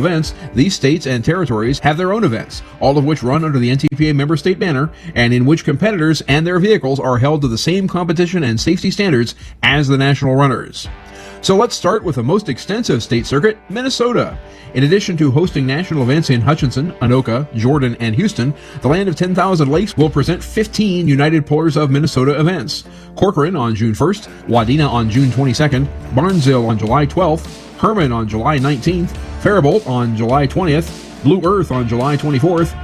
events, these states and territories have their own events, all of which run under the NTPA member state banner, and in which competitors and their vehicles are held to the same competition and safety standards as the national runners. So let's start with the most extensive state circuit, Minnesota. In addition to hosting national events in Hutchinson, Anoka, Jordan, and Houston, the Land of 10,000 Lakes will present 15 United Pullers of Minnesota events. Corcoran on June 1st, Wadena on June 22nd, Barnesville on July 12th, Herman on July 19th, Faribault on July 20th, Blue Earth on July 24th,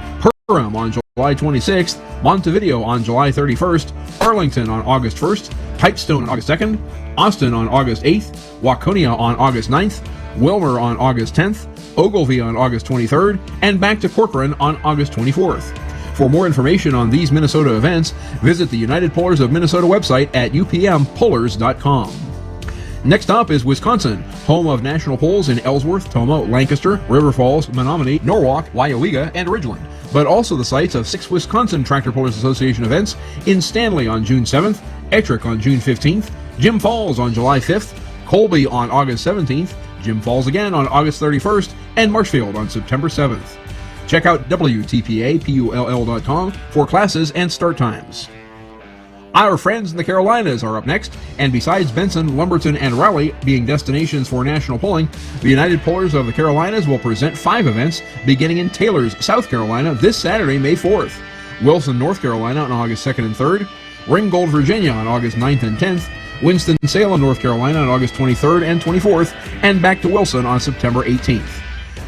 Perham on July 26th, Montevideo on July 31st, Arlington on August 1st, Pipestone on August 2nd, Austin on August 8th, Waconia on August 9th, Wilmer on August 10th, Ogilvie on August 23rd, and back to Corcoran on August 24th. For more information on these Minnesota events, visit the United Pullers of Minnesota website at upmpullers.com. Next up is Wisconsin, home of national polls in Ellsworth, Tomah, Lancaster, River Falls, Menominee, Norwalk, Weyauwega, and Ridgeland, but also the sites of 6 Wisconsin Tractor Pullers Association events in Stanley on June 7th, Ettrick on June 15th, Jim Falls on July 5th, Colby on August 17th, Jim Falls again on August 31st, and Marshfield on September 7th. Check out WTPAPULL.com for classes and start times. Our friends in the Carolinas are up next, and besides Benson, Lumberton, and Raleigh being destinations for national polling, the United Pullers of the Carolinas will present 5 events beginning in Taylors, South Carolina this Saturday, May 4th, Wilson, North Carolina on August 2nd and 3rd, Ringgold, Virginia on August 9th and 10th, Winston-Salem, North Carolina on August 23rd and 24th, and back to Wilson on September 18th.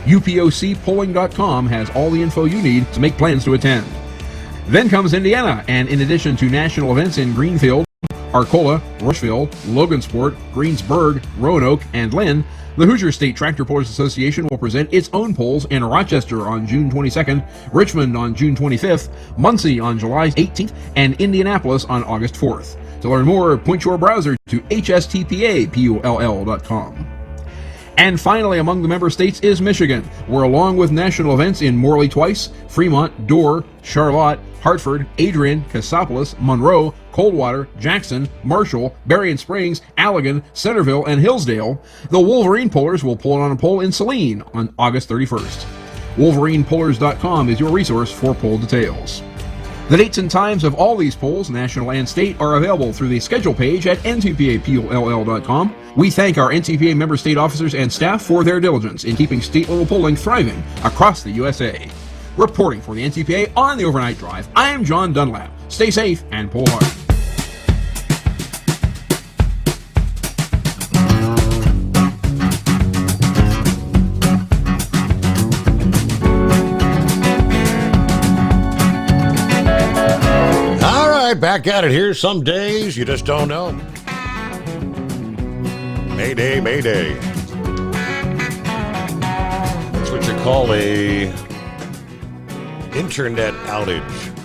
UPOCpolling.com has all the info you need to make plans to attend. Then comes Indiana, and in addition to national events in Greenfield, Arcola, Rushville, Logansport, Greensburg, Roanoke, and Lynn, the Hoosier State Tractor Pullers Association will present its own polls in Rochester on June 22nd, Richmond on June 25th, Muncie on July 18th, and Indianapolis on August 4th. To learn more, point your browser to hstpapull.com. And finally, among the member states is Michigan, where along with national events in Morley twice, Fremont, Dorr, Charlotte, Hartford, Adrian, Cassopolis, Monroe, Coldwater, Jackson, Marshall, Berrien Springs, Allegan, Centerville, and Hillsdale, the Wolverine Pullers will pull on a poll in Saline on August 31st. WolverinePullers.com is your resource for poll details. The dates and times of all these polls, national and state, are available through the schedule page at ntpapull.com. We thank our NTPA member state officers and staff for their diligence in keeping state-level polling thriving across the USA. Reporting for the NTPA on the Overnight Drive, I am John Dunlap. Stay safe and pull hard. Back at it here. Some days you just don't know. Mayday, mayday. That's what you call a internet outage.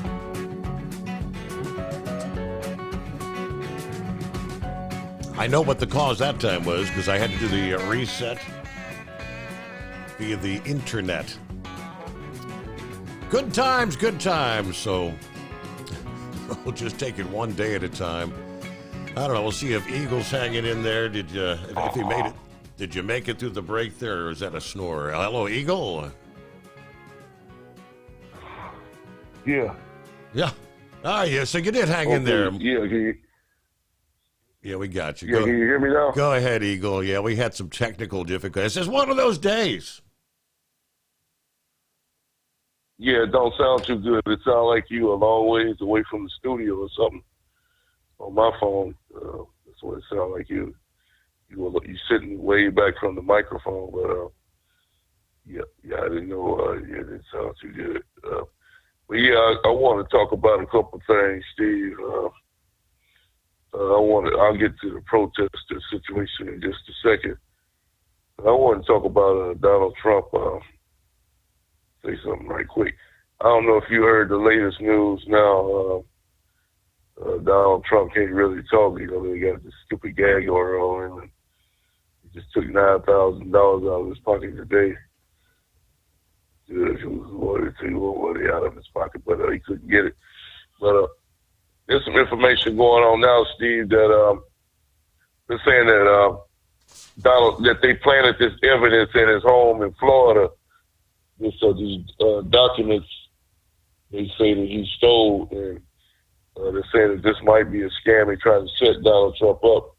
I know what the cause that time was because I had to do the reset via the internet. Good times, good times. So we'll just take it one day at a time. I don't know. We'll see if Eagle's hanging in there. Did you? If he made it, did you make it through the break there, or is that a snore? Hello, Eagle. Yeah. Yeah. Yeah. So you did hang in there. Yeah. Yeah, we got you. Yeah, can you hear me now? Go ahead, Eagle. Yeah, we had some technical difficulties. It's one of those days. Yeah, it don't sound too good. It sounds like you a long ways away from the studio or something. On my phone, that's what it sounds like. You sitting way back from the microphone, but yeah, I didn't know. It didn't sound too good. But yeah, I want to talk about a couple things, Steve. I'll get to the protester situation in just a second. I want to talk about Donald Trump. Say something right quick. I don't know if you heard the latest news now. Donald Trump can't really talk. He got this stupid gag order on him. And he just took $9,000 out of his pocket today. He wanted to take more money out of his pocket, but he couldn't get it. But there's some information going on now, Steve, that they're saying that that they planted this evidence in his home in Florida. These documents they say that he stole, and they're saying that this might be a scam. He trying to set Donald Trump up,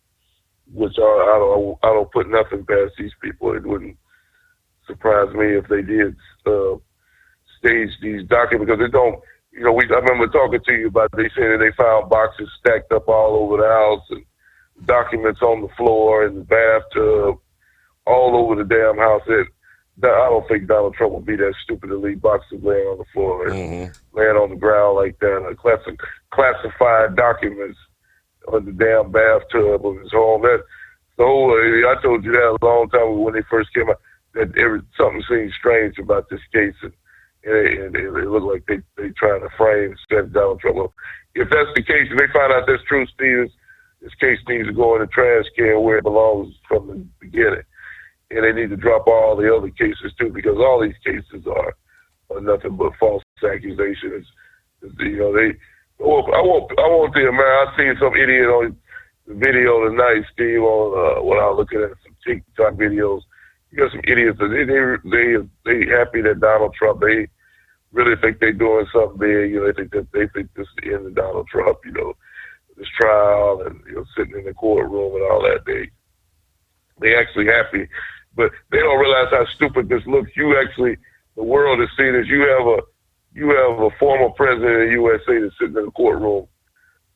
which I don't put nothing past these people. It wouldn't surprise me if they did stage these documents, because they don't. You know, I remember talking to you about. They said that they found boxes stacked up all over the house and documents on the floor in the bathtub, all over the damn house. I don't think Donald Trump would be that stupid to leave boxes laying on the floor and laying on the ground like that. Classified documents on the damn bathtub of his home. I told you that a long time ago when they first came out, that something seemed strange about this case, and it looked like they trying to frame and set Donald Trump up. If that's the case, if they find out that's true, Steve, this case needs to go in the trash can where it belongs from the beginning. And they need to drop all the other cases too, because all these cases are nothing but false accusations. You know, I won't the American. I seen some idiot on the video tonight, Steve, on when I was looking at some TikTok videos. You got some idiots. They happy that Donald Trump. They really think they're doing something big. You know, they think this is the end of Donald Trump. You know, this trial and sitting in the courtroom and all that. They actually happy, but they don't realize how stupid this looks. The world is seeing this. You have a former president of the USA that's sitting in the courtroom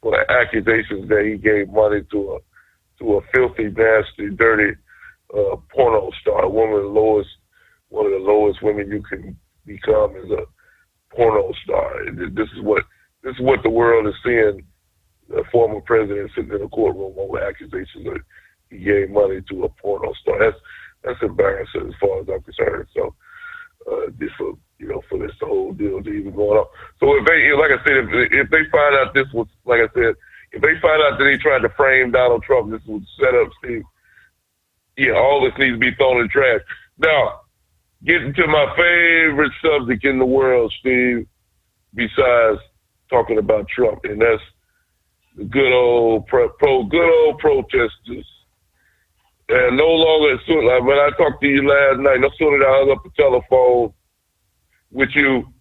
for the accusations that he gave money to a filthy, nasty, dirty porno star. One of the lowest women you can become is a porno star. This is what the world is seeing. The former president sitting in a courtroom over accusations that he gave money to a porno star. That's embarrassing as far as I'm concerned. So, for this whole deal to even going on. So if they, like I said, if they find out this was, like I said, if they find out that he tried to frame Donald Trump, this was set up, Steve. Yeah, all this needs to be thrown in the trash. Now, getting to my favorite subject in the world, Steve, besides talking about Trump, and that's the good old protesters. And no longer, like when I talked to you last night, no sooner than I hung up the telephone with you,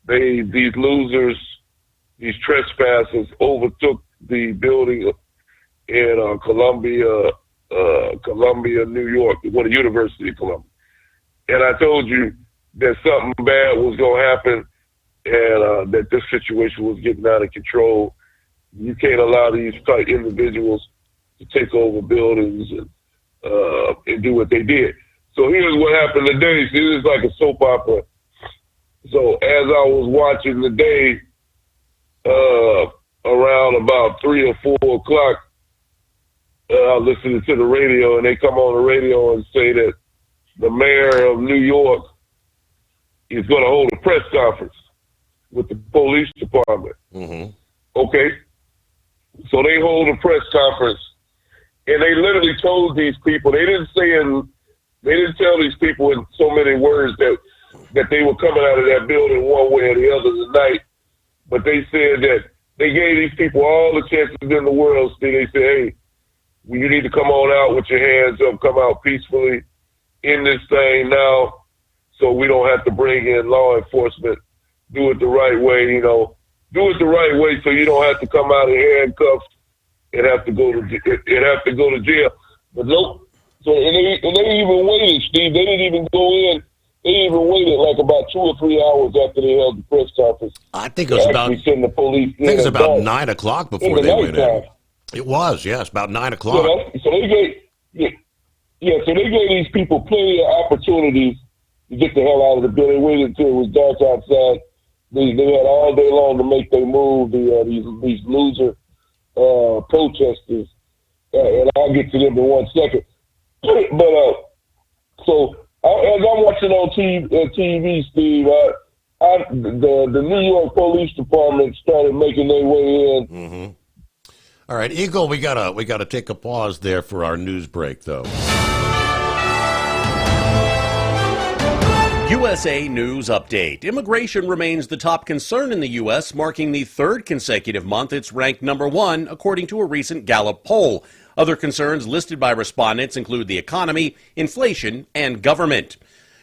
these losers, these trespassers overtook the building in Columbia, New York, the University of Columbia. And I told you that something bad was going to happen, and that this situation was getting out of control. You can't allow these type individuals to take over buildings and do what they did. So here's what happened today. See, this is like a soap opera. So as I was watching today, around about 3 or 4 o'clock, I was listening to the radio, and they come on the radio and say that the mayor of New York is going to hold a press conference with the police department. Mm-hmm. Okay. So they hold a press conference, and they literally told these people, they didn't tell these people in so many words that they were coming out of that building one way or the other tonight, but they said that they gave these people all the chances in the world. They said, hey, you need to come on out with your hands up, come out peacefully in this thing now, so we don't have to bring in law enforcement. Do it the right way, do it the right way, so you don't have to come out in handcuffs and have to go to jail. But nope. So and they even waited, Steve. They didn't even go in. They even waited like about 2 or 3 hours after they held the press conference. I think it was about 9 o'clock before they went in. It was, yes, about 9 o'clock. So they gave these people plenty of opportunities to get the hell out of the building. They waited until it was dark outside. They had all day long to make their move. These loser protesters, and I'll get to them in 1 second. But so as I'm watching on TV, Steve, the New York Police Department started making their way in. Mm-hmm. All right, Eagle, we gotta take a pause there for our news break, though. USA News Update. Immigration remains the top concern in the U.S., marking the 3rd consecutive month it's ranked number 1, according to a recent Gallup poll. Other concerns listed by respondents include the economy, inflation, and government.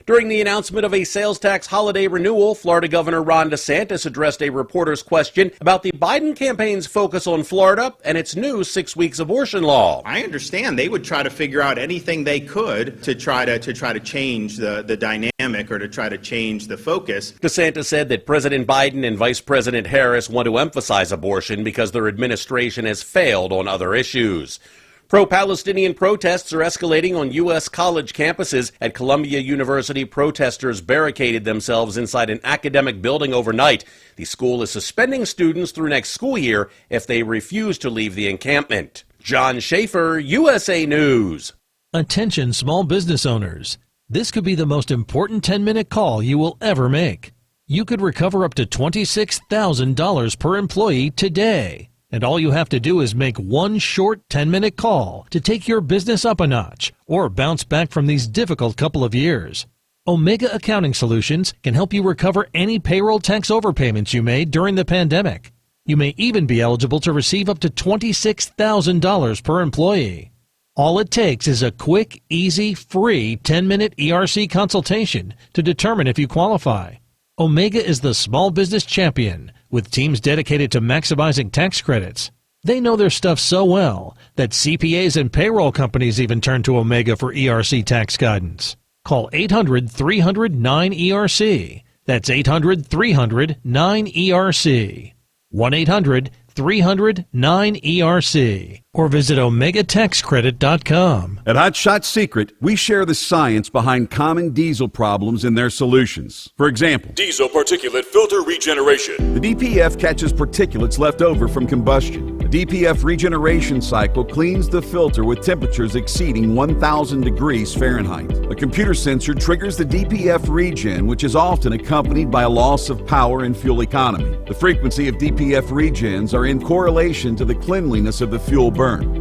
During the announcement of a sales tax holiday renewal, Florida Governor Ron DeSantis addressed a reporter's question about the Biden campaign's focus on Florida and its new 6-week abortion law. I understand they would try to figure out anything they could to try to change the dynamic or to try to change the focus. DeSantis said that President Biden and Vice President Harris want to emphasize abortion because their administration has failed on other issues. Pro-Palestinian protests are escalating on U.S. college campuses. At Columbia University, protesters barricaded themselves inside an academic building overnight. The school is suspending students through next school year if they refuse to leave the encampment. John Schaefer, USA News. Attention small business owners. This could be the most important 10-minute call you will ever make. You could recover up to $26,000 per employee today. And all you have to do is make one short 10-minute call to take your business up a notch or bounce back from these difficult couple of years. Omega Accounting Solutions can help you recover any payroll tax overpayments you made during the pandemic. You may even be eligible to receive up to $26,000 per employee. All it takes is a quick, easy, free 10-minute ERC consultation to determine if you qualify. Omega is the small business champion with teams dedicated to maximizing tax credits. They know their stuff so well that CPAs and payroll companies even turn to Omega for ERC tax guidance. Call 800-300-9ERC. That's 800-300-9ERC. 1-800-300-9ERC. Or visit OmegaTaxCredit.com. At Hot Shot Secret, we share the science behind common diesel problems and their solutions. For example, diesel particulate filter regeneration. The DPF catches particulates left over from combustion. The DPF regeneration cycle cleans the filter with temperatures exceeding 1,000 degrees Fahrenheit. A computer sensor triggers the DPF regen, which is often accompanied by a loss of power and fuel economy. The frequency of DPF regens are in correlation to the cleanliness of the fuel burn.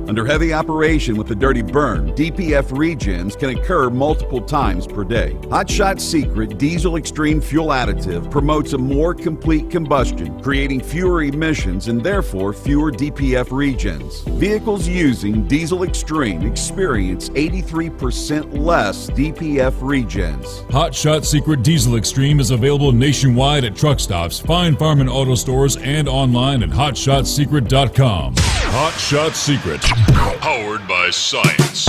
Under heavy operation with the dirty burn, DPF regens can occur multiple times per day. Hot Shot Secret Diesel Extreme Fuel Additive promotes a more complete combustion, creating fewer emissions and therefore fewer DPF regens. Vehicles using Diesel Extreme experience 83% less DPF regens. Hot Shot Secret Diesel Extreme is available nationwide at truck stops, Fine Farm and auto stores, and online at hotshotsecret.com. Hot Shot Secret, powered by science.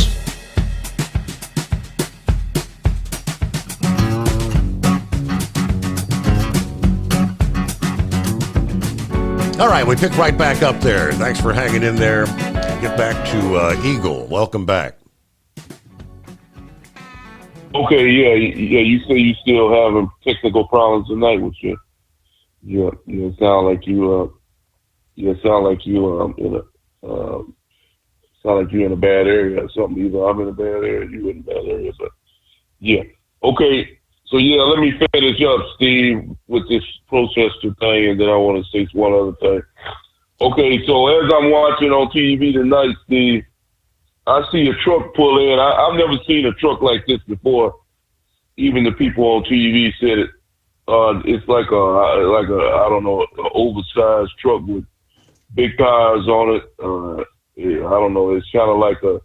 All right, we pick right back up there. Thanks for hanging in there. Get back to Eagle. Welcome back. Okay, yeah. You say you still having technical problems tonight with you. Yeah. Sound like you in a bad area or something. Either I'm in a bad area, you in a bad area. But yeah, okay. So yeah, let me finish up, Steve, with this protester thing, and then I want to say one other thing. Okay, so as I'm watching on TV tonight, Steve, I see a truck pull in. I've never seen a truck like this before. Even the people on TV said it. It's like a I don't know, an oversized truck with big tires on it. I don't know. It's kind of like a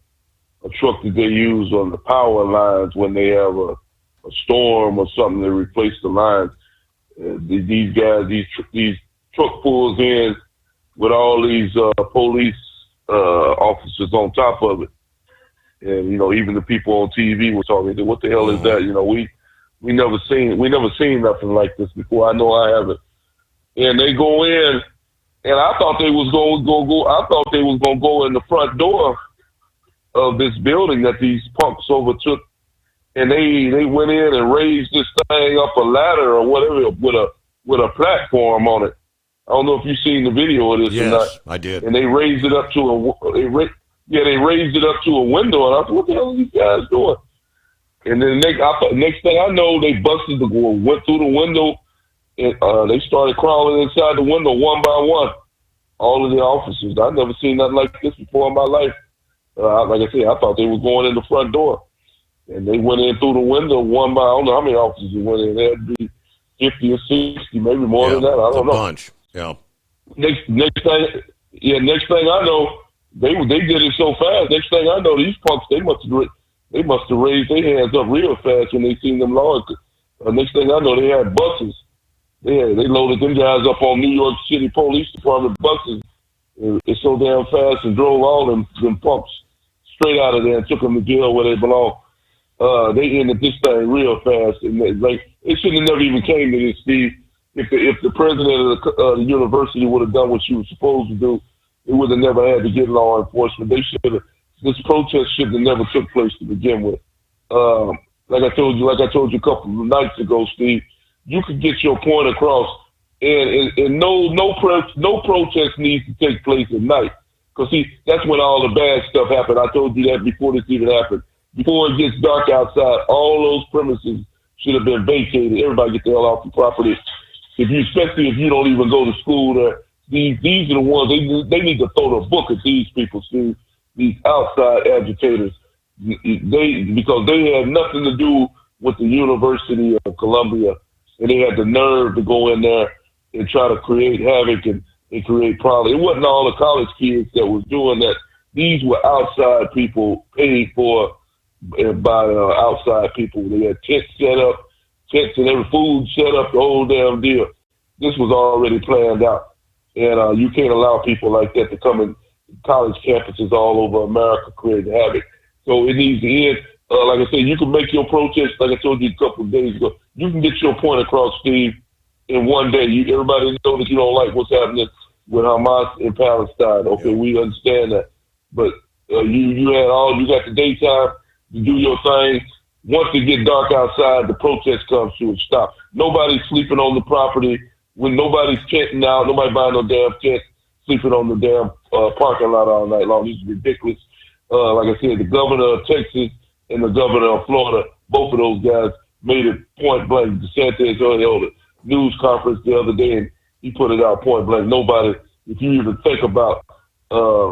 truck that they use on the power lines when they have a storm or something to replace the lines. These guys, these truck pulls in with all these police officers on top of it. And, even the people on TV were talking, what the hell is that? We never seen nothing like this before. I know I haven't. And they go in, and I thought they was going to go. I thought they was going to go in the front door of this building that these punks overtook, and they went in and raised this thing up a ladder or whatever with a platform on it. I don't know if you've seen the video of this or not. Yes, I did. And they raised it up to they raised it up to a window, and I thought, what the hell are these guys doing? And then next thing I know, they busted went through the window, and they started crawling inside the window one by one. All of the officers. I've never seen nothing like this before in my life. Like I said, I thought they were going in the front door, and they went in through the window one by. I don't know how many officers went in. There'd be 50 or 60, maybe more than that. I don't know. Bunch. Yeah. Next thing I know, they did it so fast. Next thing I know, these punks, they must have raised their hands up real fast when they seen them laws. Next thing I know, they had buses. They loaded them guys up on New York City Police Department buses. It's so damn fast and drove all them punks straight out of there and took them to jail where they belong. They ended this thing real fast, and it should have never even came to this, Steve. If the president of the university would have done what she was supposed to do, it would have never had to get law enforcement. This protest should have never took place to begin with. Like I told you a couple of nights ago, Steve, you could get your point across, and no protest needs to take place at night. Because, see, that's when all the bad stuff happened. I told you that before this even happened. Before it gets dark outside, all those premises should have been vacated. Everybody get the hell off the property. Especially if you don't even go to school there. These are the ones, they need to throw the book at these people, Steve. These outside agitators. Because they had nothing to do with the University of Columbia. And they had the nerve to go in there and try to create havoc and create problems. It wasn't all the college kids that was doing that. These were outside people paid for by outside people. They had tents and every food set up, the whole damn deal. This was already planned out. And you can't allow people like that to come in college campuses all over America, create havoc. So it needs to end. Like I said, you can make your protest, like I told you a couple of days ago. You can get your point across, Steve, in one day. Everybody know that you don't like what's happening with Hamas in Palestine. Okay, yeah. We understand that. But you got the daytime to do your thing. Once it get dark outside, the protest comes to a stop. Nobody's sleeping on the property. When nobody's tenting out, nobody buying no damn tent, sleeping on the damn parking lot all night long. This is ridiculous. Like I said, the governor of Texas and the governor of Florida, both of those guys made it point blank. DeSantis held a news conference the other day, and he put it out point blank. Nobody, if you even think about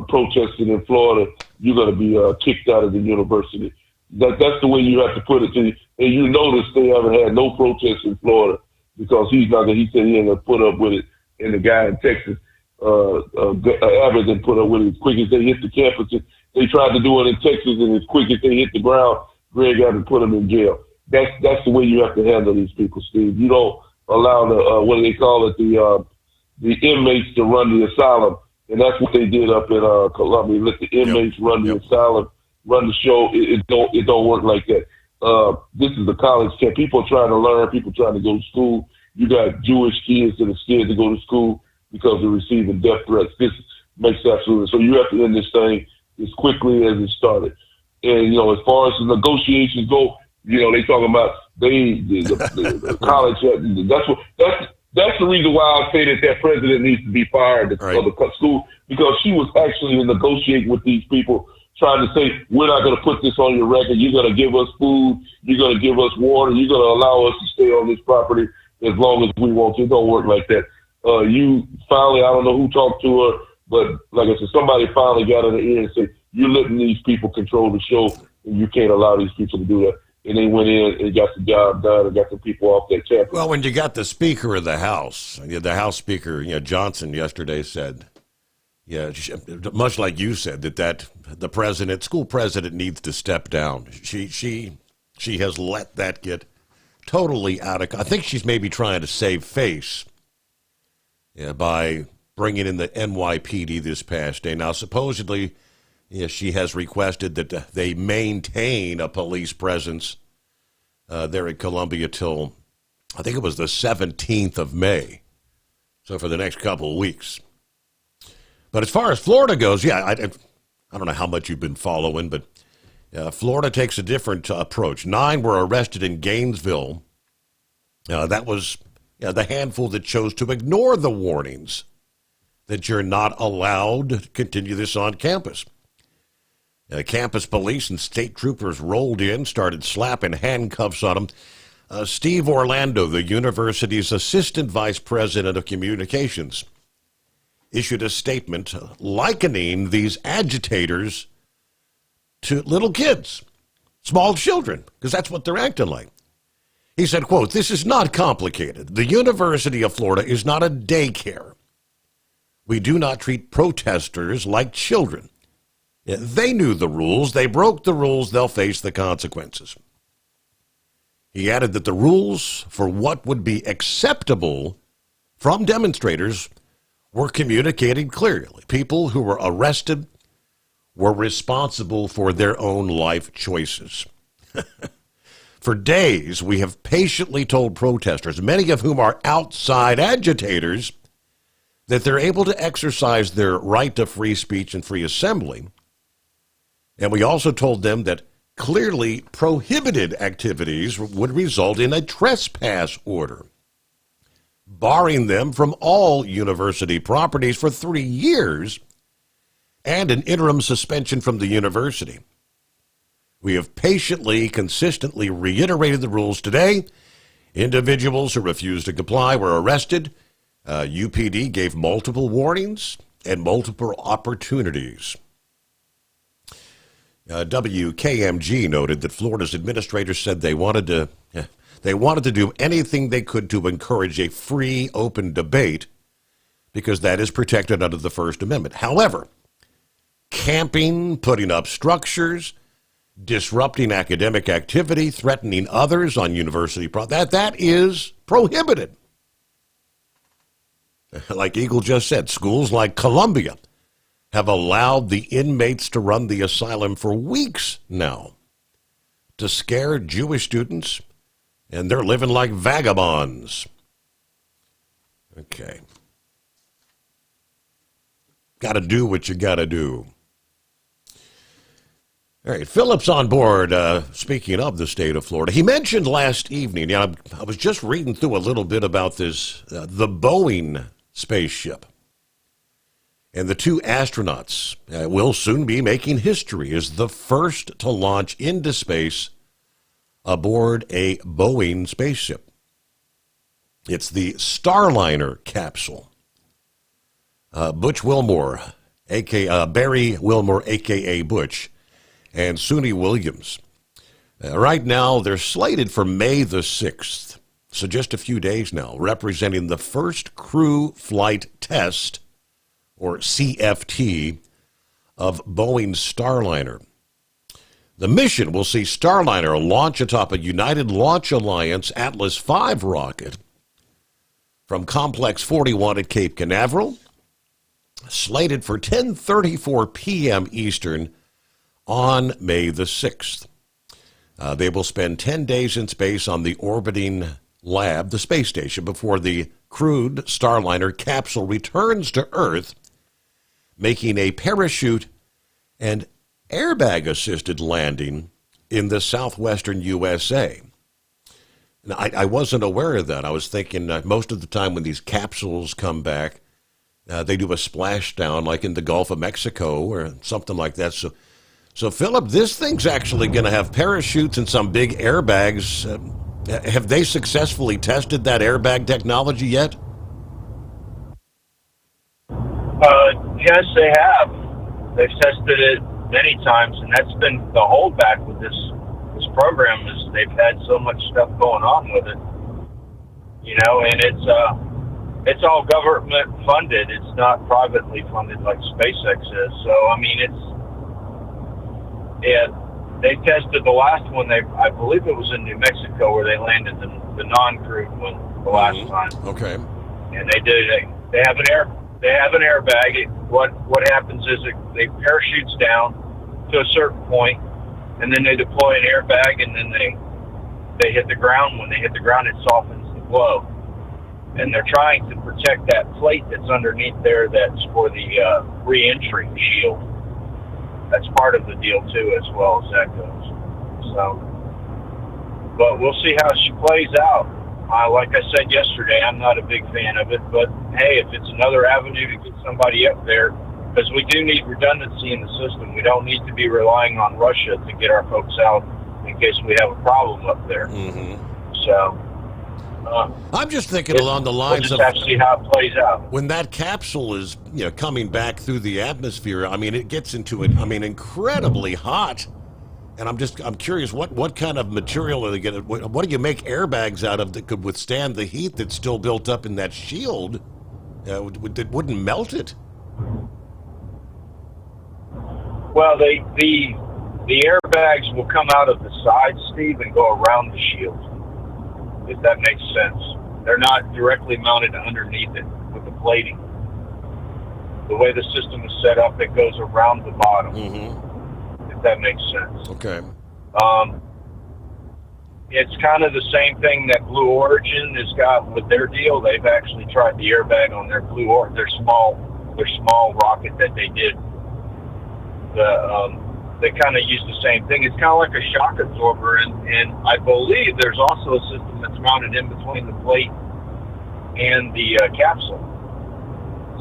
protesting in Florida, you're going to be kicked out of the university. That's the way you have to put it to you. And you notice they haven't had no protests in Florida because he said he ain't going to put up with it. And the guy in Texas, Abbott, didn't put up with it as quick as they hit the campus. They tried to do it in Texas, and as quick as they hit the ground, Greg had to put them in jail. That's the way you have to handle these people, Steve. You don't allow what do they call it, the inmates to run the asylum. And that's what they did up in Columbia. Let the inmates run the asylum, run the show. It don't work like that. This is a college camp. People are trying to learn. People trying to go to school. You got Jewish kids that are scared to go to school because they're receiving death threats. This makes absolutely. So you have to end this thing as quickly as it started. And, as far as the negotiations go, they talking about the college. That's the reason why I say that president needs to be fired of the school, because she was actually negotiating with these people, trying to say, we're not going to put this on your record. You're going to give us food. You're going to give us water. You're going to allow us to stay on this property as long as we want to. It don't work like that. You finally, I don't know who talked to her, but like I said, somebody finally got in the ear and said, you're letting these people control the show, and you can't allow these people to do that. And they went in and got the job done and got the people off their campus. Well, when you got the Speaker of the House, the House Speaker, Johnson yesterday said, much like you said, that the school president needs to step down. She has let that get totally out of. I think she's maybe trying to save face by bringing in the NYPD this past day. Now, supposedly, she has requested that they maintain a police presence there at Columbia till, I think it was the 17th of May. So for the next couple of weeks. But as far as Florida goes, I don't know how much you've been following, but Florida takes a different approach. 9 were arrested in Gainesville. That was the handful that chose to ignore the warnings that you're not allowed to continue this on campus. Campus police and state troopers rolled in, started slapping handcuffs on them. Steve Orlando, the university's assistant vice president of communications, issued a statement likening these agitators to little kids, small children, because that's what they're acting like. He said, quote, "This is not complicated. The University of Florida is not a daycare. We do not treat protesters like children. Yeah, they knew the rules. They broke the rules. They'll face the consequences. He added that the rules for what would be acceptable from demonstrators were communicated clearly. People who were arrested were responsible for their own life choices. For days, we have patiently told protesters, many of whom are outside agitators, that they're able to exercise their right to free speech and free assembly. And we also told them that clearly prohibited activities would result in a trespass order, barring them from all university properties for 3 years and an interim suspension from the university. We have patiently, consistently reiterated the rules today. Individuals who refused to comply were arrested. UPD gave multiple warnings and multiple opportunities. WKMG noted that Florida's administrators said they wanted to do anything they could to encourage a free, open debate because that is protected under the First Amendment. However, camping, putting up structures, disrupting academic activity, threatening others on university property, that is prohibited. Like Eagle just said, schools like Columbia have allowed the inmates to run the asylum for weeks now to scare Jewish students, and they're living like vagabonds. Okay. Got to do what you got to do. All right, Philip's on board. Speaking of the state of Florida, he mentioned last evening, I was just reading through a little bit about this, the Boeing spaceship. And the two astronauts will soon be making history as the first to launch into space aboard a Boeing spaceship. It's the Starliner capsule. Butch Wilmore, Barry Wilmore, a.k.a. Butch, and Suni Williams. Right now, they're slated for May the 6th, so just a few days now, representing the first crew flight test, or CFT, of Boeing's Starliner. The mission will see Starliner launch atop a United Launch Alliance Atlas V rocket from Complex 41 at Cape Canaveral, slated for 10:34 p.m. Eastern on May the 6th. They will spend 10 days in space on the orbiting lab, the space station, before the crewed Starliner capsule returns to Earth, making a parachute and airbag-assisted landing in the southwestern USA. Now, I wasn't aware of that. I was thinking most of the time when these capsules come back, they do a splashdown like in the Gulf of Mexico or something like that. So Philip, this thing's actually going to have parachutes and some big airbags. Have they successfully tested that airbag technology yet? Yes, they have. They've tested it many times, and that's been the holdback with this program is they've had so much stuff going on with it. You know, and it's all government funded. It's not privately funded like SpaceX is. So I mean, they tested the last one. I believe it was in New Mexico where they landed the non-crewed one the last time. Okay. And they have an airbag. What happens is they parachutes down to a certain point, and then they deploy an airbag, and then they hit the ground. When they hit the ground, it softens the blow. And they're trying to protect that plate that's underneath there that's for the re-entry shield. That's part of the deal, too, as well as that goes. So, but we'll see how she plays out. Like I said yesterday, I'm not a big fan of it, but hey, if it's another avenue to get somebody up there, because we do need redundancy in the system. We don't need to be relying on Russia to get our folks out in case we have a problem up there. Mm-hmm. So, I'm just thinking along the lines we'll just have to see how it plays out. When that capsule is, coming back through the atmosphere, I mean, it gets into it. I mean, incredibly hot. And I'm curious, what kind of material are they going to? What do you make airbags out of that could withstand the heat that's still built up in that shield? That wouldn't melt it. Well, the airbags will come out of the sides, Steve, and go around the shield, if that makes sense. They're not directly mounted underneath it with the plating. The way the system is set up, it goes around the bottom, if that makes sense. Okay. It's kind of the same thing that Blue Origin has got with their deal. They've actually tried the airbag on their their small rocket that they did. They kind of use the same thing. It's kind of like a shock absorber, and I believe there's also a system that's mounted in between the plate and the capsule.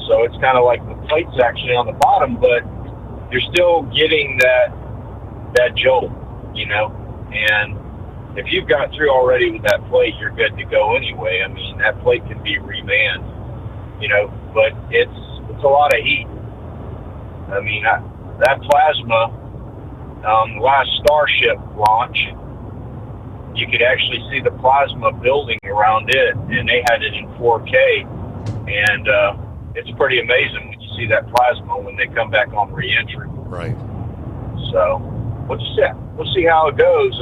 So it's kind of like the plate's actually on the bottom, but you're still getting that jolt, you know. And if you've got through already with that plate, you're good to go anyway. I mean, that plate can be remanned, you know, but it's a lot of heat. I mean, that plasma, the last Starship launch, you could actually see the plasma building around it, and they had it in 4K, and it's pretty amazing when you see that plasma when they come back on re-entry. Right. So we'll see how it goes.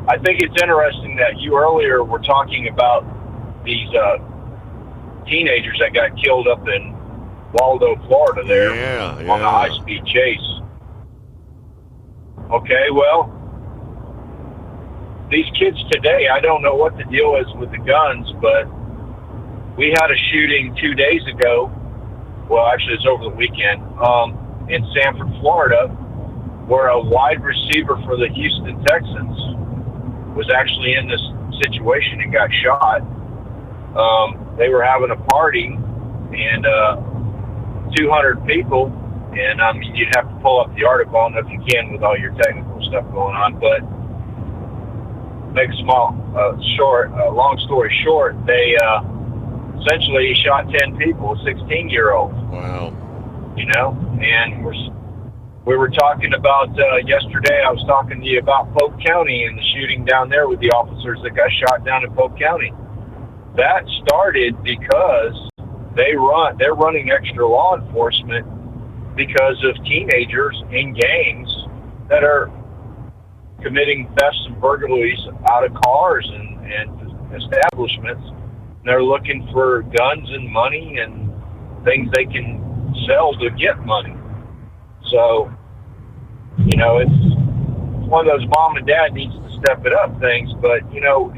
I think it's interesting that you earlier were talking about these teenagers that got killed up in Waldo, Florida there on a high-speed chase. Okay, well, these kids today, I don't know what the deal is with the guns, but we had a shooting 2 days ago. Well, actually, it's over the weekend in Sanford, Florida, where a wide receiver for the Houston Texans was actually in this situation and got shot. They were having a party, and 200 people, and you'd have to pull up the article, I don't know if you can with all your technical stuff going on, but make a long story short, they essentially shot 10 people, 16-year-olds. Wow. You know, and we were talking about, yesterday I was talking to you about Polk County and the shooting down there with the officers that got shot down in Polk County. That started because they're running extra law enforcement because of teenagers in gangs that are committing thefts and burglaries out of cars and establishments. And they're looking for guns and money and things they can sell to get money. So, you know, it's one of those mom and dad needs to step it up things, but, you know,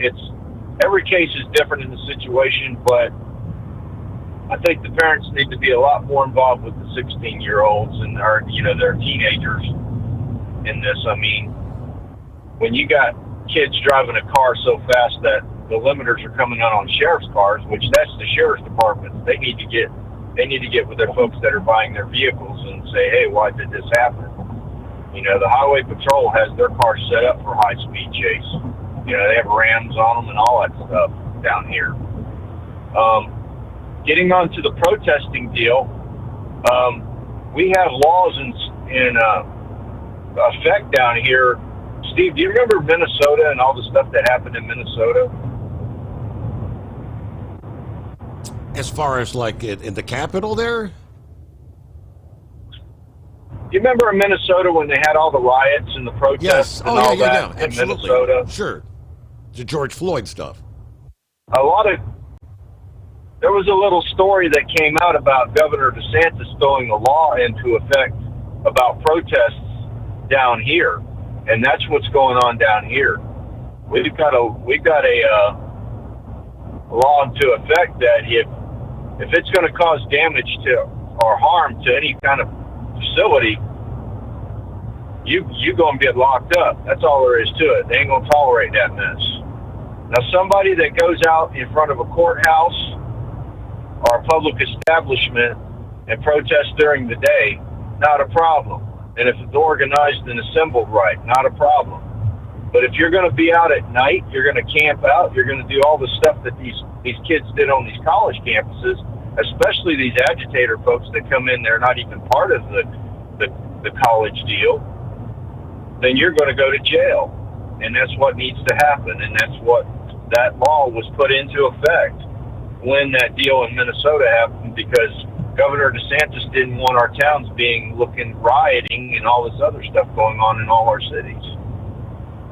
every case is different in the situation, but I think the parents need to be a lot more involved with the 16-year-olds and their teenagers in this. I mean, when you got kids driving a car so fast that the limiters are coming out on sheriff's cars, which that's the sheriff's department, they need to get with their folks that are buying their vehicles and say, hey, why did this happen? You know, the highway patrol has their cars set up for high-speed chase. You know, they have Rams on them and all that stuff down here. Getting on to the protesting deal, we have laws in effect down here. Steve, do you remember Minnesota and all the stuff that happened in Minnesota? As far as like in the capital there? You remember in Minnesota when they had all the riots and the protests and all that in absolutely. Minnesota? Sure. The George Floyd stuff. There was a little story that came out about Governor DeSantis throwing a law into effect about protests down here, and that's what's going on down here. We've got a law into effect that if it's going to cause damage to or harm to any kind of facility, you going to get locked up. That's all there is to it. They ain't going to tolerate that mess. Now, somebody that goes out in front of a courthouse or a public establishment and protests during the day, not a problem. And if it's organized and assembled right, not a problem. But if you're going to be out at night, you're going to camp out, you're going to do all the stuff that these kids did on these college campuses, especially these agitator folks that come in there not even part of the college deal, then you're going to go to jail. And that's what needs to happen. And that's what that law was put into effect when that deal in Minnesota happened, because Governor DeSantis didn't want our towns looking rioting and all this other stuff going on in all our cities,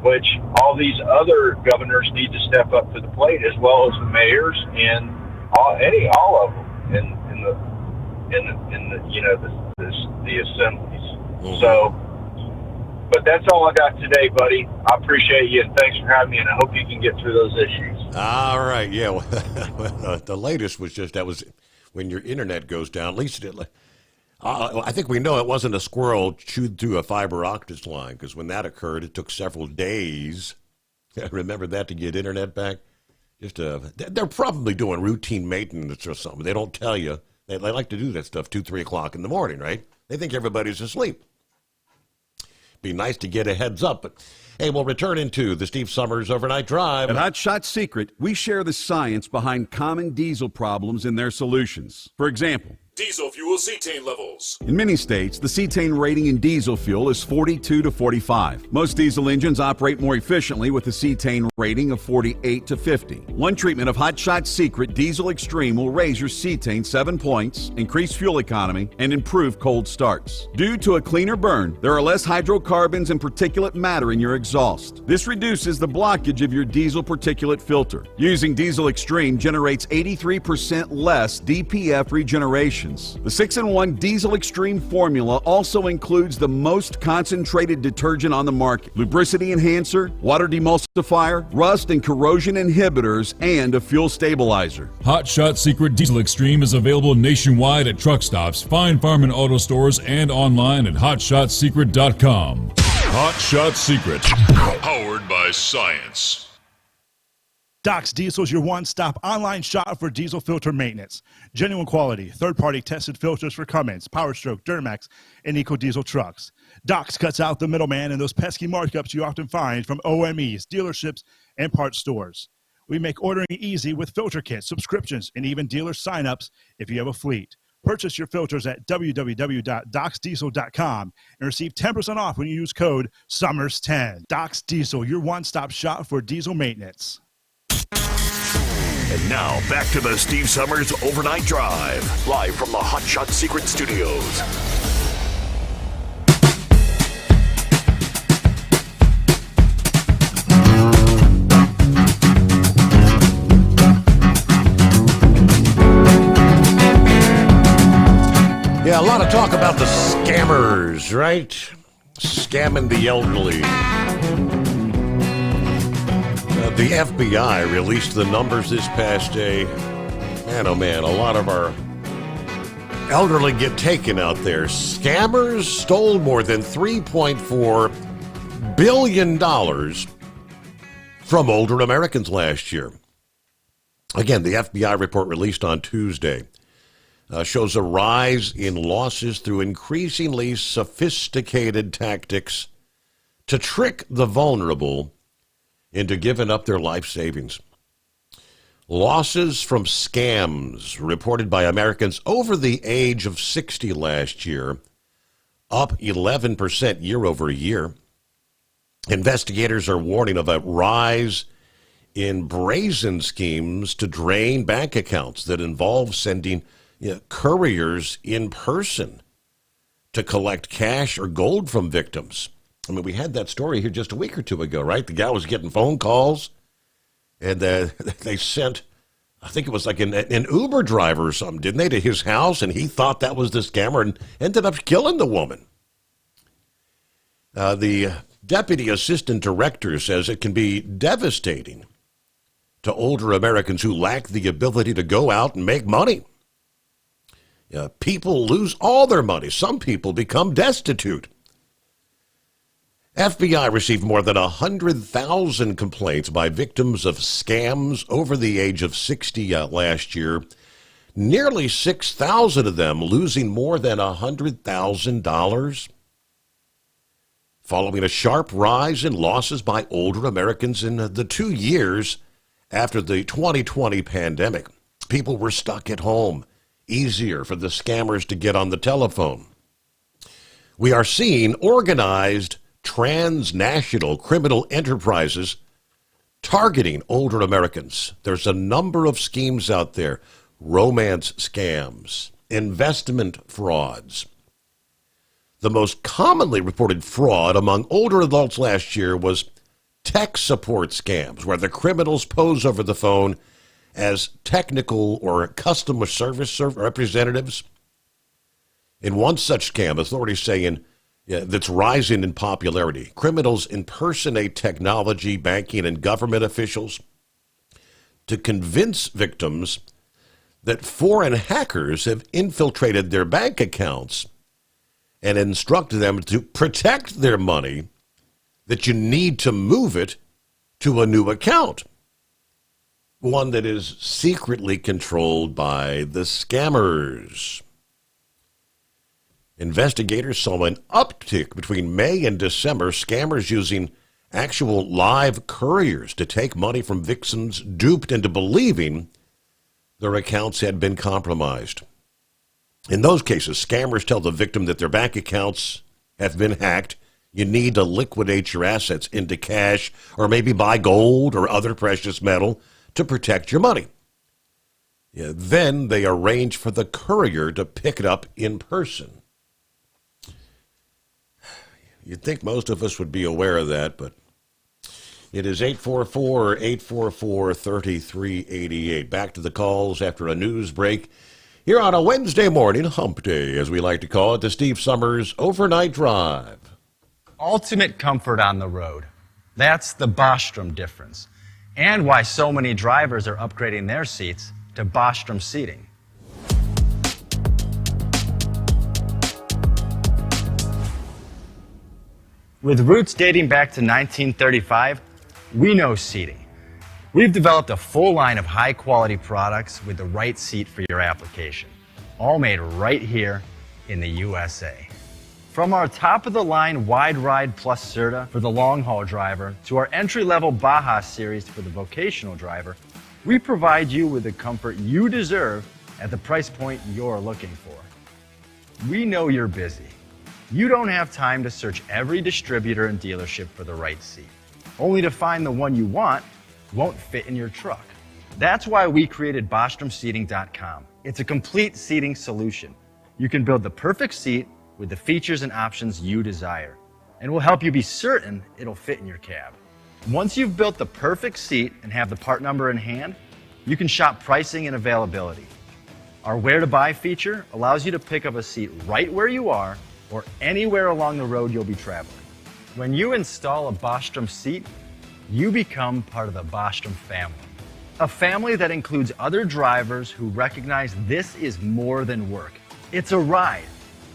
which all these other governors need to step up to the plate, as well as the mayors and all of them in the assemblies. Mm-hmm. So, but that's all I got today, buddy. I appreciate you, and thanks for having me, and I hope you can get through those issues. All right, yeah. Well, the latest was that was when your internet goes down. At least I think we know it wasn't a squirrel chewed through a fiber optic line, because when that occurred, it took several days. Remember that, to get internet back? They're probably doing routine maintenance or something. They don't tell you. They like to do that stuff 2, 3 o'clock in the morning, right? They think everybody's asleep. Be nice to get a heads up. But hey, we'll return into the Steve Summers Overnight Drive. At Hot Shot Secret, we share the science behind common diesel problems and their solutions. For example, diesel fuel cetane levels. in many states, the cetane rating in diesel fuel is 42 to 45. Most diesel engines operate more efficiently with a cetane rating of 48 to 50. One treatment of Hot Shot Secret Diesel Extreme will raise your cetane 7 points, increase fuel economy, and improve cold starts. Due to a cleaner burn, there are less hydrocarbons and particulate matter in your exhaust. This reduces the blockage of your diesel particulate filter. Using Diesel Extreme generates 83% less DPF regeneration. The 6-in-1 Diesel Extreme formula also includes the most concentrated detergent on the market, lubricity enhancer, water demulsifier, rust and corrosion inhibitors, and a fuel stabilizer. Hot Shot Secret Diesel Extreme is available nationwide at truck stops, Fine Farm and auto stores, and online at hotshotsecret.com. Hot Shot Secret, powered by science. Doc's Diesel is your one-stop online shop for diesel filter maintenance. Genuine quality, third-party tested filters for Cummins, PowerStroke, Duramax, and EcoDiesel trucks. Doc's cuts out the middleman and those pesky markups you often find from OMEs, dealerships, and parts stores. We make ordering easy with filter kits, subscriptions, and even dealer sign-ups if you have a fleet. Purchase your filters at www.docsdiesel.com and receive 10% off when you use code SUMMERS10. Doc's Diesel, your one-stop shop for diesel maintenance. And now, back to the Steve Summers Overnight Drive, live from the Hot Shot Secret Studios. Yeah, a lot of talk about the scammers, right? Scamming the elderly. The FBI released the numbers this past day. Man, oh man, a lot of our elderly get taken out there. Scammers stole more than $3.4 billion from older Americans last year. Again, the FBI report released on Tuesday shows a rise in losses through increasingly sophisticated tactics to trick the vulnerable into giving up their life savings. Losses from scams reported by Americans over the age of 60 last year, up 11% year over year. Investigators are warning of a rise in brazen schemes to drain bank accounts that involve sending couriers in person to collect cash or gold from victims. I mean, we had that story here just a week or two ago, right? The guy was getting phone calls, and they sent, I think it was like an Uber driver or something, didn't they, to his house, and he thought that was the scammer and ended up killing the woman. The deputy assistant director says it can be devastating to older Americans who lack the ability to go out and make money. People lose all their money. Some people become destitute. FBI received more than 100,000 complaints by victims of scams over the age of 60 last year, nearly 6,000 of them losing more than $100,000. Following a sharp rise in losses by older Americans in the 2 years after the 2020 pandemic, people were stuck at home. Easier for the scammers to get on the telephone. We are seeing organized transnational criminal enterprises targeting older Americans. There's a number of schemes out there, romance scams, investment frauds. The most commonly reported fraud among older adults last year was tech support scams, where the criminals pose over the phone as technical or customer service representatives. In one such scam, authorities say that's rising in popularity, criminals impersonate technology, banking, and government officials to convince victims that foreign hackers have infiltrated their bank accounts and instruct them to protect their money, that you need to move it to a new account, one that is secretly controlled by the scammers. Investigators saw an uptick between May and December, scammers using actual live couriers to take money from victims duped into believing their accounts had been compromised. In those cases, scammers tell the victim that their bank accounts have been hacked. You need to liquidate your assets into cash or maybe buy gold or other precious metal to protect your money. Then they arrange for the courier to pick it up in person. You'd think most of us would be aware of that, but it is 844-844-3388. Back to the calls after a news break here on a Wednesday morning, hump day, as we like to call it, the Steve Summers Overnight Drive. Ultimate comfort on the road. That's the Bostrom difference, and why so many drivers are upgrading their seats to Bostrom seating. With roots dating back to 1935, we know seating. We've developed a full line of high-quality products with the right seat for your application, all made right here in the USA. From our top-of-the-line Wide Ride Plus Certa for the long-haul driver to our entry-level Baja series for the vocational driver, we provide you with the comfort you deserve at the price point you're looking for. We know you're busy. You don't have time to search every distributor and dealership for the right seat, only to find the one you want won't fit in your truck. That's why we created BostromSeating.com. It's a complete seating solution. You can build the perfect seat with the features and options you desire, and we'll help you be certain it'll fit in your cab. Once you've built the perfect seat and have the part number in hand, you can shop pricing and availability. Our Where to Buy feature allows you to pick up a seat right where you are or anywhere along the road you'll be traveling. When you install a Bostrom seat, you become part of the Bostrom family. A family that includes other drivers who recognize this is more than work. It's a ride,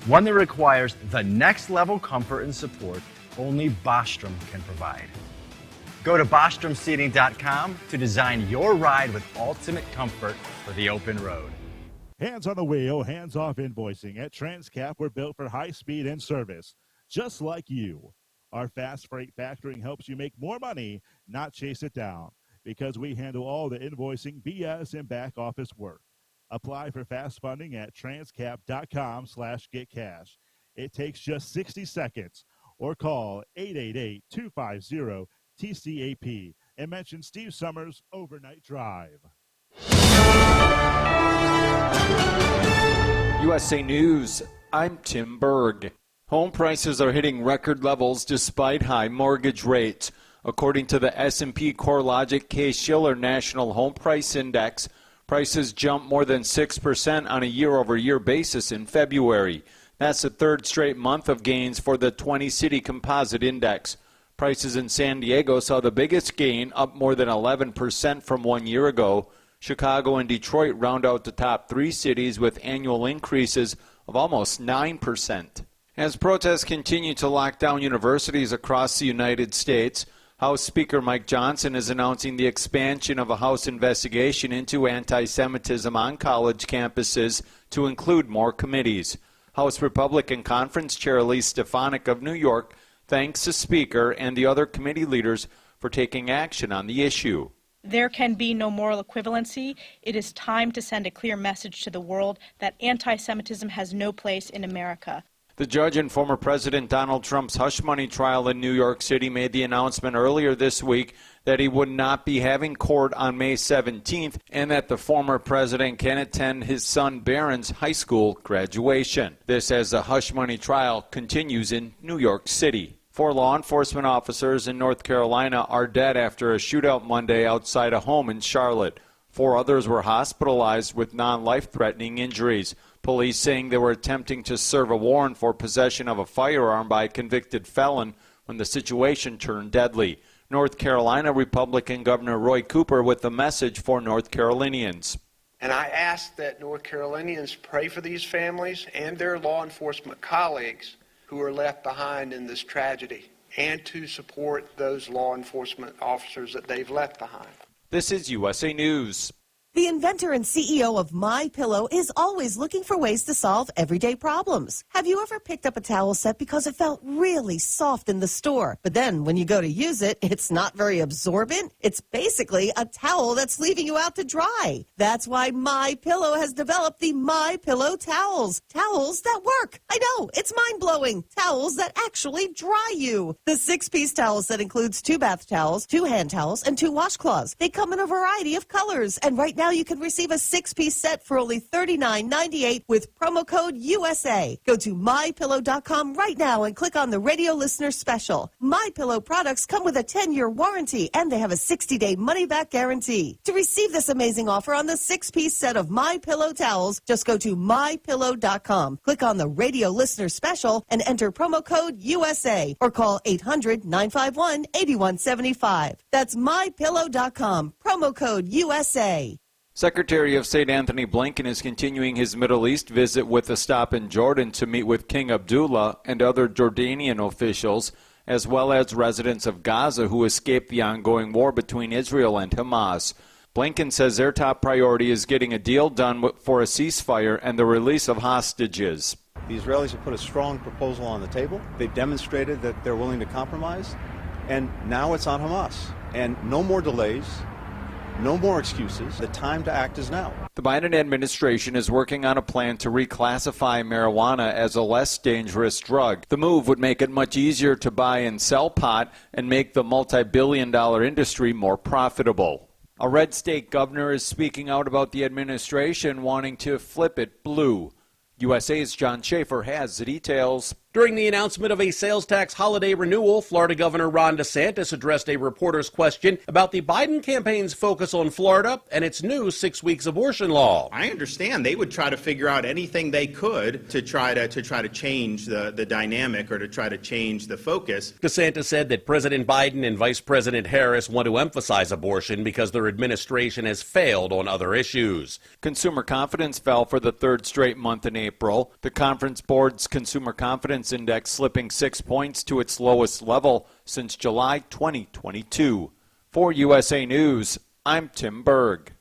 one that requires the next level comfort and support only Bostrom can provide. Go to BostromSeating.com to design your ride with ultimate comfort for the open road. Hands on the wheel, hands off invoicing. At Transcap, we're built for high speed and service, just like you. Our fast freight factoring helps you make more money, not chase it down, because we handle all the invoicing, BS, and back office work. Apply for fast funding at transcap.com/getcash. It takes just 60 seconds, or call 888-250-TCAP and mention Steve Summers Overnight Drive. USA News, I'm Tim Berg. Home prices are hitting record levels despite high mortgage rates. According to the S&P CoreLogic Case-Shiller National Home Price Index, prices jumped more than 6% on a year-over-year basis in February. That's the third straight month of gains for the 20-city composite index. Prices in San Diego saw the biggest gain, up more than 11% from 1 year ago. Chicago and Detroit round out the top three cities with annual increases of almost 9%. As protests continue to lock down universities across the United States, House Speaker Mike Johnson is announcing the expansion of a House investigation into anti-Semitism on college campuses to include more committees. House Republican Conference Chair Elise Stefanik of New York thanks the Speaker and the other committee leaders for taking action on the issue. There can be no moral equivalency. It is time to send a clear message to the world that anti-Semitism has no place in America. The judge in former President Donald Trump's hush money trial in New York City made the announcement earlier this week that he would not be having court on May 17th and that the former president can attend his son Barron's high school graduation. This as the hush money trial continues in New York City. 4 law enforcement officers in North Carolina are dead after a shootout Monday outside a home in Charlotte. 4 others were hospitalized with non-life-threatening injuries. Police saying they were attempting to serve a warrant for possession of a firearm by a convicted felon when the situation turned deadly. North Carolina Republican Governor Roy Cooper with a message for North Carolinians. And I ask that North Carolinians pray for these families and their law enforcement colleagues who are left behind in this tragedy, and to support those law enforcement officers that they've left behind. This is USA News. The inventor and CEO of MyPillow is always looking for ways to solve everyday problems. Have you ever picked up a towel set because it felt really soft in the store, but then when you go to use it, it's not very absorbent? It's basically a towel that's leaving you out to dry. That's why MyPillow has developed the MyPillow towels. Towels that work. I know, it's mind-blowing. Towels that actually dry you. The 6-piece towel set includes 2 bath towels, 2 hand towels, and 2 washcloths. They come in a variety of colors, and right now you can receive a 6-piece set for only $39.98 with promo code USA. Go to MyPillow.com right now and click on the radio listener special. MyPillow products come with a 10-year warranty, and they have a 60-day money-back guarantee. To receive this amazing offer on the 6-piece set of MyPillow towels, just go to MyPillow.com. Click on the radio listener special and enter promo code USA or call 800-951-8175. That's MyPillow.com. Promo code USA. Secretary of State Anthony Blinken is continuing his Middle East visit with a stop in Jordan to meet with King Abdullah and other Jordanian officials, as well as residents of Gaza who escaped the ongoing war between Israel and Hamas. Blinken says their top priority is getting a deal done for a ceasefire and the release of hostages. The Israelis have put a strong proposal on the table. They've demonstrated that they're willing to compromise, and now it's on Hamas. And no more delays. No more excuses. The time to act is now. The Biden administration is working on a plan to reclassify marijuana as a less dangerous drug. The move would make it much easier to buy and sell pot and make the multi-billion-dollar industry more profitable. A red state governor is speaking out about the administration wanting to flip it blue. USA's John Schaefer has the details. During the announcement of a sales tax holiday renewal, Florida Governor Ron DeSantis addressed a reporter's question about the Biden campaign's focus on Florida and its new 6-week abortion law. I understand they would try to figure out anything they could to try to change the dynamic or to try to change the focus. DeSantis said that President Biden and Vice President Harris want to emphasize abortion because their administration has failed on other issues. Consumer confidence fell for the 3rd straight month in April. The Conference Board's Consumer Confidence Index slipping 6 points to its lowest level since July 2022. For USA News, I'm Tim Berg.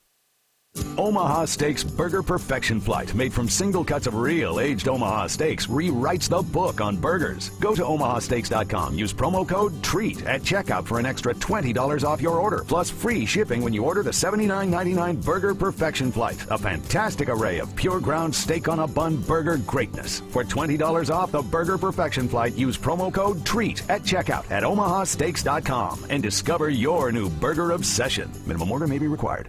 Omaha Steaks Burger Perfection Flight, made from single cuts of real aged Omaha steaks, rewrites the book on burgers. Go to omahasteaks.com. Use promo code TREAT at checkout for an extra $20 off your order, plus free shipping when you order the $79.99 Burger Perfection Flight. A fantastic array of pure ground steak on a bun burger greatness. For $20 off the Burger Perfection Flight, use promo code TREAT at checkout at omahasteaks.com and discover your new burger obsession. Minimum order may be required.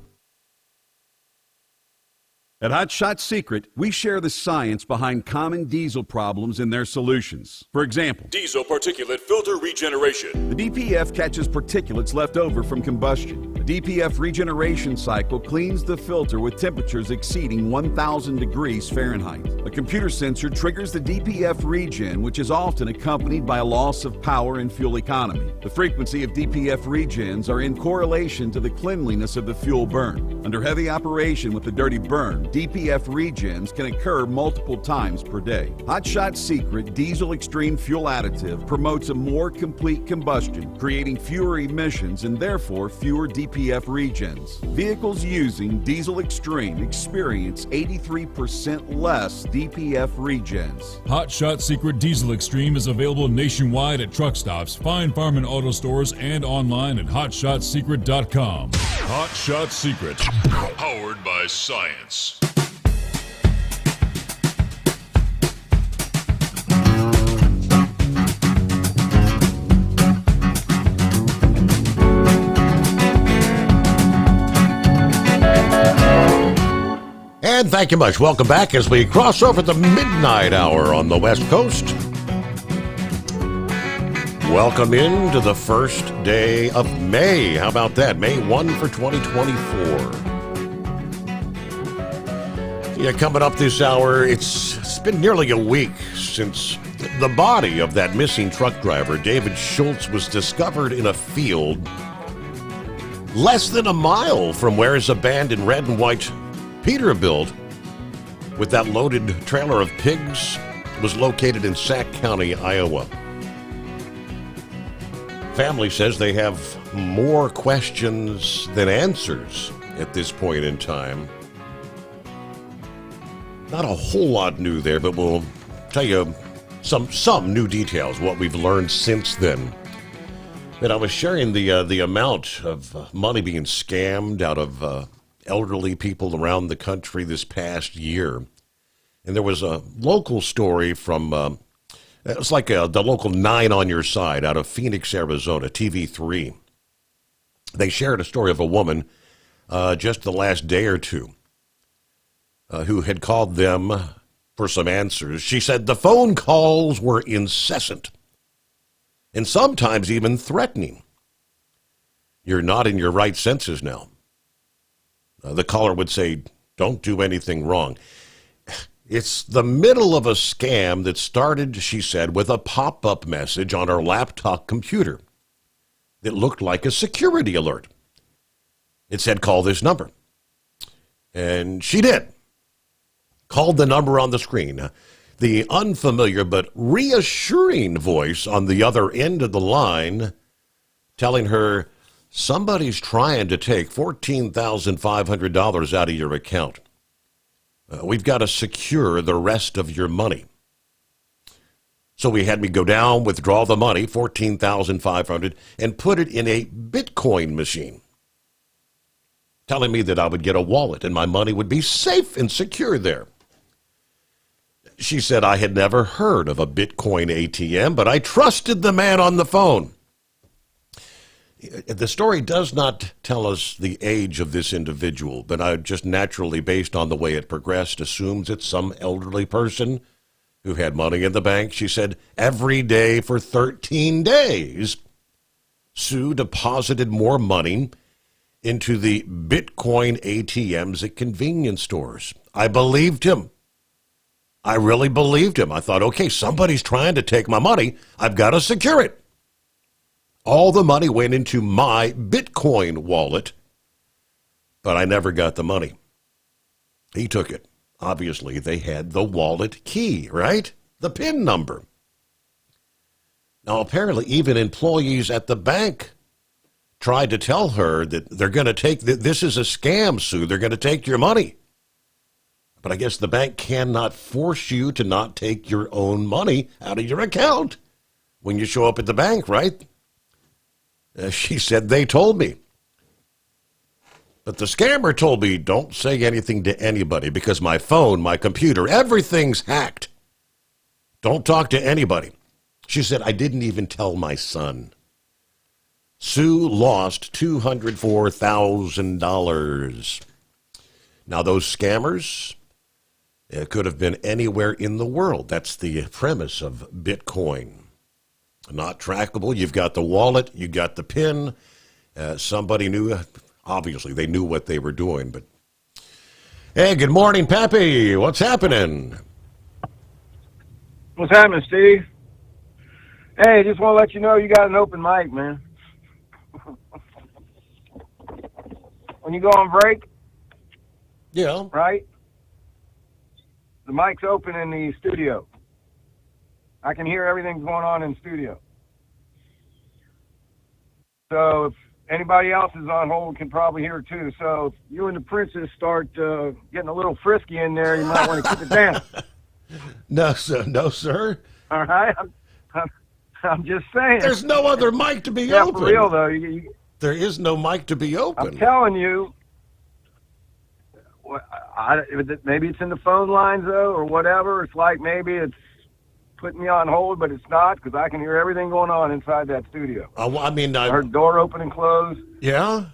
At Hot Shot Secret, we share the science behind common diesel problems and their solutions. For example, Diesel particulate filter regeneration. the DPF catches particulates left over from combustion. The DPF regeneration cycle cleans the filter with temperatures exceeding 1,000 degrees Fahrenheit. A computer sensor triggers the DPF regen, which is often accompanied by a loss of power and fuel economy. The frequency of DPF regens are in correlation to the cleanliness of the fuel burn. Under heavy operation with the dirty burn, DPF regens can occur multiple times per day. Hot Shot Secret Diesel Extreme Fuel Additive promotes a more complete combustion, creating fewer emissions and therefore fewer DPF regens. Vehicles using Diesel Extreme experience 83% less DPF regens. Hot Shot Secret Diesel Extreme is available nationwide at truck stops, fine farm and auto stores, and online at hotshotsecret.com. Hot Shot Secret, powered by science. And thank you much. Welcome back as we cross over the midnight hour on the West Coast. Welcome into the first day of May. How about that? May 1 for 2024. Yeah, coming up this hour, it's been nearly a week since the body of that missing truck driver, David Schultz, was discovered in a field less than a mile from where his abandoned red and white Peterbilt with that loaded trailer of pigs was located in Sac County, Iowa. Family says they have more questions than answers at this point in time. Not a whole lot new there, but we'll tell you some new details, what we've learned since then. But I was sharing the amount of money being scammed out of elderly people around the country this past year. And there was a local story from, it's like the local 9 on Your Side out of Phoenix, Arizona, TV3. They shared a story of a woman just the last day or two who had called them for some answers. She said the phone calls were incessant and sometimes even threatening. You're not in your right senses now. The caller would say, don't do anything wrong. It's the middle of a scam that started, she said, with a pop-up message on her laptop computer that looked like a security alert. It said, call this number. And she did. Called the number on the screen. The unfamiliar but reassuring voice on the other end of the line telling her somebody's trying to take $14,500 out of your account. We've got to secure the rest of your money. So he had me go down, withdraw the money, $14,500, and put it in a Bitcoin machine, telling me that I would get a wallet and my money would be safe and secure there. She said I had never heard of a Bitcoin ATM, but I trusted the man on the phone. The story does not tell us the age of this individual, but I just naturally, based on the way it progressed, assumes it's some elderly person who had money in the bank. She said every day for 13 days, Sue deposited more money into the Bitcoin ATMs at convenience stores. I believed him. I really believed him. I thought, okay, somebody's trying to take my money. I've got to secure it. All the money went into my Bitcoin wallet, but I never got the money. He took it. Obviously, they had the wallet key, right? The PIN number. Now, apparently, even employees at the bank tried to tell her that they're going to take, this is a scam, Sue. They're going to take your money. But I guess the bank cannot force you to not take your own money out of your account when you show up at the bank, right? She said, they told me. But the scammer told me, don't say anything to anybody because my phone, my computer, everything's hacked. Don't talk to anybody. She said, I didn't even tell my son. Sue lost $204,000. Now, those scammers, it could have been anywhere in the world. That's the premise of Bitcoin. Not trackable. You've got the wallet. You got the PIN. Somebody knew. Obviously, they knew what they were doing. But hey, good morning, Pappy. What's happening? What's happening, Steve? Hey, just want to let you know you got an open mic, man. When you go on break, yeah, right? The mic's open in the studio. I can hear everything going on in the studio. So if anybody else is on hold, can probably hear it too. So if you and the princess start getting a little frisky in there, you might want to keep it down. No, sir. No, sir. All right? I'm just saying. There's no other mic to be yeah, open. For real, though. There is no mic to be open. I'm telling you. Maybe it's in the phone lines, though, or whatever. It's like maybe it's putting me on hold, but it's not, because I can hear everything going on inside that studio. I mean, I heard door open and close. Yeah?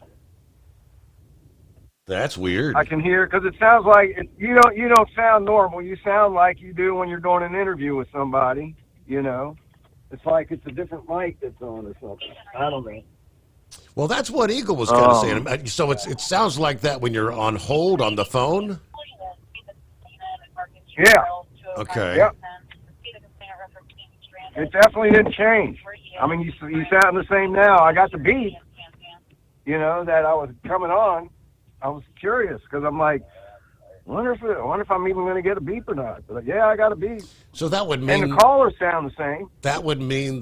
That's weird. I can hear because it sounds like you don't sound normal. You sound like you do when you're doing an interview with somebody. It's like it's a different mic that's on or something. I don't know. Well, that's what Eagle was kind of saying. So it sounds like that when you're on hold on the phone? Yeah. Okay. Yep. It definitely didn't change. I mean, you sound the same now. I got the beat, that I was coming on. I was curious because I'm like, I wonder if I'm even going to get a beep or not. But yeah, I got a beep. So that would mean... And the callers sound the same. That would mean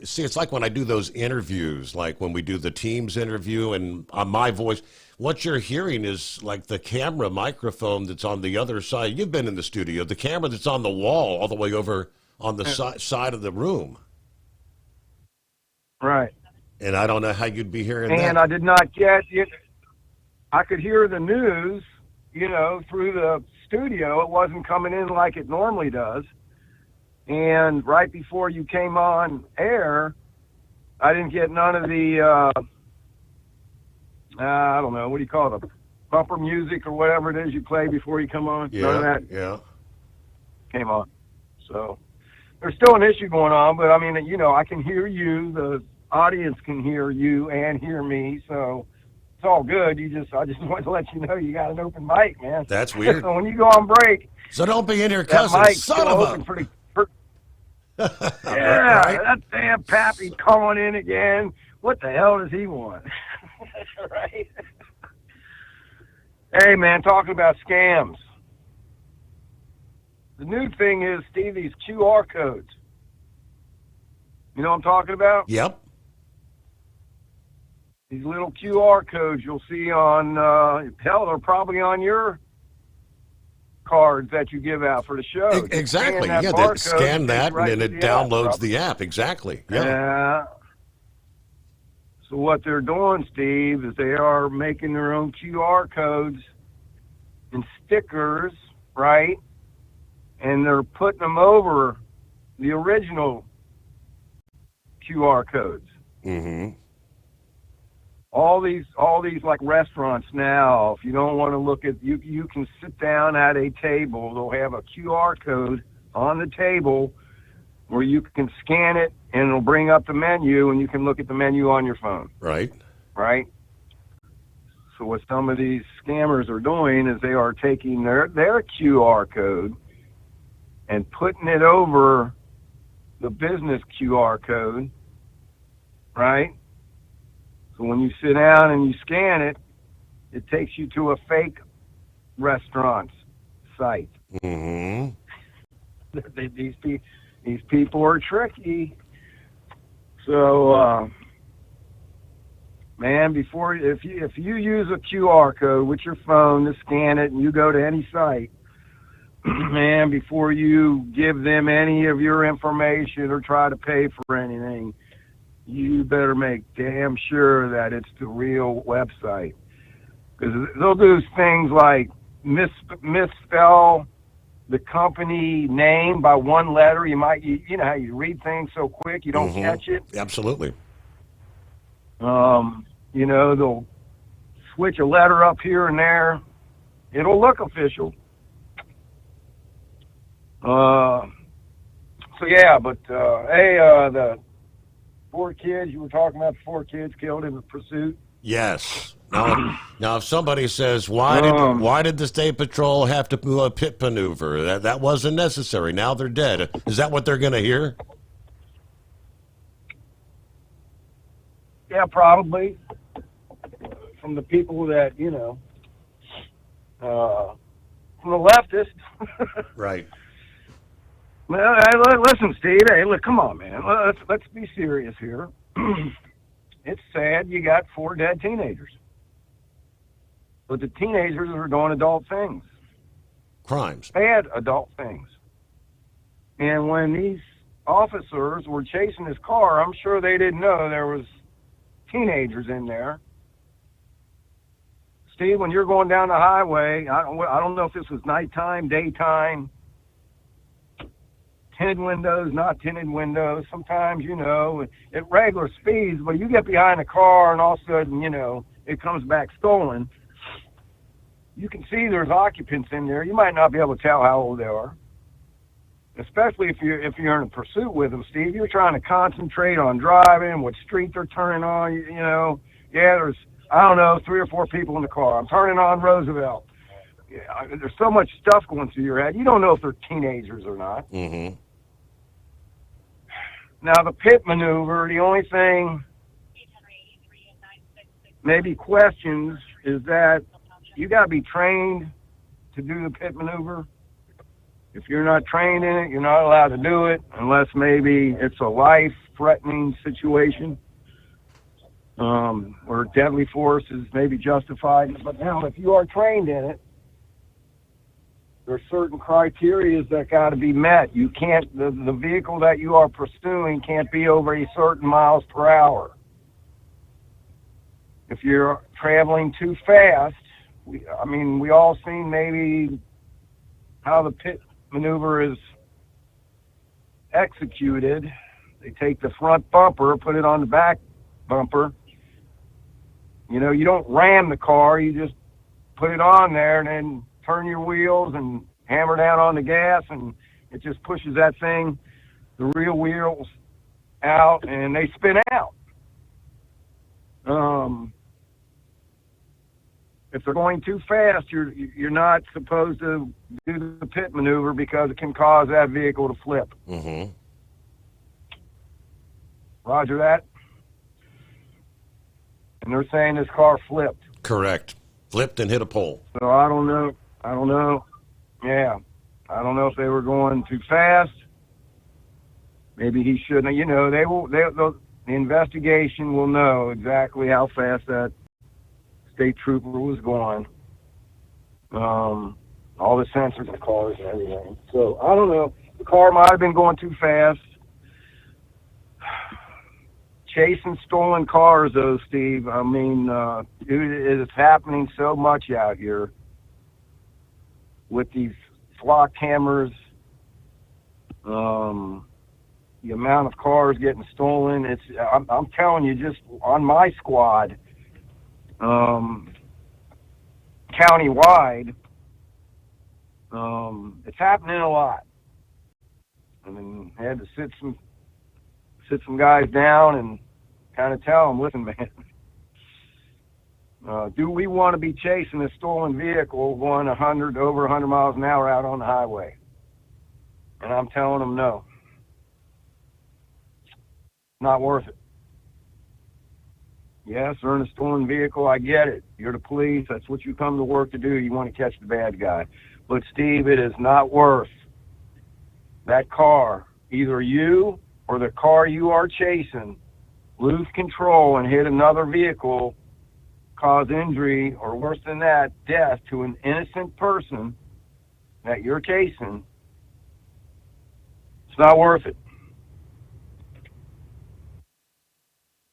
See, it's like when I do those interviews, like when we do the Teams interview and on my voice, what you're hearing is like the camera microphone that's on the other side. You've been in the studio. The camera that's on the wall all the way over on the side of the room. Right. And I don't know how you'd be hearing that. And I did not get it. I could hear the news, through the studio. It wasn't coming in like it normally does. And right before you came on air, I didn't get none of the, I don't know, what do you call it, bumper music or whatever it is you play before you come on. None of that came on. So there's still an issue going on, but I mean, I can hear you. The audience can hear you and hear me, so it's all good. I just wanted to let you know you got an open mic, man. That's weird. So when you go on break, so don't be in here cussing, son of a... Yeah, right? That damn Pappy calling in again. What the hell does he want? Right? Hey, man, talking about scams. The new thing is, Steve, these QR codes. You know what I'm talking about? Yep. These little QR codes you'll see on, they're probably on your cards that you give out for the show. Exactly. Yeah, they scan that and then it downloads the app. Exactly. Yeah. So what they're doing, Steve, is they are making their own QR codes and stickers, right? And they're putting them over the original QR codes. Mm-hmm. All these like restaurants now, if you don't want to look at, you can sit down at a table. They'll have a QR code on the table where you can scan it and it'll bring up the menu and you can look at the menu on your phone. Right. Right. So what some of these scammers are doing is they are taking their QR code and putting it over the business QR code, right? So when you sit down and you scan it, it takes you to a fake restaurant site. Mm-hmm. These people are tricky. So, man, if you use a QR code with your phone to scan it and you go to any site, man, before you give them any of your information or try to pay for anything, you better make damn sure that it's the real website. Because they'll do things like misspell the company name by one letter. You know how you read things so quick you don't catch it? Absolutely. They'll switch a letter up here and there. It'll look official. The 4 kids, you were talking about the 4 kids killed in the pursuit? Yes. Now, if somebody says, why did the State Patrol have to do a pit maneuver? That wasn't necessary. Now they're dead. Is that what they're going to hear? Yeah, probably. From the people that, from the leftists. Right. Well, listen, Steve. Hey, look, come on, man. Let's be serious here. It's sad you got 4 dead teenagers. But the teenagers are doing adult things. Crimes. Bad adult things. And when these officers were chasing his car, I'm sure they didn't know there was teenagers in there. Steve, when you're going down the highway, I don't know if this was nighttime, daytime, tinted windows, not tinted windows. Sometimes, at regular speeds, but you get behind a car and all of a sudden, it comes back stolen. you can see there's occupants in there. You might not be able to tell how old they are, especially if you're in a pursuit with them, Steve. You're trying to concentrate on driving, what street they're turning on. You know, yeah, there's, I don't know, 3 or 4 people in the car. I'm turning on Roosevelt. Yeah, there's so much stuff going through your head. You don't know if they're teenagers or not. Mm-hmm. Now, the pit maneuver, the only thing maybe questions is that you got to be trained to do the pit maneuver. If you're not trained in it, you're not allowed to do it unless maybe it's a life-threatening situation where deadly force is maybe justified. But now, if you are trained in it, there are certain criteria that got to be met. You can't, the vehicle that you are pursuing can't be over a certain miles per hour. If you're traveling too fast, we all seen maybe how the pit maneuver is executed. They take the front bumper, put it on the back bumper. You know, you don't ram the car, you just put it on there and then turn your wheels and hammer down on the gas, and it just pushes that thing, the rear wheels out, and they spin out. If they're going too fast, you're not supposed to do the pit maneuver because it can cause that vehicle to flip. Mm-hmm. Roger that. And they're saying this car flipped. Correct. Flipped and hit a pole. So I don't know. Yeah. I don't know if they were going too fast. Maybe he shouldn't. You know, the investigation will know exactly how fast that state trooper was going. All the sensors in the cars and everything. So I don't know. The car might have been going too fast. Chasing stolen cars, though, Steve. I mean, dude, it's happening so much out here with these flock cameras. The amount of cars getting stolen. I'm telling you, just on my squad, countywide, it's happening a lot. I mean, I had to sit some guys down and kind of tell them, listen, man, do we want to be chasing a stolen vehicle going over 100 miles an hour out on the highway? And I'm telling them no. Not worth it. Yes, they're in a stolen vehicle. I get it. You're the police. That's what you come to work to do. You want to catch the bad guy. But, Steve, it is not worth that car, either you or the car you are chasing, lose control and hit another vehicle, cause injury, or worse than that, death to an innocent person that you're chasing. It's not worth it.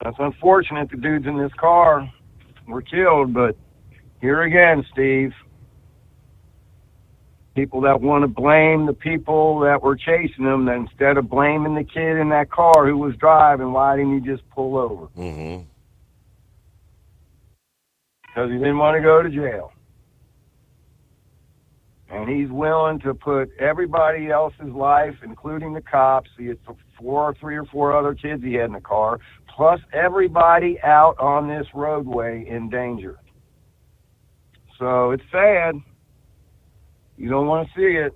That's unfortunate the dudes in this car were killed, but here again, Steve, people that want to blame the people that were chasing them, that instead of blaming the kid in that car who was driving, why didn't he just pull over? Mm-hmm. Because he didn't want to go to jail. And he's willing to put everybody else's life, including the cops, the 3 or 4 other kids he had in the car, plus everybody out on this roadway in danger. So it's sad. You don't want to see it.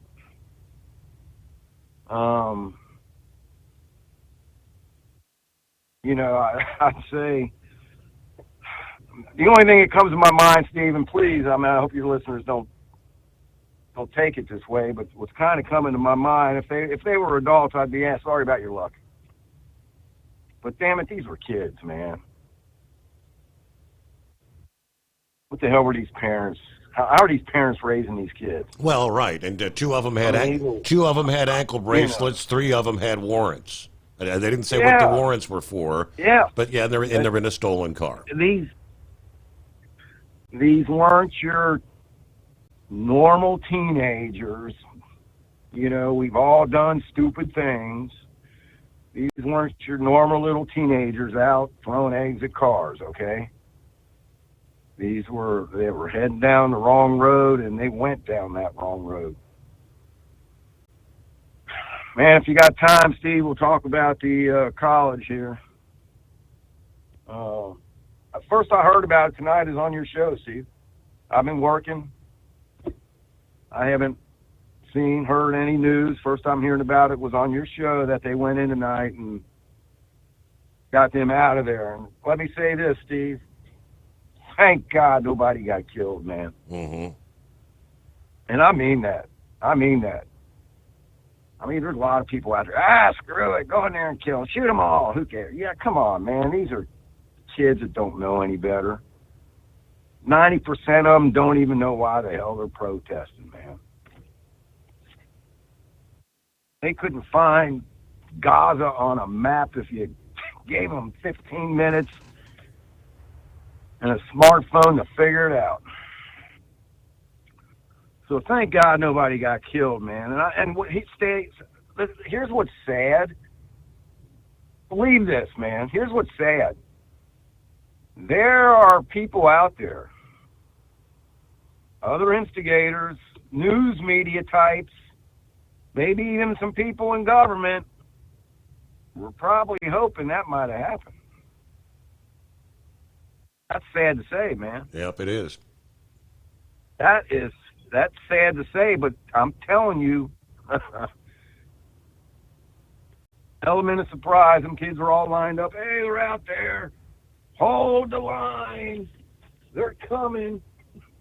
You know, I'd say the only thing that comes to my mind, Steve, and please, I mean, I hope your listeners don't take it this way, but what's kind of coming to my mind, if they were adults, I'd be sorry about your luck. But damn it, these were kids, man. What the hell were these parents? How are these parents raising these kids? Well, right, and 2 of them had ankle bracelets. 3 of them had warrants. They didn't say what the warrants were for. Yeah, but yeah, they're in a stolen car. These weren't your normal teenagers. You know, we've all done stupid things. These weren't your normal little teenagers out throwing eggs at cars, okay? They were heading down the wrong road, and they went down that wrong road. Man, if you got time, Steve, we'll talk about the college here. First I heard about it tonight is on your show, Steve. I've been working. I haven't heard any news. First I'm hearing about it was on your show that they went in tonight and got them out of there. And let me say this, Steve. Thank God nobody got killed, man. Mm-hmm. And I mean that. I mean, there's a lot of people out there. Screw it. Go in there and kill them. Shoot them all. Who cares? Yeah, come on, man. These are kids that don't know any better. 90% of them don't even know why the hell they're protesting, man. They couldn't find Gaza on a map if you gave them 15 minutes and a smartphone to figure it out. So thank God nobody got killed, man. And what he states, here's what's sad. Believe this, man. Here's what's sad. There are people out there, other instigators, news media types, maybe even some people in government, were probably hoping that might have happened. That's sad to say, man. Yep, it is. That's sad to say, but I'm telling you, element of surprise. Them kids are all lined up. Hey, they're out there. Hold the line. They're coming.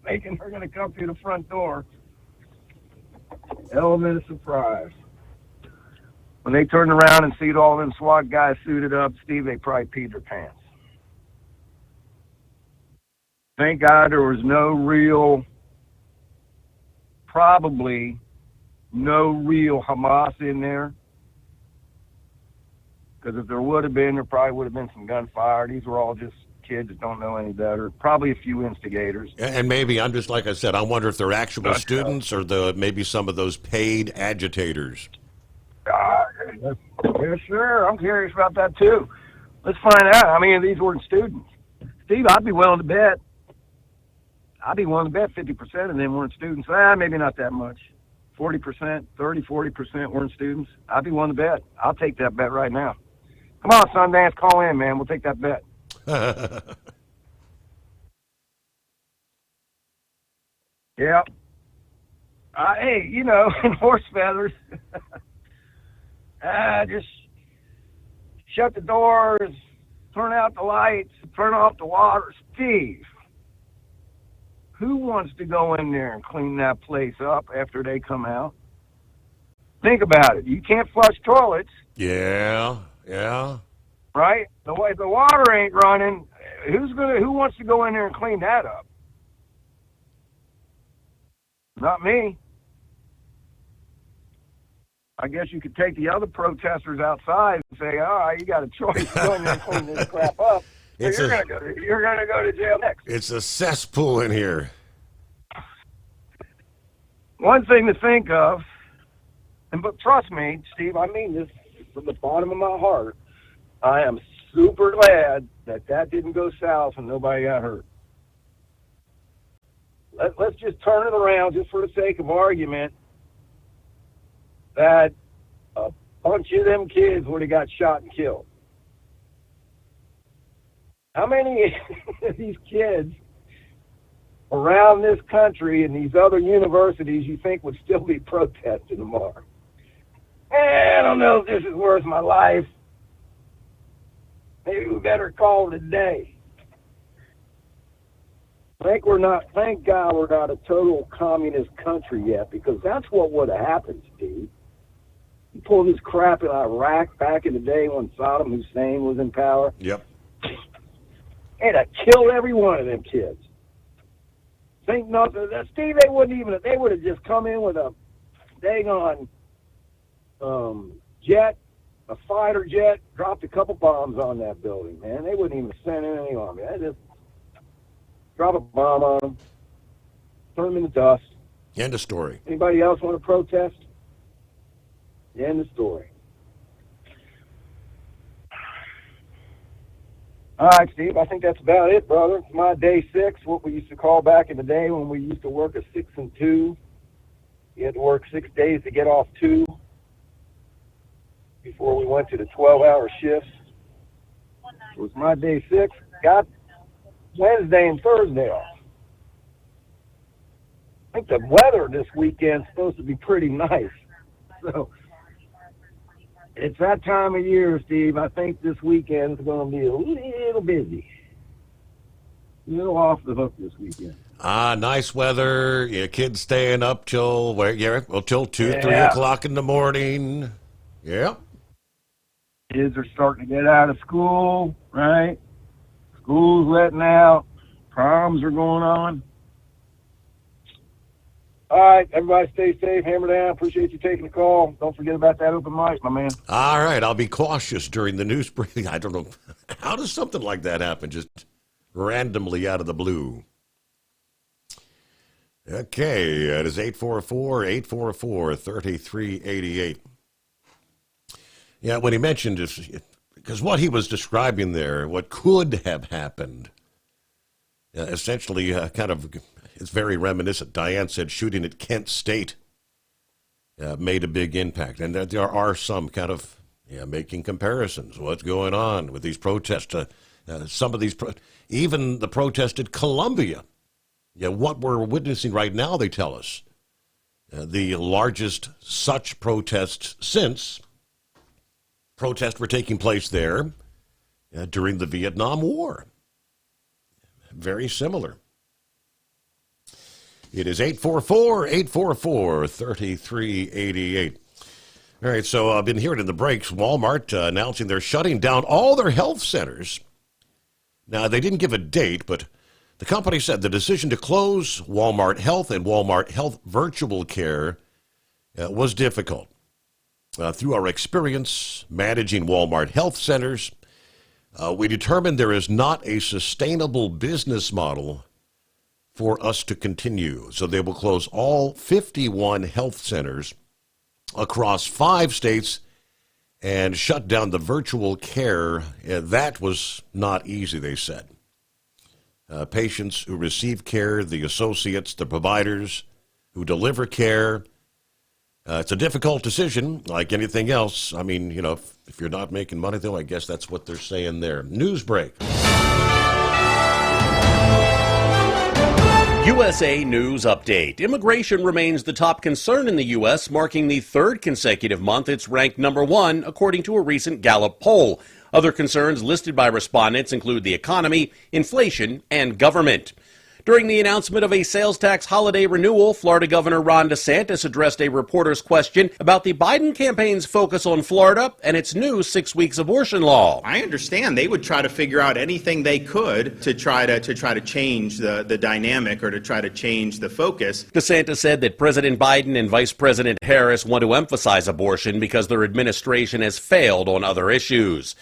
Thinking they're going to come through the front door. Element of surprise. When they turned around and see all them SWAT guys suited up, Steve, they probably peed their pants. Thank God there was probably no real Hamas in there. Because if there would have been, there probably would have been some gunfire. These were all just kids that don't know any better. Probably a few instigators. And maybe, I'm just like I said, I wonder if they're actual students or maybe some of those paid agitators. Yeah, sure. I'm curious about that too. Let's find out how many of these were students. Steve, I'd be willing to bet 50% of them weren't students. Maybe not that much. 40%, 40% weren't students. I'd be willing to bet. I'll take that bet right now. Come on, Sundance, call in, man. We'll take that bet. Yeah. Hey, in horse feathers, just shut the doors, turn out the lights, turn off the water. Steve, who wants to go in there and clean that place up after they come out? Think about it. You can't flush toilets. Yeah. Right? The water ain't running. Who wants to go in there and clean that up? Not me. I guess you could take the other protesters outside and say, all right, you got a choice to go in there and clean this crap up. You're gonna go to jail next. It's a cesspool in here. One thing to think of, but trust me, Steve, I mean this from the bottom of my heart. I am super glad that didn't go south and nobody got hurt. Let's just turn it around, just for the sake of argument, that a bunch of them kids would have got shot and killed. How many of these kids around this country and these other universities you think would still be protesting tomorrow? I don't know if this is worth my life. Maybe we better call it a day. Thank God we're not a total communist country yet, because that's what would have happened, Steve. You pull this crap in Iraq back in the day when Saddam Hussein was in power. Yep. And it killed every one of them kids. Think nothing. Steve, they would have just come in with a dang-on jet, a fighter jet, dropped a couple bombs on that building, man. They wouldn't even send in any army. They just drop a bomb on them, turn them into dust. End of story. Anybody else want to protest? End of story. All right, Steve, I think that's about it, brother. It's my day 6, what we used to call back in the day when we used to work a 6 and 2. You had to work 6 days to get off 2 before we went to the 12-hour shifts. It was my day 6. Got Wednesday and Thursday off. I think the weather this weekend's supposed to be pretty nice. So it's that time of year, Steve. I think this weekend's going to be a little busy. A little off the hook this weekend. Nice weather. Yeah, kids staying up till 2, 3 o'clock in the morning. Yeah. Kids are starting to get out of school, right? School's letting out. Proms are going on. All right, everybody stay safe. Hammer down. Appreciate you taking the call. Don't forget about that open mic, my man. All right, I'll be cautious during the news briefing. I don't know. How does something like that happen just randomly out of the blue? Okay, it is 844-844-3388. Yeah, when he mentioned this, because what he was describing there, what could have happened, essentially kind of, it's very reminiscent. Diane said shooting at Kent State made a big impact. And there are some kind of making comparisons. What's going on with these protests? Some of these, even the protest at Columbia. Yeah, what we're witnessing right now, they tell us, the largest such protests since protests were taking place there during the Vietnam War. Very similar. It is 844-844-3388. All right, so I've been hearing in the breaks, Walmart announcing they're shutting down all their health centers. Now, they didn't give a date, but the company said the decision to close Walmart Health and Walmart Health Virtual Care was difficult. Through our experience managing Walmart Health Centers, we determined there is not a sustainable business model for us to continue. So they will close all 51 health centers across 5 states and shut down the virtual care. That was not easy, they said. Patients who receive care, the associates, the providers who deliver care, it's a difficult decision, like anything else. I mean, if you're not making money, though, I guess that's what they're saying there. News break. USA News Update. Immigration remains the top concern in the U.S., marking the 3rd consecutive month it's ranked number 1, according to a recent Gallup poll. Other concerns listed by respondents include the economy, inflation, and government. During the announcement of a sales tax holiday renewal, Florida Governor Ron DeSantis addressed a reporter's question about the Biden campaign's focus on Florida and its new 6-week abortion law. I understand they would try to figure out anything they could to try to change the dynamic or to try to change the focus. DeSantis said that President Biden and Vice President Harris want to emphasize abortion because their administration has failed on other issues.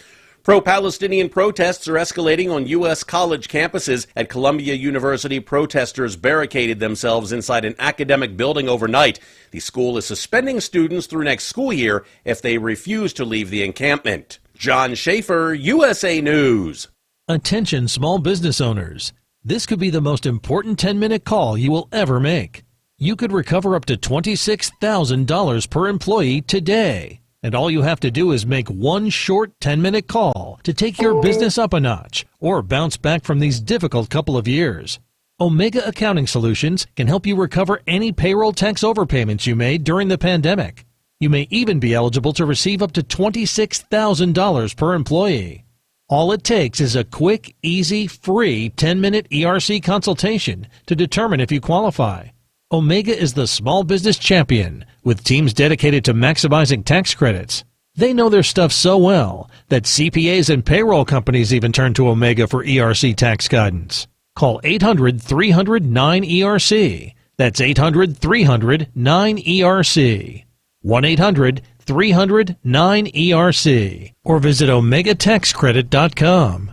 Pro-Palestinian protests are escalating on U.S. college campuses. At Columbia University, protesters barricaded themselves inside an academic building overnight. The school is suspending students through next school year if they refuse to leave the encampment. John Schaefer, USA News. Attention small business owners. This could be the most important 10-minute call you will ever make. You could recover up to $26,000 per employee today. And all you have to do is make one short 10-minute call to take your business up a notch or bounce back from these difficult couple of years. Omega Accounting Solutions can help you recover any payroll tax overpayments you made during the pandemic. You may even be eligible to receive up to $26,000 per employee. All it takes is a quick, easy, free 10-minute ERC consultation to determine if you qualify. Omega is the small business champion with teams dedicated to maximizing tax credits. They know their stuff so well that CPAs and payroll companies even turn to Omega for ERC tax guidance. Call 800-300-9ERC. That's 800-300-9ERC. 1-800-300-9ERC. Or visit OmegaTaxCredit.com.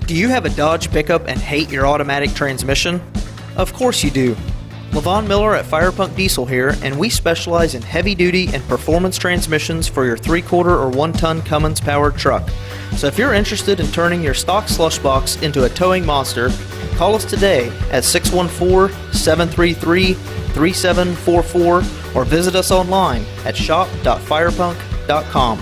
Do you have a Dodge pickup and hate your automatic transmission? Of course you do. LaVon Miller at Firepunk Diesel here, and we specialize in heavy-duty and performance transmissions for your 3/4 or 1-ton Cummins-powered truck. So if you're interested in turning your stock slush box into a towing monster, call us today at 614-733-3744 or visit us online at shop.firepunk.com.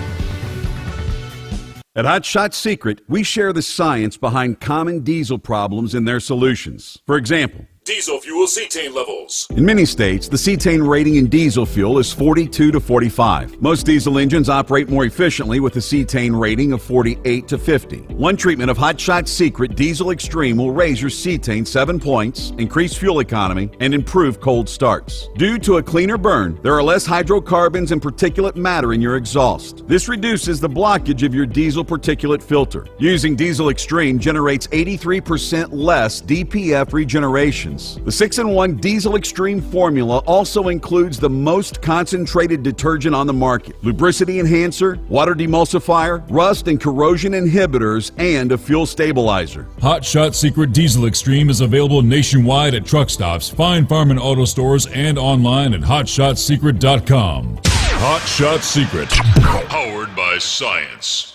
At Hot Shot Secret, we share the science behind common diesel problems and their solutions. For example, Diesel fuel cetane levels. in many states, the cetane rating in diesel fuel is 42 to 45. Most diesel engines operate more efficiently with a cetane rating of 48 to 50. One treatment of Hot Shot Secret Diesel Extreme will raise your cetane 7 points, increase fuel economy, and improve cold starts. Due to a cleaner burn, there are less hydrocarbons and particulate matter in your exhaust. This reduces the blockage of your diesel particulate filter. Using Diesel Extreme generates 83% less DPF regeneration. The 6-in-1 Diesel Extreme formula also includes the most concentrated detergent on the market, lubricity enhancer, water demulsifier, rust and corrosion inhibitors, and a fuel stabilizer. Hot Shot Secret Diesel Extreme is available nationwide at truck stops, fine farm and auto stores, and online at hotshotsecret.com. Hot Shot Secret, powered by science.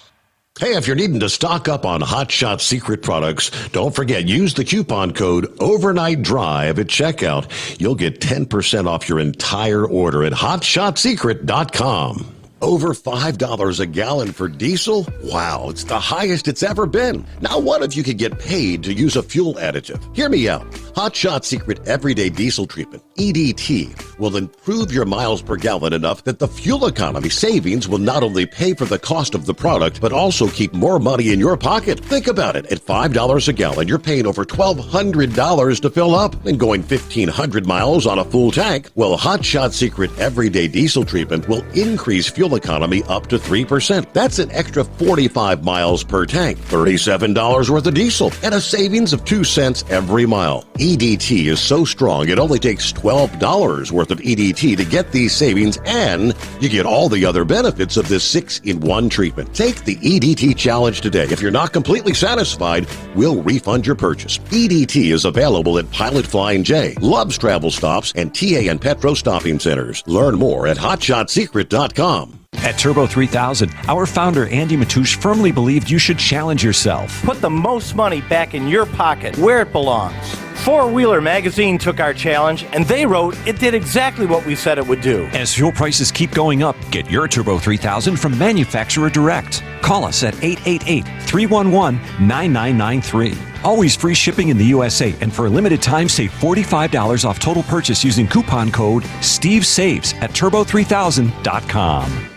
Hey, if you're needing to stock up on Hot Shot Secret products, don't forget, use the coupon code Overnight Drive at checkout. You'll get 10% off your entire order at hotshotsecret.com. Over $5 a gallon for diesel? Wow, it's the highest it's ever been. Now what if you could get paid to use a fuel additive? Hear me out. Hot Shot Secret Everyday Diesel Treatment, EDT, will improve your miles per gallon enough that the fuel economy savings will not only pay for the cost of the product, but also keep more money in your pocket. Think about it. At $5 a gallon, you're paying over $1,200 to fill up and going 1,500 miles on a full tank. Well, Hot Shot Secret Everyday Diesel Treatment will increase fuel economy up to 3%. That's an extra 45 miles per tank, $37 worth of diesel, and a savings of 2 cents every mile. EDT is so strong, it only takes $12 worth of EDT to get these savings, and you get all the other benefits of this 6-in-1 treatment. Take the EDT challenge today. If you're not completely satisfied, we'll refund your purchase. EDT is available at Pilot Flying J, Love's Travel Stops, and TA and Petro Stopping Centers. Learn more at hotshotsecret.com. At Turbo 3000, our founder Andy Matouche firmly believed you should challenge yourself. Put the most money back in your pocket, where it belongs. Four Wheeler Magazine took our challenge, and they wrote it did exactly what we said it would do. As fuel prices keep going up, get your Turbo 3000 from manufacturer direct. Call us at 888-311-9993. Always free shipping in the USA, and for a limited time, save $45 off total purchase using coupon code SteveSaves at turbo3000.com.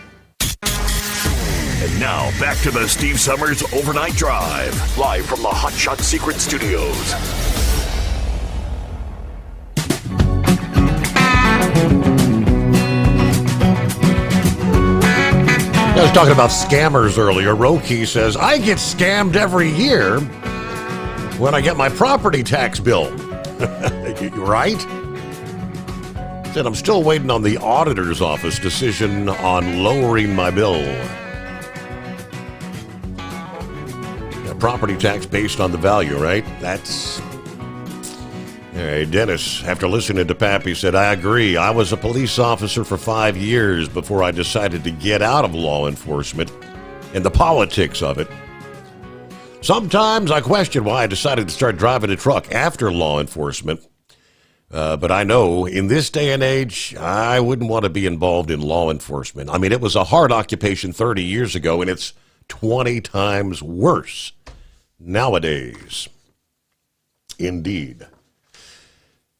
And now, back to the Steve Summers Overnight Drive, live from the Hot Shot Secret Studios. I was talking about scammers earlier. Roki says, I get scammed every year when I get my property tax bill. You right? Said, I'm still waiting on the auditor's office decision on lowering my bill. Property tax based on the value, right? That's... All right, Dennis, after listening to Pappy, said, I agree. I was a police officer for 5 years before I decided to get out of law enforcement and the politics of it. Sometimes I question why I decided to start driving a truck after law enforcement. But I know in this day and age, I wouldn't want to be involved in law enforcement. I mean, it was a hard occupation 30 years ago, and it's 20 times worse nowadays. Indeed.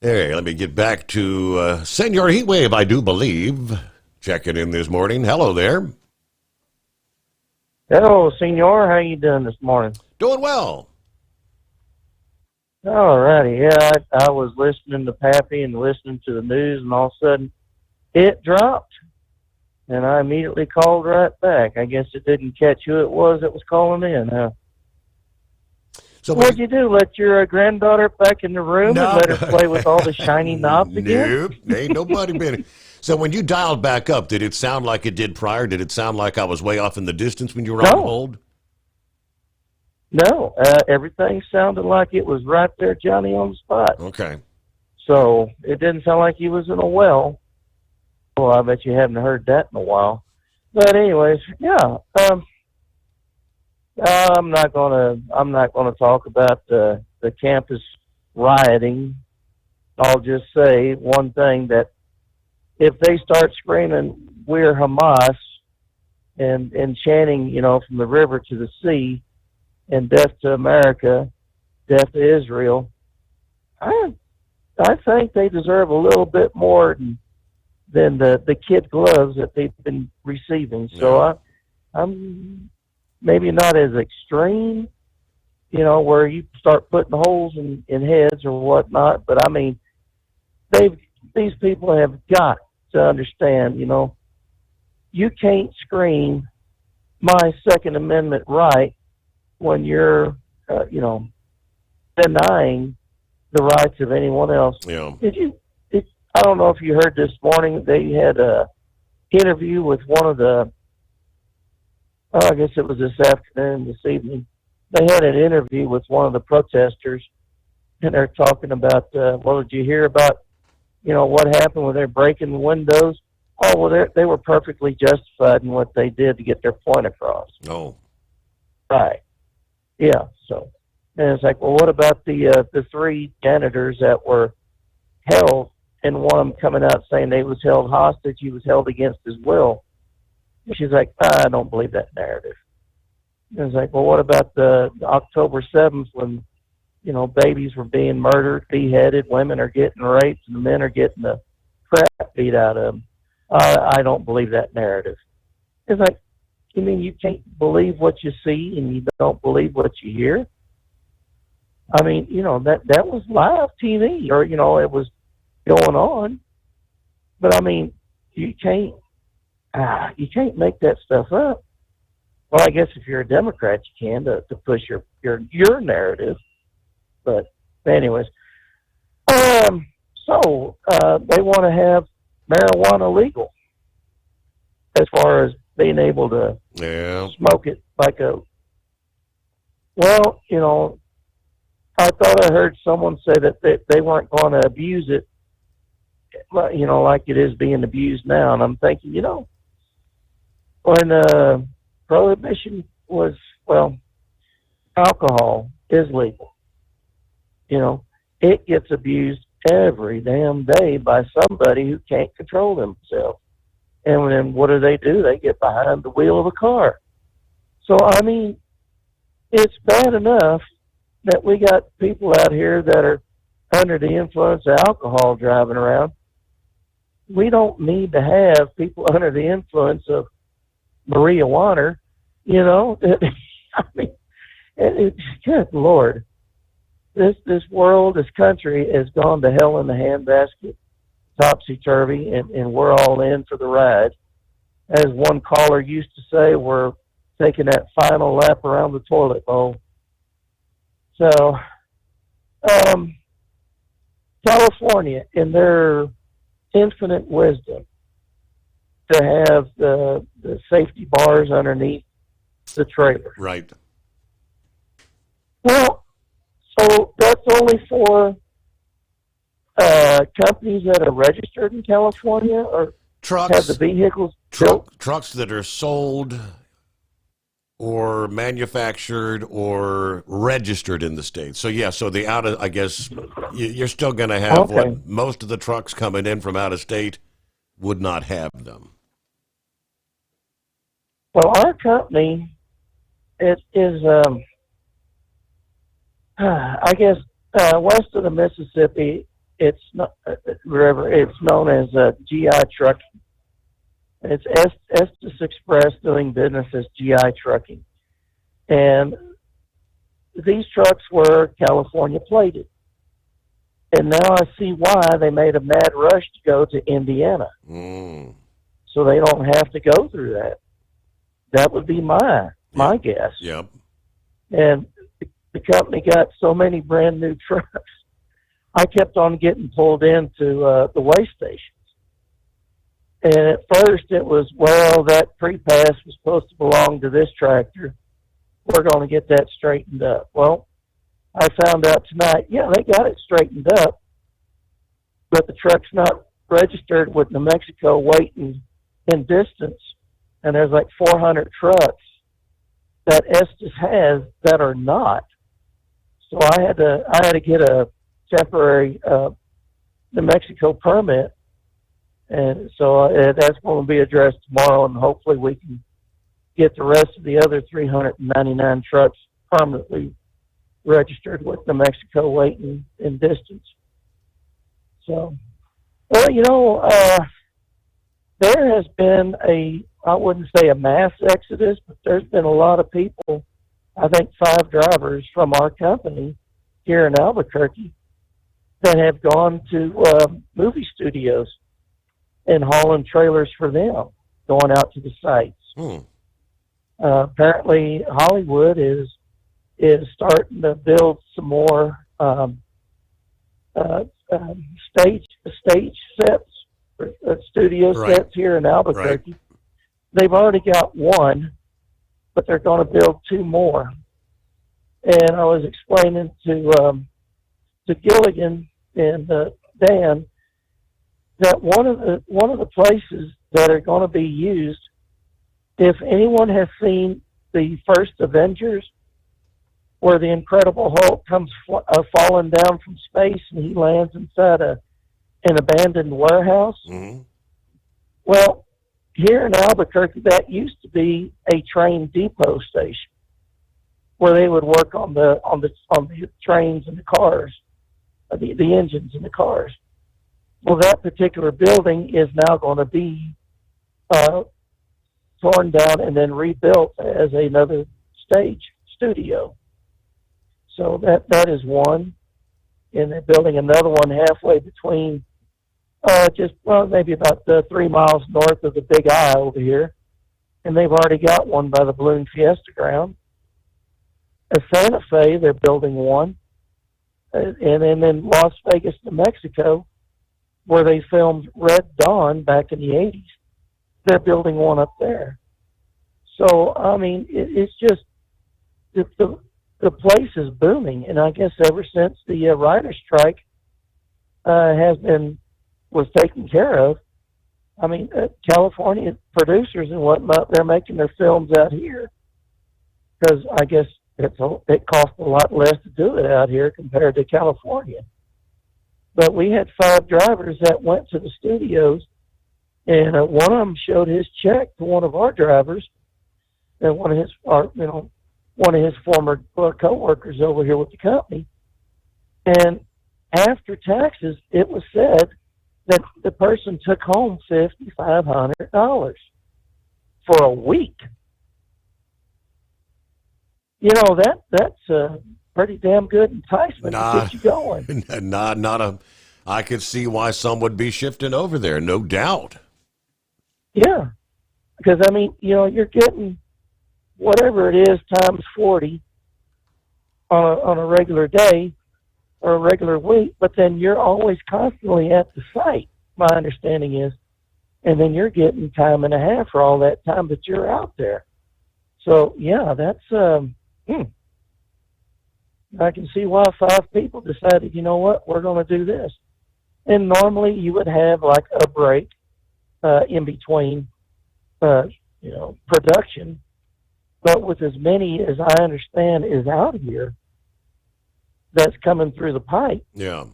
Hey, let me get back to Senor Heatwave, I do believe. Checking in this morning. Hello there. Hello, Senor. How you doing this morning? Doing well. All righty. Yeah, I was listening to Pappy and listening to the news, and all of a sudden it dropped, and I immediately called right back. I guess it didn't catch who it was that was calling in, huh? So what'd you do? Let your granddaughter back in the room and let her play with all the shiny knobs again? Nope, ain't nobody been. So when you dialed back up, did it sound like it did prior? Did it sound like I was way off in the distance when you were on hold? No, everything sounded like it was right there, Johnny, on the spot. Okay. So it didn't sound like he was in a well. Well, I bet you haven't heard that in a while. But anyways, yeah. I'm not gonna talk about the campus rioting. I'll just say one thing, that if they start screaming "We're Hamas" and chanting, from the river to the sea, and "Death to America, death to Israel," I think they deserve a little bit more than the kid gloves that they've been receiving. So I'm maybe not as extreme, where you start putting holes in heads or whatnot. But I mean, these people have got to understand, you can't scream my Second Amendment right when you're, denying the rights of anyone else. Yeah. I don't know if you heard this morning, they had a interview with one of the, I guess it was this afternoon, this evening. They had an interview with one of the protesters, and they're talking about, well, did you hear about, what happened when they're breaking the windows? Oh, well, they were perfectly justified in what they did to get their point across. Oh. Right. Yeah, so. And it's like, well, what about the three janitors that were held, and one of them coming out saying they was held hostage, he was held against his will? And she's like, I don't believe that narrative. And it's like, well, what about the October 7th when, babies were being murdered, beheaded, women are getting raped, and the men are getting the crap beat out of them? I don't believe that narrative. It's like, you mean you can't believe what you see and you don't believe what you hear? I mean, that was live TV, or, it was going on. But I mean, you can't make that stuff up. Well, I guess if you're a Democrat, you can to push your narrative. But anyways, so they want to have marijuana legal, as far as being able to smoke it like a. Well, I thought I heard someone say that they weren't going to abuse it, like it is being abused now. And I'm thinking, when prohibition was, alcohol is legal. It gets abused every damn day by somebody who can't control themselves. And then what do? They get behind the wheel of a car. So, I mean, it's bad enough that we got people out here that are under the influence of alcohol driving around. We don't need to have people under the influence of Maria Warner, I mean, good Lord. This world, this country has gone to hell in the handbasket, topsy-turvy, and we're all in for the ride. As one caller used to say, we're taking that final lap around the toilet bowl. So, California, in their infinite wisdom, to have the safety bars underneath the trailer. Right. Well, so that's only for companies that are registered in California, or trucks, have the vehicles built? Trucks that are sold or manufactured or registered in the state. So I guess you're still going to have what most of the trucks coming in from out of state would not have them. Well, our company, it is, I guess, west of the Mississippi, it's not river. It's known as GI Trucking. It's Estes Express doing business as GI Trucking, and these trucks were California plated. And now I see why they made a mad rush to go to Indiana, so they don't have to go through that. That would be my guess. Yep. And the company got so many brand new trucks. I kept on getting pulled into the weigh stations. And at first it was, that pre-pass was supposed to belong to this tractor. We're going to get that straightened up. Well, I found out tonight, they got it straightened up. but the truck's not registered with New Mexico waiting in distance, and there's like 400 trucks that Estes has that are not. So I had to get a temporary New Mexico permit, and so that's going to be addressed tomorrow, and hopefully we can get the rest of the other 399 trucks permanently registered with New Mexico waiting in distance. So, well, there has been I wouldn't say a mass exodus, but there's been a lot of people, I think 5 drivers from our company here in Albuquerque, that have gone to movie studios and hauling trailers for them, going out to the sites. Apparently, Hollywood is starting to build some more stage sets, studio sets here in Albuquerque. Right. They've already got one, but they're going to build 2 more. And I was explaining to Gilligan and Dan that one of the places that are going to be used, if anyone has seen the first Avengers, where the Incredible Hulk comes falling down from space and he lands inside an abandoned warehouse. Mm-hmm. Well, here in Albuquerque, that used to be a train depot station where they would work on the trains and the cars, the engines in the cars. Well, that particular building is now going to be torn down and then rebuilt as another stage studio. So that is one, and they're building another one halfway between maybe about 3 miles north of the Big I over here, and they've already got one by the Balloon Fiesta ground. At Santa Fe, they're building one, and then in Las Vegas, New Mexico, where they filmed Red Dawn back in the 80s, they're building one up there. So, I mean, it's just the place is booming, and I guess ever since the writer's strike was taken care of, I mean, California producers and whatnot, they're making their films out here because I guess it costs a lot less to do it out here compared to California. But we had 5 drivers that went to the studios, and one of them showed his check to one of our drivers, and one of his former co-workers over here with the company. And after taxes, it was said that the person took home $5,500 for a week. You know, that's a pretty damn good enticement to get you going. I could see why some would be shifting over there, no doubt. Yeah, because, I mean, you know, you're getting whatever it is times 40 on a regular day or a regular week, but then you're always constantly at the site, my understanding is, and then you're getting time and a half for all that time that you're out there. So, yeah, that's, I can see why 5 people decided, you know what, we're going to do this. And normally you would have like a break in between, production. But with as many as I understand is out here that's coming through the pipe, man.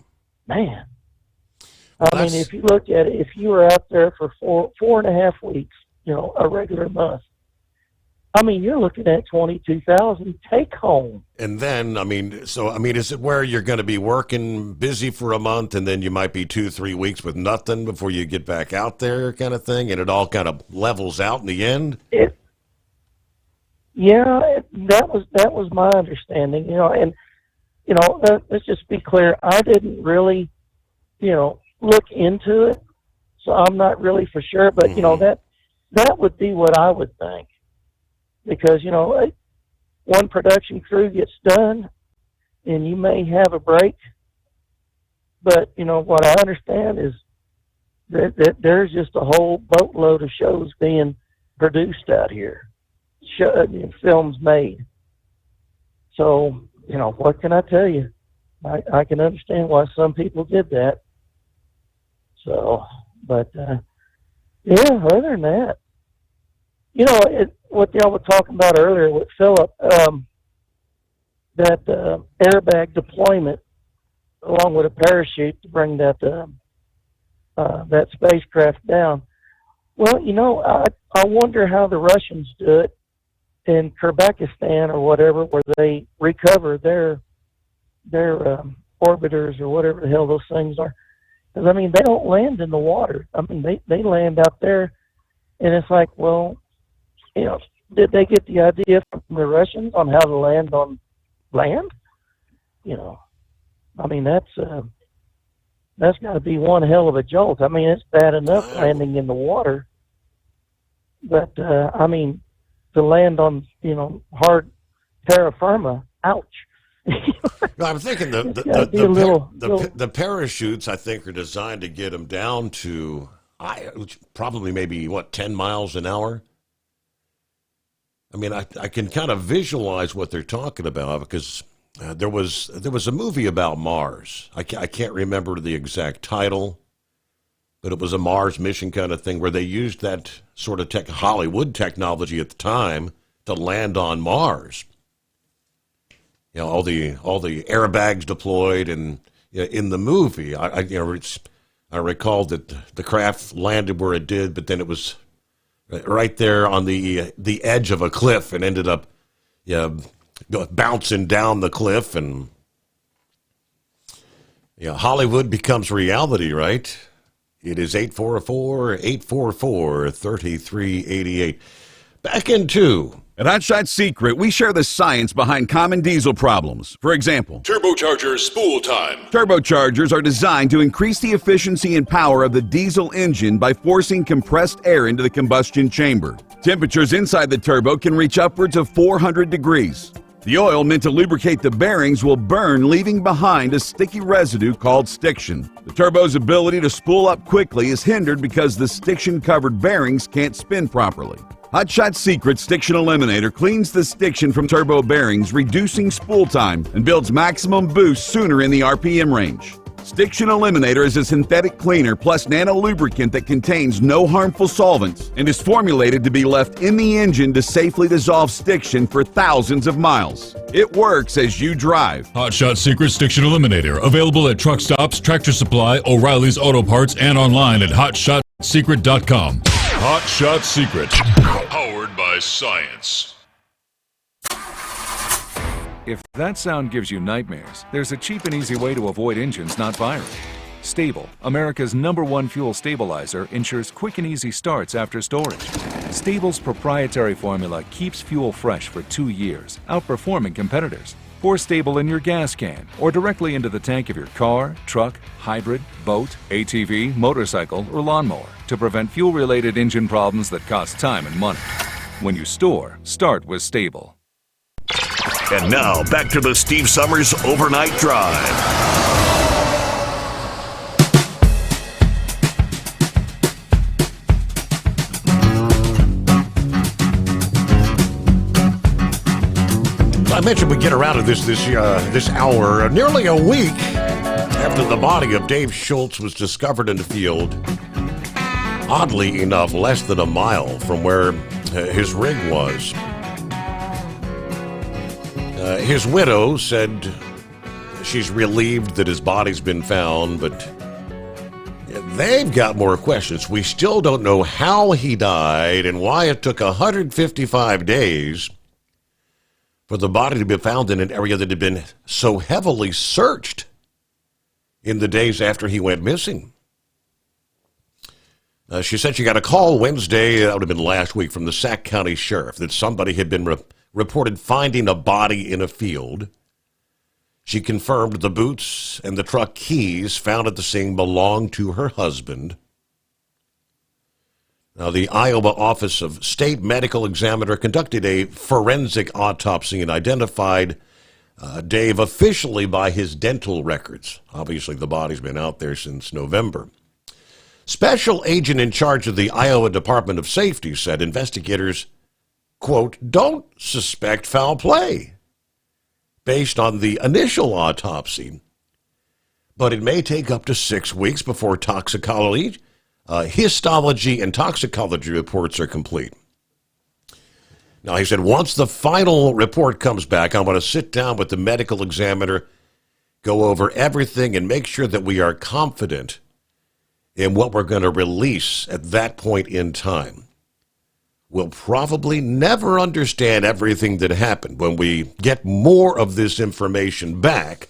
I mean, if you look at it, if you were out there for 4.5 weeks, a regular month, I mean, you're looking at $22,000 take home. And then, is it where you're going to be working busy for a month and then you might be 2-3 weeks with nothing before you get back out there kind of thing, and it all kind of levels out in the end? That was my understanding, and, let's just be clear. I didn't really, look into it, so I'm not really for sure, but, that would be what I would think. Because, one production crew gets done and you may have a break. But, what I understand is that there's just a whole boatload of shows being produced out here, films made. So, what can I tell you? I can understand why some people did that. So, but yeah, other than that, what y'all were talking about earlier with Philip, that airbag deployment along with a parachute to bring that spacecraft down. Well, I wonder how the Russians do it in Kyrgyzstan or whatever, where they recover their orbiters or whatever the hell those things are. Because, they don't land in the water. They land out there, and it's like, well, did they get the idea from the Russians on how to land on land? That's got to be one hell of a jolt. It's bad enough landing in the water, but to land on hard terra firma, ouch. I'm thinking the parachutes, I think, are designed to get them down to probably maybe 10 miles an hour. I can kind of visualize what they're talking about because there was a movie about Mars. I can't remember the exact title, but it was a Mars mission kind of thing where they used that sort of Hollywood technology at the time to land on Mars. All the airbags deployed, and in the movie, I recall that the craft landed where it did, but then it was right there on the edge of a cliff and ended up bouncing down the cliff, and Hollywood becomes reality, right? It is 844-844-3388. Back in two. At Hot Shot Secret, we share the science behind common diesel problems. For example, Turbocharger spool time. Turbochargers are designed to increase the efficiency and power of the diesel engine by forcing compressed air into the combustion chamber. Temperatures inside the turbo can reach upwards of 400 degrees. The oil meant to lubricate the bearings will burn, leaving behind a sticky residue called stiction. The turbo's ability to spool up quickly is hindered because the stiction-covered bearings can't spin properly. Hot Shot Secret Stiction Eliminator cleans the stiction from turbo bearings, reducing spool time, and builds maximum boost sooner in the RPM range. Stiction Eliminator is a synthetic cleaner plus nano-lubricant that contains no harmful solvents and is formulated to be left in the engine to safely dissolve stiction for thousands of miles. It works as you drive. Hot Shot Secret Stiction Eliminator. Available at truck stops, Tractor Supply, O'Reilly's Auto Parts, and online at hotshotsecret.com. Hot Shot Secret. Powered by science. If that sound gives you nightmares, there's a cheap and easy way to avoid engines not firing. Stable, America's #1 fuel stabilizer, ensures quick and easy starts after storage. Stable's proprietary formula keeps fuel fresh for 2 years, outperforming competitors. Pour Stable in your gas can or directly into the tank of your car, truck, hybrid, boat, ATV, motorcycle, or lawnmower to prevent fuel-related engine problems that cost time and money. When you store, start with Stable. And now, back to the Steve Summers Overnight Drive. I mentioned we get around to this hour nearly a week after the body of Dave Schultz was discovered in the field. Oddly enough, less than a mile from where his rig was. His widow said she's relieved that his body's been found, but they've got more questions. We still don't know how he died and why it took 155 days for the body to be found in an area that had been so heavily searched in the days after he went missing. She said she got a call Wednesday, that would have been last week, from the Sac County Sheriff that somebody had been reported finding a body in a field. She confirmed the boots and the truck keys found at the scene belonged to her husband. Now, the Iowa Office of State Medical Examiner conducted a forensic autopsy and identified Dave officially by his dental records. Obviously, the body's been out there since November. Special agent in charge of the Iowa Department of Safety said investigators, quote, don't suspect foul play based on the initial autopsy, but it may take up to 6 weeks before toxicology, histology, and toxicology reports are complete. Now, he said, once the final report comes back, I want to sit down with the medical examiner, go over everything, and make sure that we are confident in what we're going to release at that point in time. We'll probably never understand everything that happened. When we get more of this information back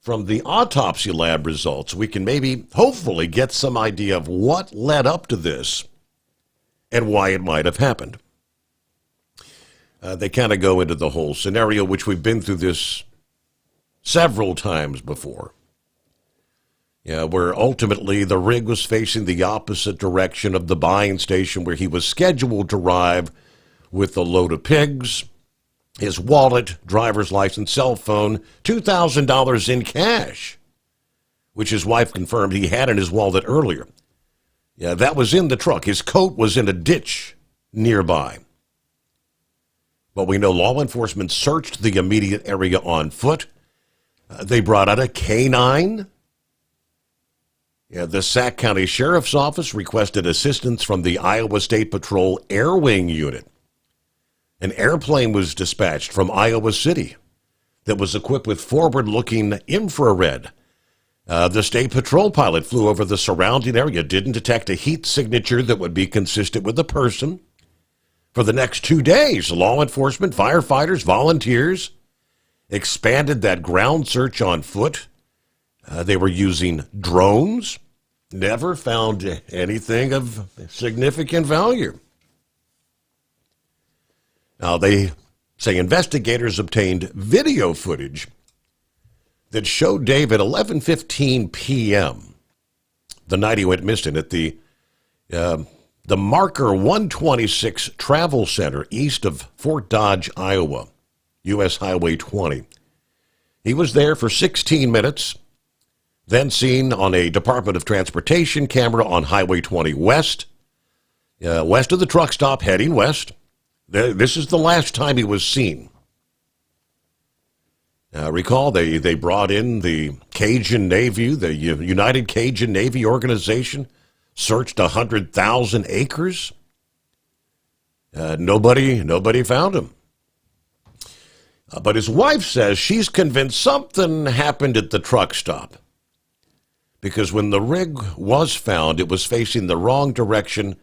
from the autopsy lab results, we can maybe, hopefully, get some idea of what led up to this and why it might have happened. They kind of go into the whole scenario, which we've been through this several times before. Yeah, where ultimately the rig was facing the opposite direction of the buying station where he was scheduled to arrive with a load of pigs, his wallet, driver's license, cell phone, $2,000 in cash, which his wife confirmed he had in his wallet earlier. Yeah, that was in the truck. His coat was in a ditch nearby. But we know law enforcement searched the immediate area on foot. They brought out a canine. Yeah, the Sac County Sheriff's Office requested assistance from the Iowa State Patrol Air Wing Unit. An airplane was dispatched from Iowa City that was equipped with forward-looking infrared. The State Patrol pilot flew over the surrounding area, didn't detect a heat signature that would be consistent with the person. For the next 2 days, law enforcement, firefighters, volunteers expanded that ground search on foot. They were using drones. Never found anything of significant value. Now, they say investigators obtained video footage that showed Dave at 11:15 p.m., the night he went missing, at the Marker 126 Travel Center east of Fort Dodge, Iowa, U.S. Highway 20. He was there for 16 minutes, then seen on a Department of Transportation camera on Highway 20 west, west of the truck stop, heading west. This is the last time he was seen. Recall, they brought in the Cajun Navy, the United Cajun Navy Organization, searched 100,000 acres. Nobody found him. But his wife says she's convinced something happened at the truck stop. Because when the rig was found, it was facing the wrong direction.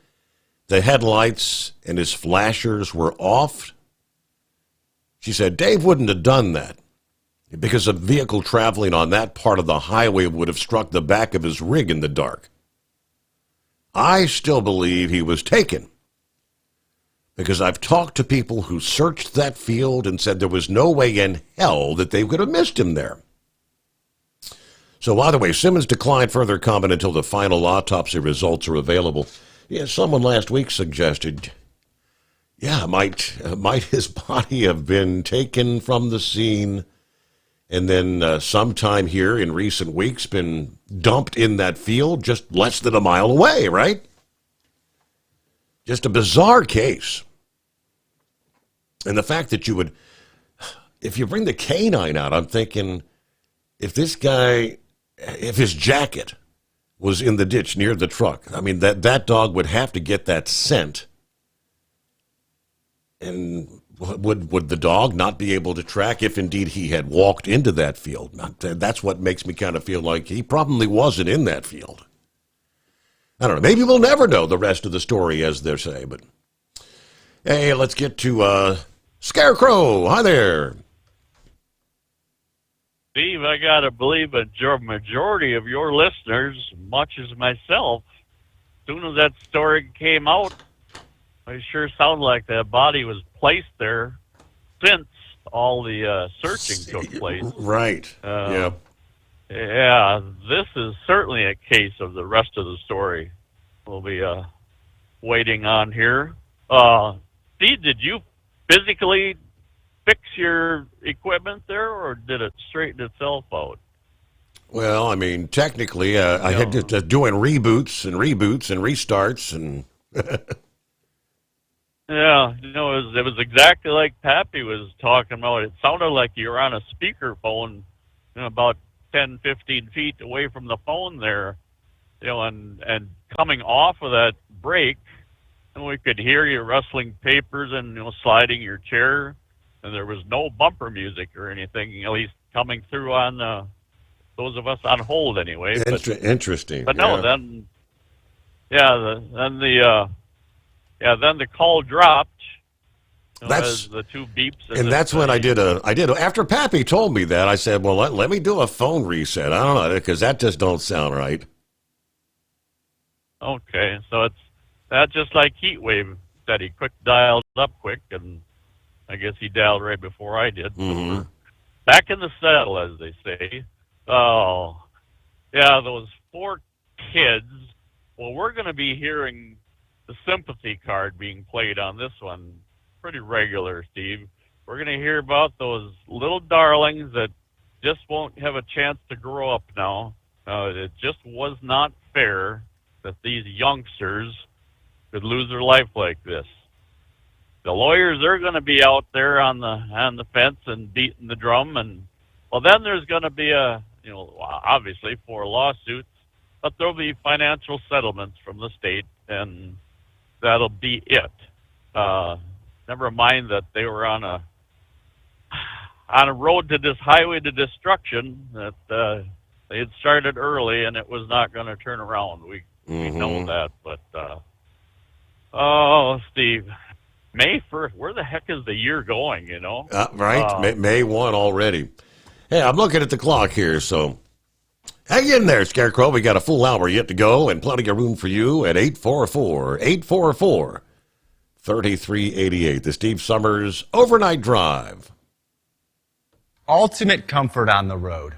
The headlights and his flashers were off. She said Dave wouldn't have done that because a vehicle traveling on that part of the highway would have struck the back of his rig in the dark. I still believe he was taken because I've talked to people who searched that field and said there was no way in hell that they could have missed him there. So, by the way, Simmons declined further comment until the final autopsy results are available. Yeah, someone last week suggested, might his body have been taken from the scene and then sometime here in recent weeks been dumped in that field just less than a mile away, right? Just a bizarre case. And the fact that you would, if you bring the canine out, I'm thinking, if this guy, if his jacket was in the ditch near the truck, I mean, that dog would have to get that scent. And would the dog not be able to track if indeed he had walked into that field? That's what makes me kind of feel like he probably wasn't in that field. I don't know. Maybe we'll never know the rest of the story, as they say. But hey, let's get to Scarecrow. Hi there. Steve, I got to believe a majority of your listeners, much as myself, as soon as that story came out, it sure sounded like that body was placed there since all the searching took place. Right. Yeah. Yeah, this is certainly a case of the rest of the story we'll be waiting on here. Steve, did you physically fix your equipment there, or did it straighten itself out? Well, I mean, technically, I had to doing reboots and restarts and. Yeah, it was exactly like Pappy was talking about. It sounded like you were on a speakerphone about 10, 15 feet away from the phone there, you know, and coming off of that break, and we could hear you rustling papers and, you know, sliding your chair, and there was no bumper music or anything, at least coming through on those of us on hold anyway. Interesting. But no, then the call dropped. You know, as the two beeps. And that's when I did after Pappy told me that, I said, well, let me do a phone reset. I don't know, because that just don't sound right. Okay, so that's just like Heatwave said. He dialed up quick, and I guess he dialed right before I did. Mm-hmm. Back in the saddle, as they say. Oh, yeah, those 4 kids. Well, we're going to be hearing the sympathy card being played on this one pretty regular, Steve. We're going to hear about those little darlings that just won't have a chance to grow up now. It just was not fair that these youngsters could lose their life like this. The lawyers are going to be out there on the fence and beating the drum, and well, then there's going to be obviously 4 lawsuits, but there'll be financial settlements from the state, and that'll be it. Never mind that they were on a road to this highway to destruction, that they had started early and it was not going to turn around. We know that, but Steve, May 1st, where the heck is the year going, you know? Right, May 1 already. Hey, I'm looking at the clock here, so hang in there, Scarecrow. We got a full hour yet to go and plenty of room for you at 844-3388. The Steve Summers Overnight Drive. Ultimate comfort on the road.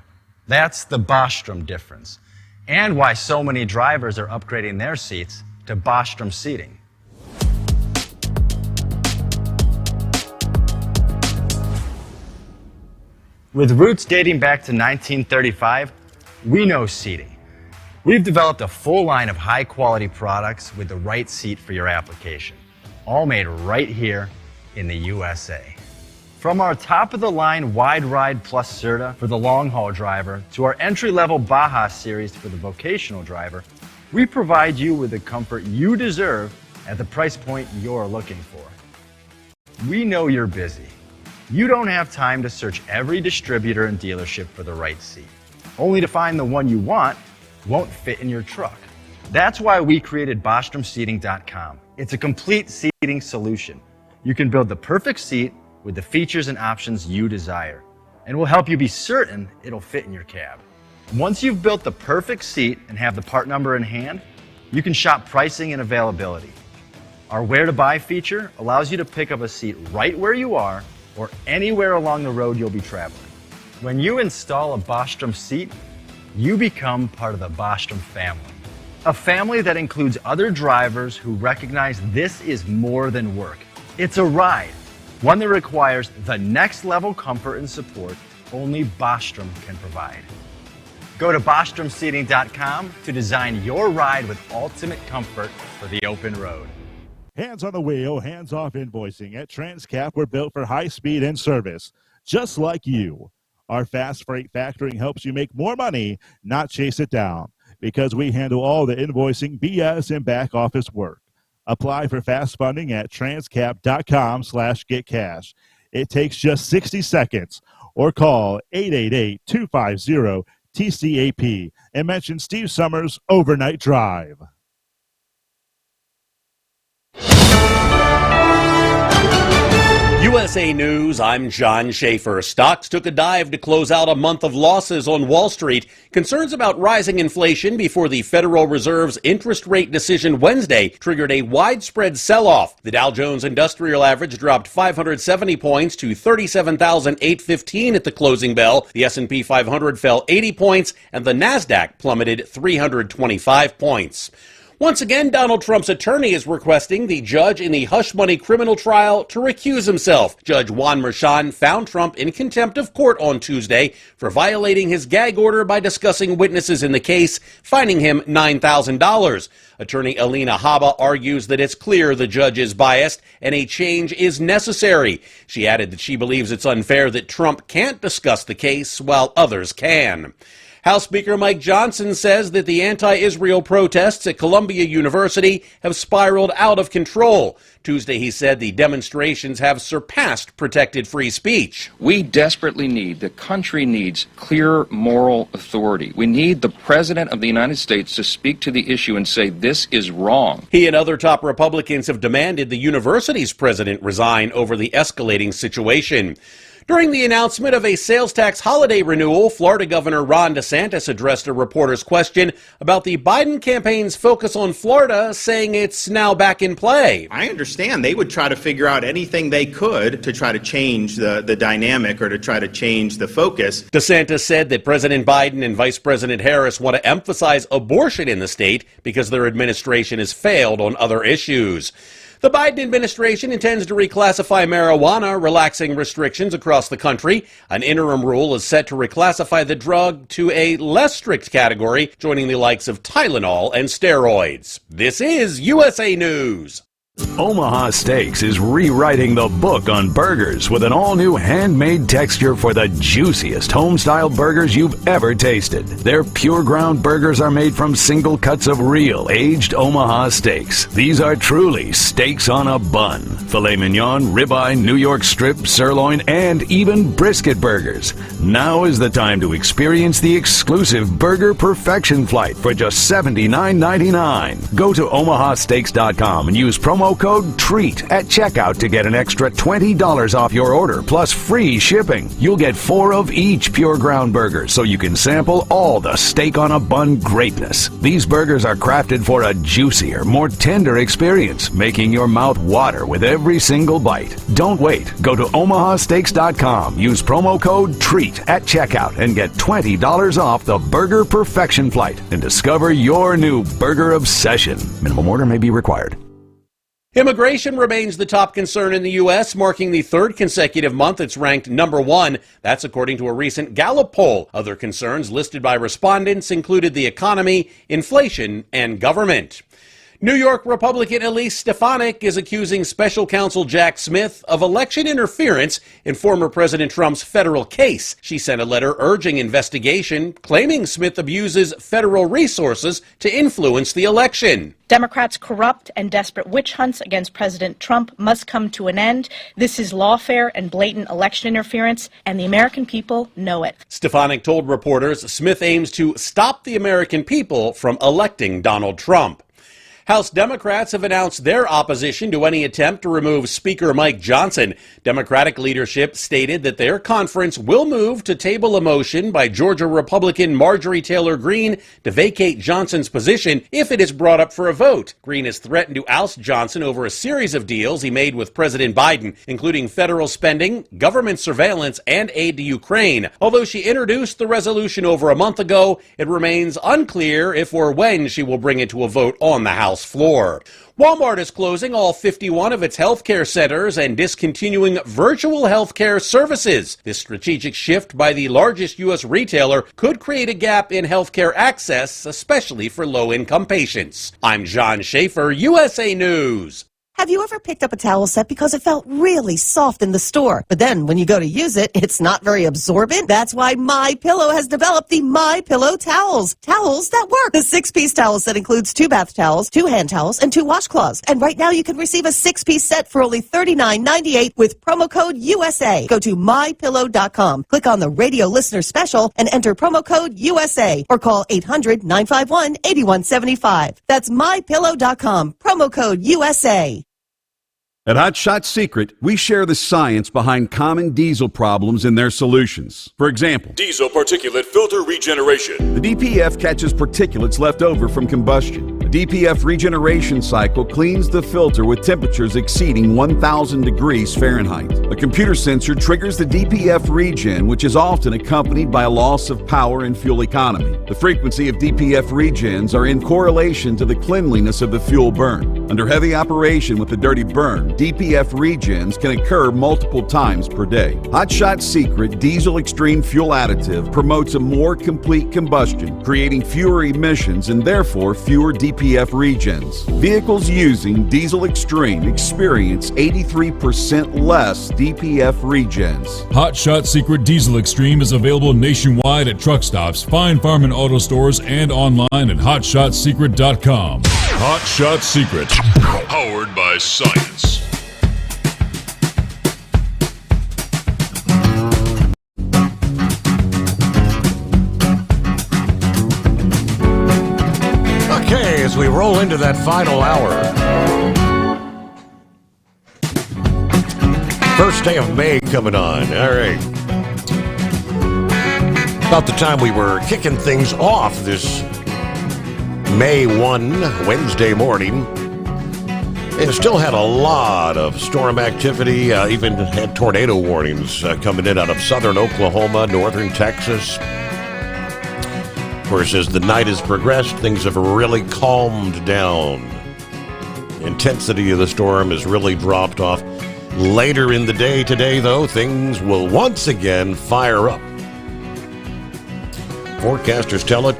That's the Bostrom difference, and why so many drivers are upgrading their seats to Bostrom seating. With roots dating back to 1935, we know seating. We've developed a full line of high-quality products with the right seat for your application, all made right here in the USA. From our top-of-the-line Wide Ride Plus Certa for the long-haul driver to our entry-level Baja series for the vocational driver, we provide you with the comfort you deserve at the price point you're looking for. We know you're busy. You don't have time to search every distributor and dealership for the right seat, only to find the one you want won't fit in your truck. That's why we created BostromSeating.com. It's a complete seating solution. You can build the perfect seat with the features and options you desire, and we'll help you be certain it'll fit in your cab. Once you've built the perfect seat and have the part number in hand, you can shop pricing and availability. Our Where to Buy feature allows you to pick up a seat right where you are or anywhere along the road you'll be traveling. When you install a Bostrom seat, you become part of the Bostrom family. A family that includes other drivers who recognize this is more than work. It's a ride, one that requires the next level comfort and support only Bostrom can provide. Go to BostromSeating.com to design your ride with ultimate comfort for the open road. Hands on the wheel, hands off invoicing. At Transcap, we're built for high speed and service, just like you. Our fast freight factoring helps you make more money, not chase it down, because we handle all the invoicing, BS, and back office work. Apply for fast funding at transcap.com/getcash. It takes just 60 seconds, or call 888-250-TCAP and mention Steve Summers Overnight Drive. USA News, I'm John Schaefer. Stocks took a dive to close out a month of losses on Wall Street. Concerns about rising inflation before the Federal Reserve's interest rate decision Wednesday triggered a widespread sell-off. The Dow Jones Industrial Average dropped 570 points to 37,815 at the closing bell. The S&P 500 fell 80 points, and the Nasdaq plummeted 325 points. Once again, Donald Trump's attorney is requesting the judge in the hush money criminal trial to recuse himself. Judge Juan Merchan found Trump in contempt of court on Tuesday for violating his gag order by discussing witnesses in the case, fining him $9,000. Attorney Alina Habba argues that it's clear the judge is biased and a change is necessary. She added that she believes it's unfair that Trump can't discuss the case while others can. House Speaker Mike Johnson says that the anti-Israel protests at Columbia University have spiraled out of control. Tuesday, he said the demonstrations have surpassed protected free speech. We desperately need, the country needs clear moral authority. We need the President of the United States to speak to the issue and say this is wrong. He and other top Republicans have demanded the university's president resign over the escalating situation. During the announcement of a sales tax holiday renewal, Florida Governor Ron DeSantis addressed a reporter's question about the Biden campaign's focus on Florida, saying it's now back in play. I understand they would try to figure out anything they could to try to change the dynamic or to try to change the focus. DeSantis said that President Biden and Vice President Harris want to emphasize abortion in the state because their administration has failed on other issues. The Biden administration intends to reclassify marijuana, relaxing restrictions across the country. An interim rule is set to reclassify the drug to a less strict category, joining the likes of Tylenol and steroids. This is USA News. Omaha Steaks is rewriting the book on burgers with an all-new handmade texture for the juiciest home-style burgers you've ever tasted. Their pure ground burgers are made from single cuts of real aged Omaha steaks. These are truly steaks on a bun. Filet mignon, ribeye, New York strip, sirloin, and even brisket burgers. Now is the time to experience the exclusive Burger Perfection Flight for just $79.99. Go to omahasteaks.com and use promo code TREAT at checkout to get an extra $20 off your order plus free shipping. You'll get 4 of each pure ground burger so you can sample all the steak on a bun greatness. These burgers are crafted for a juicier, more tender experience, making your mouth water with every single bite. Don't wait. Go to omahasteaks.com. Use promo code TREAT at checkout and get $20 off the Burger Perfection Flight and discover your new burger obsession. Minimum order may be required. Immigration remains the top concern in the U.S., marking the third consecutive month it's ranked number 1. That's according to a recent Gallup poll. Other concerns listed by respondents included the economy, inflation, and government. New York Republican Elise Stefanik is accusing special counsel Jack Smith of election interference in former President Trump's federal case. She sent a letter urging investigation, claiming Smith abuses federal resources to influence the election. Democrats' corrupt and desperate witch hunts against President Trump must come to an end. This is lawfare and blatant election interference, and the American people know it. Stefanik told reporters Smith aims to stop the American people from electing Donald Trump. House Democrats have announced their opposition to any attempt to remove Speaker Mike Johnson. Democratic leadership stated that their conference will move to table a motion by Georgia Republican Marjorie Taylor Greene to vacate Johnson's position if it is brought up for a vote. Greene has threatened to oust Johnson over a series of deals he made with President Biden, including federal spending, government surveillance, and aid to Ukraine. Although she introduced the resolution over a month ago, it remains unclear if or when she will bring it to a vote on the House floor. Walmart is closing all 51 of its healthcare centers and discontinuing virtual healthcare services. This strategic shift by the largest U.S. retailer could create a gap in healthcare access, especially for low-income patients. I'm John Schaefer, USA News. Have you ever picked up a towel set because it felt really soft in the store, but then when you go to use it, it's not very absorbent? That's why MyPillow has developed the MyPillow towels. Towels that work. The 6-piece towel set includes 2 bath towels, 2 hand towels, and 2 washcloths. And right now you can receive a 6-piece set for only $39.98 with promo code USA. Go to MyPillow.com, click on the radio listener special, and enter promo code USA, or call 800-951-8175. That's MyPillow.com, promo code USA. At Hot Shot Secret, we share the science behind common diesel problems and their solutions. For example, diesel particulate filter regeneration. The DPF catches particulates left over from combustion. The DPF regeneration cycle cleans the filter with temperatures exceeding 1,000 degrees Fahrenheit. A computer sensor triggers the DPF regen, which is often accompanied by a loss of power and fuel economy. The frequency of DPF regens are in correlation to the cleanliness of the fuel burn. Under heavy operation with the dirty burn, DPF regens can occur multiple times per day. Hot Shot Secret Diesel Extreme Fuel Additive promotes a more complete combustion, creating fewer emissions and therefore fewer DPF regens. Vehicles using Diesel Extreme experience 83% less DPF regens. Hot Shot Secret Diesel Extreme is available nationwide at truck stops, fine farm and auto stores, and online at hotshotsecret.com. Hot Shot Secret, powered by science. Okay, as we roll into that final hour. First day of May coming on. All right. About the time we were kicking things off this May 1, Wednesday morning. It still had a lot of storm activity, even had tornado warnings coming in out of southern Oklahoma, northern Texas. Of course, as the night has progressed, things have really calmed down. Intensity of the storm has really dropped off. Later in the day today, though, things will once again fire up. Forecasters tell it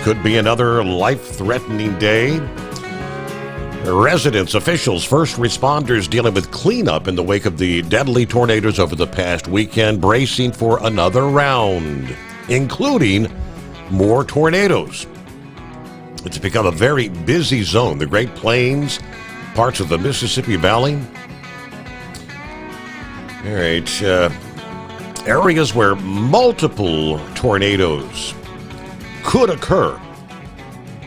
could be another life-threatening day. Residents, officials, first responders dealing with cleanup in the wake of the deadly tornadoes over the past weekend, bracing for another round, including more tornadoes. It's become a very busy zone. The Great Plains, parts of the Mississippi Valley. All right. Areas where multiple tornadoes could occur,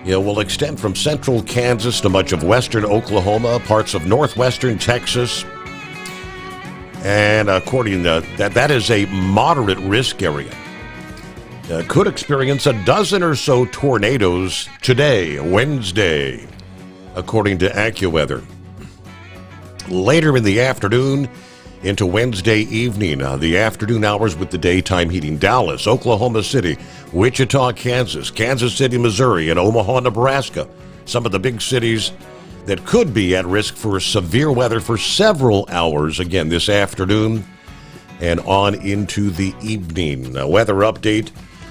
will extend from central Kansas to much of western Oklahoma, parts of northwestern Texas, and according to that is a moderate risk area. Could experience a dozen or so tornadoes today, Wednesday, according to AccuWeather. Later in the afternoon into Wednesday evening, the afternoon hours with the daytime heating. Dallas, Oklahoma City, Wichita, Kansas, Kansas City, Missouri, and Omaha, Nebraska. Some of the big cities that could be at risk for severe weather for several hours, again, this afternoon and on into the evening. A weather update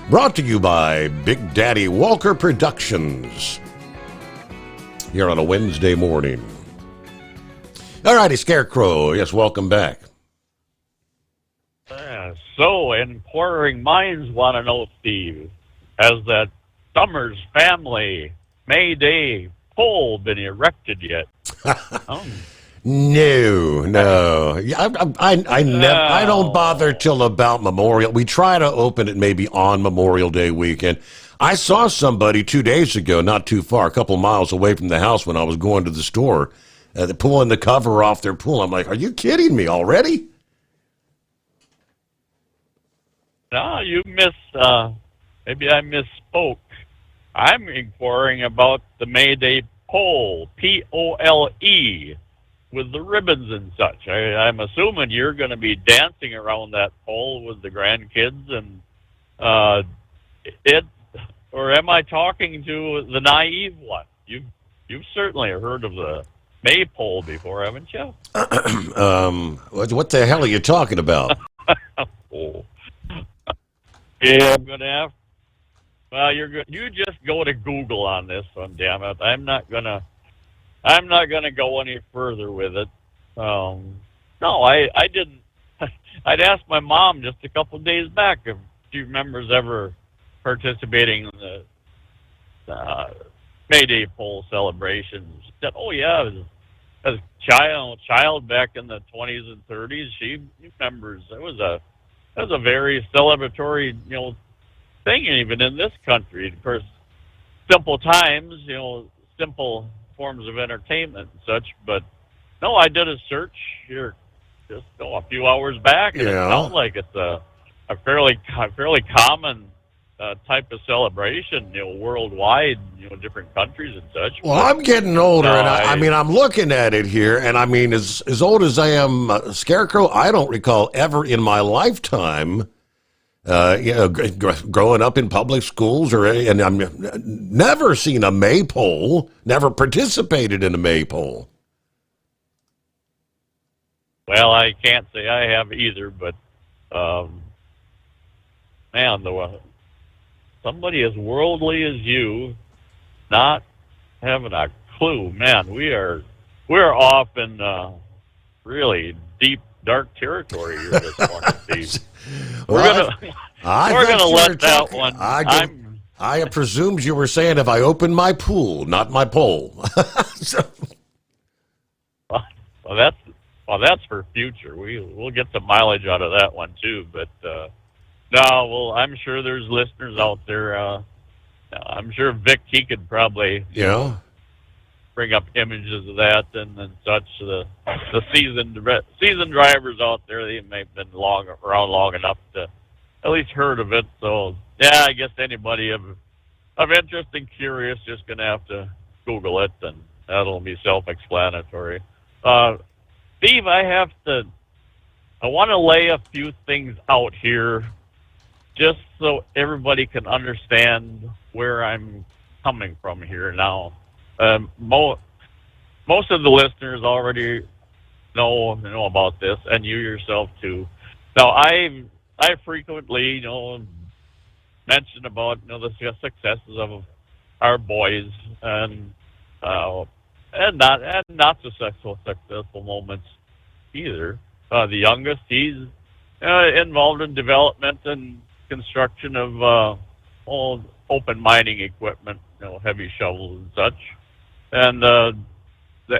brought to you by Big Daddy Walker Productions here on a Wednesday morning. All righty, Scarecrow. Yes, welcome back. So, inquiring minds want to know, Steve, has that Summers family May Day pole been erected yet? No. I don't bother till about Memorial. We try to open it maybe on Memorial Day weekend. I saw somebody 2 days ago, not too far, a couple miles away from the house when I was going to the store. They're pulling the cover off their pool. I'm like, are you kidding me already? No, maybe I misspoke. I'm inquiring about the May Day pole, P-O-L-E, with the ribbons and such. I'm assuming you're going to be dancing around that pole with the grandkids, and or am I talking to the naive one? You've certainly heard of the maypole before, haven't you? What the hell are you talking about? Yeah, I'm gonna have. Well, you just go to Google on this one, damn it. I'm not gonna go any further with it. No, I didn't. I'd asked my mom just a couple of days back if she remembers ever participating in the May Day pole celebrations. She said, "Oh yeah, as a child back in the 20s and 30s, she remembers it was a very celebratory, thing even in this country. Of course, simple times, simple forms of entertainment and such. But no, I did a search here just a few hours back, and it sounds like it's a fairly common type of celebration, worldwide, different countries and such. Well, I'm getting older, and I'm looking at it here, and as old as I am, Scarecrow, I don't recall ever in my lifetime Growing up in public schools, and I've never seen a maypole, never participated in a maypole. Well, I can't say I have either, but man, somebody as worldly as you, not having a clue, man, we're off in really deep, dark territory here this morning, Steve. We're gonna let that one. I presumed you were saying if I opened my pool, not my pole. Well, that's for future. We'll get some mileage out of that one too. But I'm sure there's listeners out there. I'm sure Vic, he could probably bring up images of that and such. The seasoned drivers out there, they may have been around long enough to at least heard of it. So yeah, I guess anybody of interest and curious just gonna have to Google it, and that'll be self-explanatory. Steve, I want to lay a few things out here just so everybody can understand where I'm coming from here now. Most of the listeners already know about this, and you yourself too. Now, I frequently, mention about the successes of our boys and not so successful moments either. The youngest, he's involved in development and construction of open mining equipment, heavy shovels and such. And the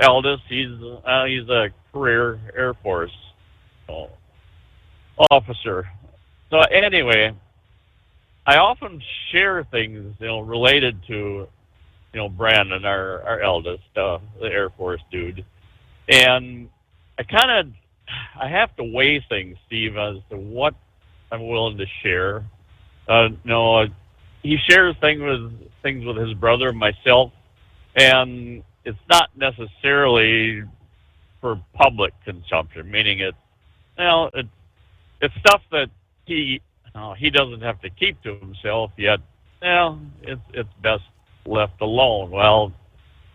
eldest, he's a career Air Force officer. So anyway, I often share things related to Brandon, our eldest, the Air Force dude, and I have to weigh things, Steve, as to what I'm willing to share. He shares things with his brother and myself, and it's not necessarily for public consumption, meaning it's stuff that he doesn't have to keep to himself yet. It's best left alone. Well,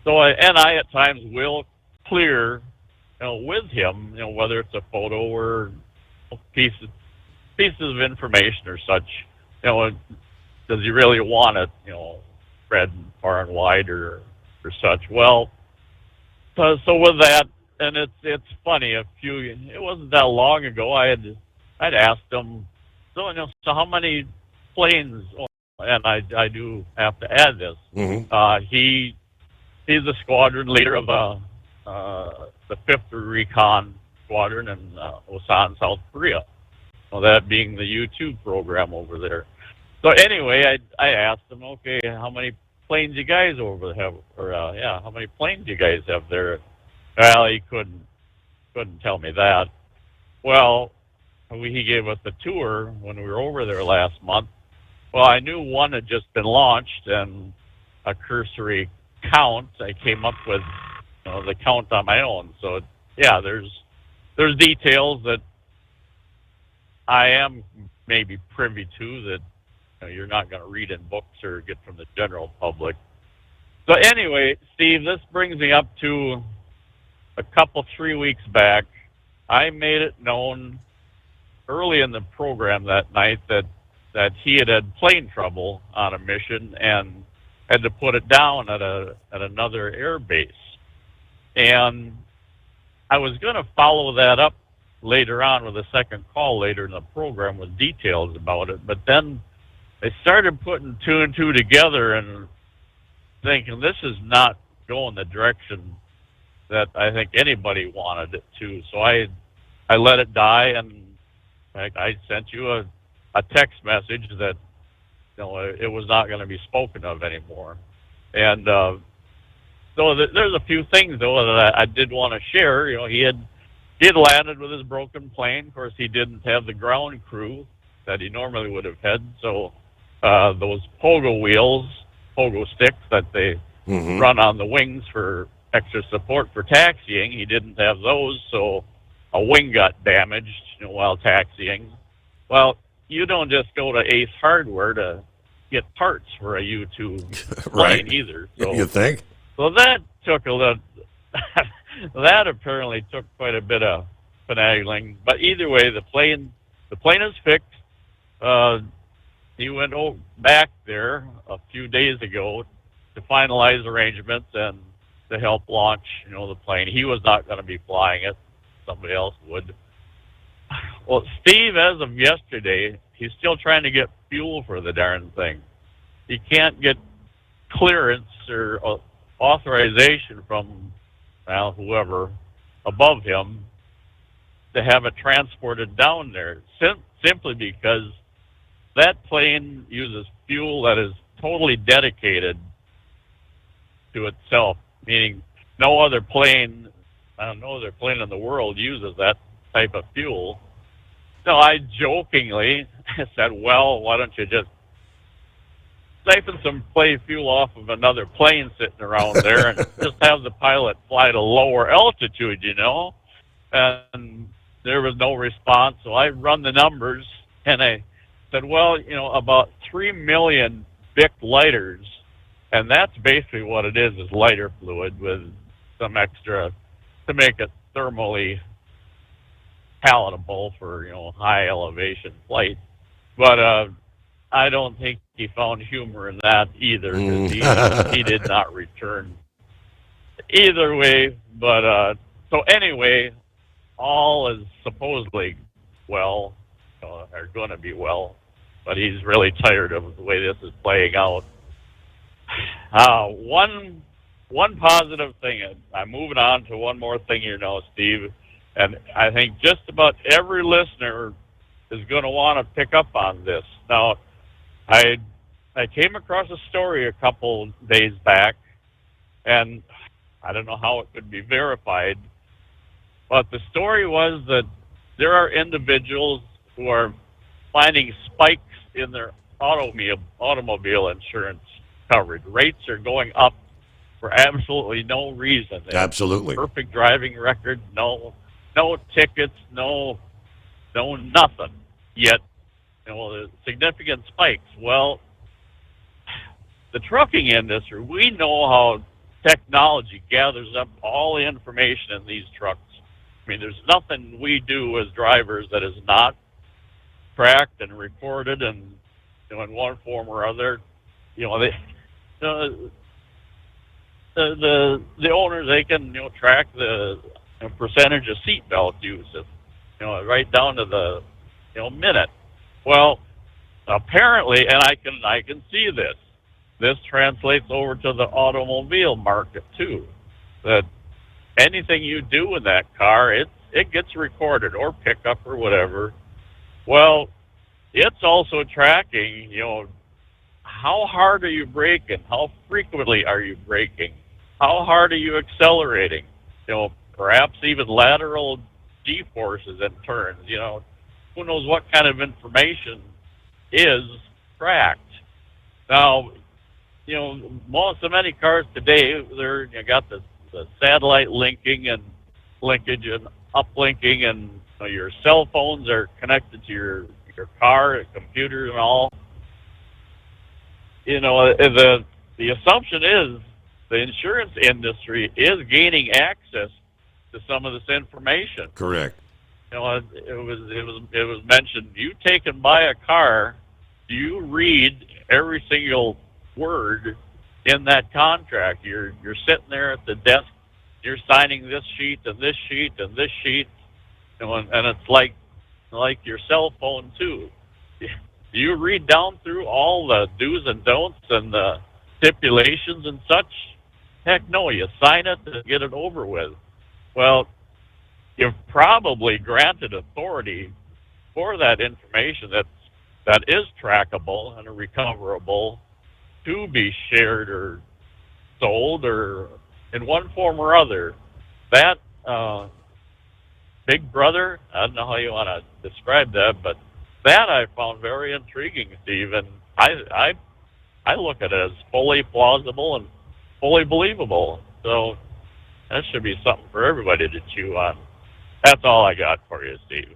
I at times will clear, with him, whether it's a photo or pieces of information or such. Does he really want it, spread far and wide or such? Well, so with that, and it's funny. It wasn't that long ago. I'd asked him, so how many planes? And I do have to add this. Mm-hmm. He's the squadron leader of the 5th Recon Squadron in Osan, South Korea. Well, that being the U-2 program over there. So anyway, I asked him, okay, how many planes you guys have? Or how many planes you guys have there? Well, he couldn't tell me that. Well, he gave us a tour when we were over there last month. Well, I knew one had just been launched, and a cursory count, I came up with the count on my own. So, yeah, there's details that I am maybe privy to that you're not going to read in books or get from the general public. So anyway, Steve, this brings me up to 3 weeks back. I made it known early in the program that night that he had plane trouble on a mission and had to put it down at another air base. And I was going to follow that up later on with a second call later in the program with details about it. But then I started putting two and two together and thinking this is not going the direction that I think anybody wanted it to. So I let it die, and I sent you a text message that it was not going to be spoken of anymore. And so there's a few things though that I did want to share. He had landed with his broken plane. Of course, he didn't have the ground crew that he normally would have had. So those pogo sticks that they run on the wings for extra support for taxiing, he didn't have those. So a wing got damaged while taxiing. Well, you don't just go to Ace Hardware to get parts for a U-2 Right. plane either. So, You think? So that took a little. That apparently took quite a bit of finagling. But either way, the plane is fixed. He went back there a few days ago to finalize arrangements and to help launch, the plane. He was not going to be flying it. Somebody else would. Well, Steve, as of yesterday, he's still trying to get fuel for the darn thing. He can't get clearance or authorization from, whoever above him to have it transported down there, simply because that plane uses fuel that is totally dedicated to itself, meaning no other plane in the world uses that type of fuel. So I jokingly said, well, why don't you just siphon some fuel off of another plane sitting around there and just have the pilot fly at a lower altitude, And there was no response, so I run the numbers, and I said, well, about 3 million Bic lighters, and that's basically what it is lighter fluid with some extra to make it thermally palatable for, high elevation flight. But I don't think he found humor in that either, because he did not return either way. But so anyway, all is supposedly well, are going to be well, but he's really tired of the way this is playing out. One positive thing, I'm moving on to one more thing here now, Steve, and I think just about every listener is going to want to pick up on this. Now, I came across a story a couple days back, and I don't know how it could be verified, but the story was that there are individuals who are finding spikes in their automobile insurance coverage. Rates are going up for absolutely no reason. Absolutely. Perfect driving record, no tickets, no nothing. Yet, there's significant spikes. Well, the trucking industry, we know how technology gathers up all the information in these trucks. I mean, there's nothing we do as drivers that is not tracked and recorded, and in one form or other, the owners, they can track the percentage of seatbelt use, right down to the minute. Well, apparently, and I can see this. This translates over to the automobile market too. That anything you do in that car, it gets recorded, or pickup or whatever. Well, it's also tracking, how hard are you braking? How frequently are you braking? How hard are you accelerating? Perhaps even lateral G-forces and turns, who knows what kind of information is tracked. Now, so many cars today, you got the satellite linking and linkage and uplinking, and your cell phones are connected to your car, computer, and all. The assumption is the insurance industry is gaining access to some of this information. Correct. It was mentioned. You take and buy a car, do you read every single word in that contract? You're sitting there at the desk, you're signing this sheet and this sheet and this sheet, and it's like your cell phone too. Do you read down through all the do's and don'ts and the stipulations and such? Heck no, you sign it and get it over with. Well, you've probably granted authority for that information that is trackable and recoverable to be shared or sold or in one form or other. That Big Brother, I don't know how you want to describe that, but that I found very intriguing, Steve, and I look at it as fully plausible and fully believable. So that should be something for everybody to chew on. That's all I got for you, Steve.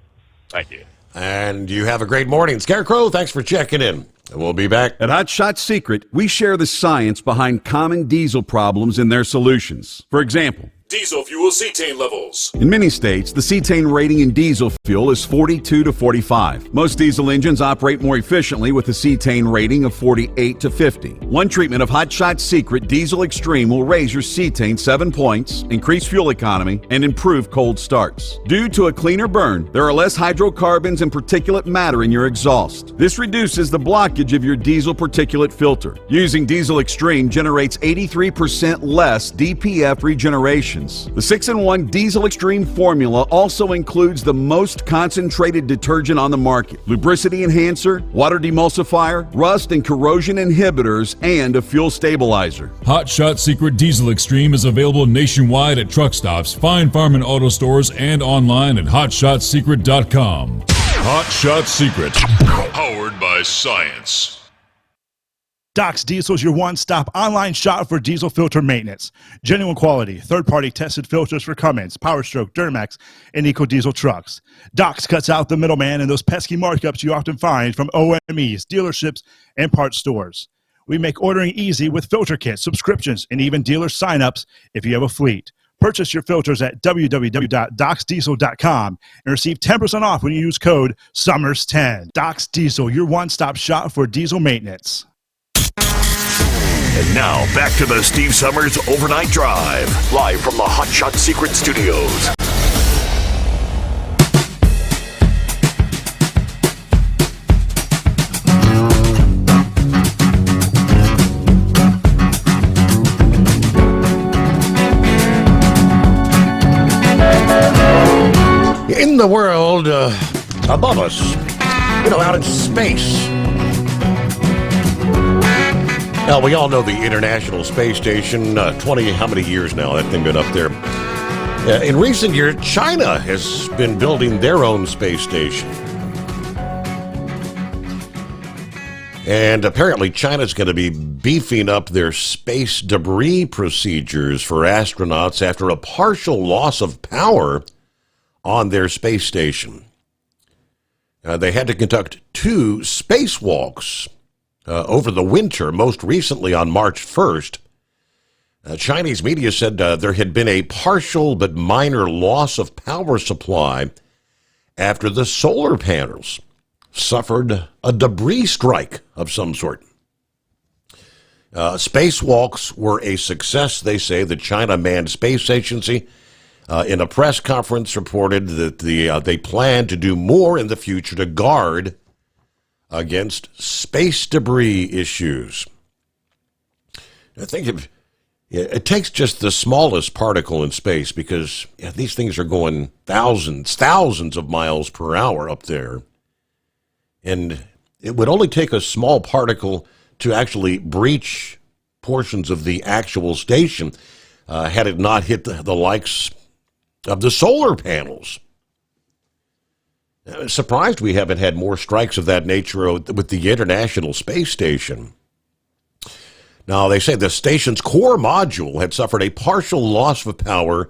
Thank you. And you have a great morning. Scarecrow, thanks for checking in. We'll be back. At Hot Shot Secret, we share the science behind common diesel problems and their solutions. For example, Diesel fuel cetane levels. in many states, the cetane rating in diesel fuel is 42 to 45. Most diesel engines operate more efficiently with a cetane rating of 48 to 50. One treatment of Hot Shot Secret Diesel Extreme will raise your cetane 7 points, increase fuel economy, and improve cold starts. Due to a cleaner burn, there are less hydrocarbons and particulate matter in your exhaust. This reduces the blockage of your diesel particulate filter. Using Diesel Extreme generates 83% less DPF regeneration. The 6-in-1 Diesel Extreme formula also includes the most concentrated detergent on the market, lubricity enhancer, water demulsifier, rust and corrosion inhibitors, and a fuel stabilizer. Hot Shot Secret Diesel Extreme is available nationwide at truck stops, fine farm and auto stores, and online at hotshotsecret.com. Hot Shot Secret, powered by science. Doc's Diesel is your one-stop online shop for diesel filter maintenance. Genuine quality, third-party tested filters for Cummins, PowerStroke, Duramax, and EcoDiesel trucks. Doc's cuts out the middleman and those pesky markups you often find from OMEs, dealerships, and parts stores. We make ordering easy with filter kits, subscriptions, and even dealer sign-ups if you have a fleet. Purchase your filters at www.docsdiesel.com and receive 10% off when you use code SUMMERS10. Doc's Diesel, your one-stop shop for diesel maintenance. And now, back to the Steve Summers Overnight Drive, live from the Hot Shot Secret Studios. In the world above us, out in space. Now, we all know the International Space Station, 20, how many years now that thing been up there? In recent years, China has been building their own space station. And apparently China's going to be beefing up their space debris procedures for astronauts after a partial loss of power on their space station. They had to conduct 2 spacewalks over the winter, most recently on March 1st. Chinese media said there had been a partial but minor loss of power supply after the solar panels suffered a debris strike of some sort. Spacewalks were a success, they say. The China Manned Space Agency, in a press conference, reported that they plan to do more in the future to guard against space debris issues. I think it takes just the smallest particle in space, because these things are going thousands of miles per hour up there. And it would only take a small particle to actually breach portions of the actual station had it not hit the likes of the solar panels. I'm surprised we haven't had more strikes of that nature with the International Space Station. Now, they say the station's core module had suffered a partial loss of power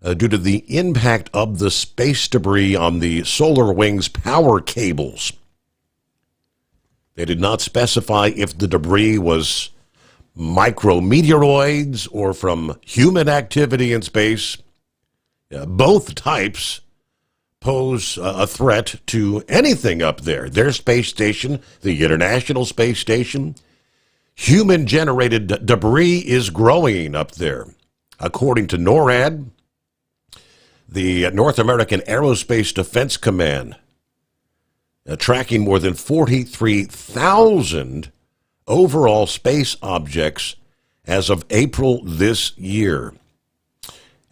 due to the impact of the space debris on the solar wing's power cables. They did not specify if the debris was micrometeoroids or from human activity in space. Both types pose a threat to anything up there. Their space station, the International Space Station, human-generated debris is growing up there. According to NORAD, the North American Aerospace Defense Command, tracking more than 43,000 overall space objects as of April this year.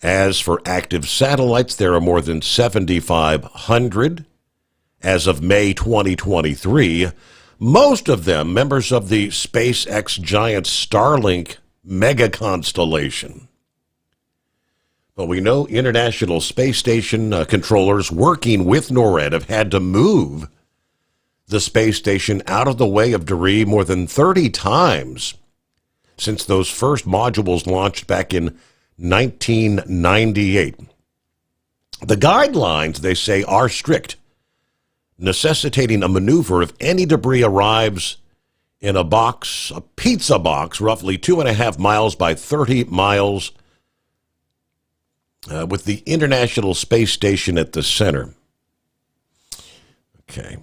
As for active satellites, there are more than 7,500 as of May 2023, most of them members of the SpaceX giant Starlink mega constellation. But we know International Space Station controllers working with NORAD have had to move the space station out of the way of debris more than 30 times since those first modules launched back in 1998. The guidelines, they say, are strict, necessitating a maneuver if any debris arrives in a box, a pizza box, roughly 2.5 miles by 30 miles, with the International Space Station at the center. Okay.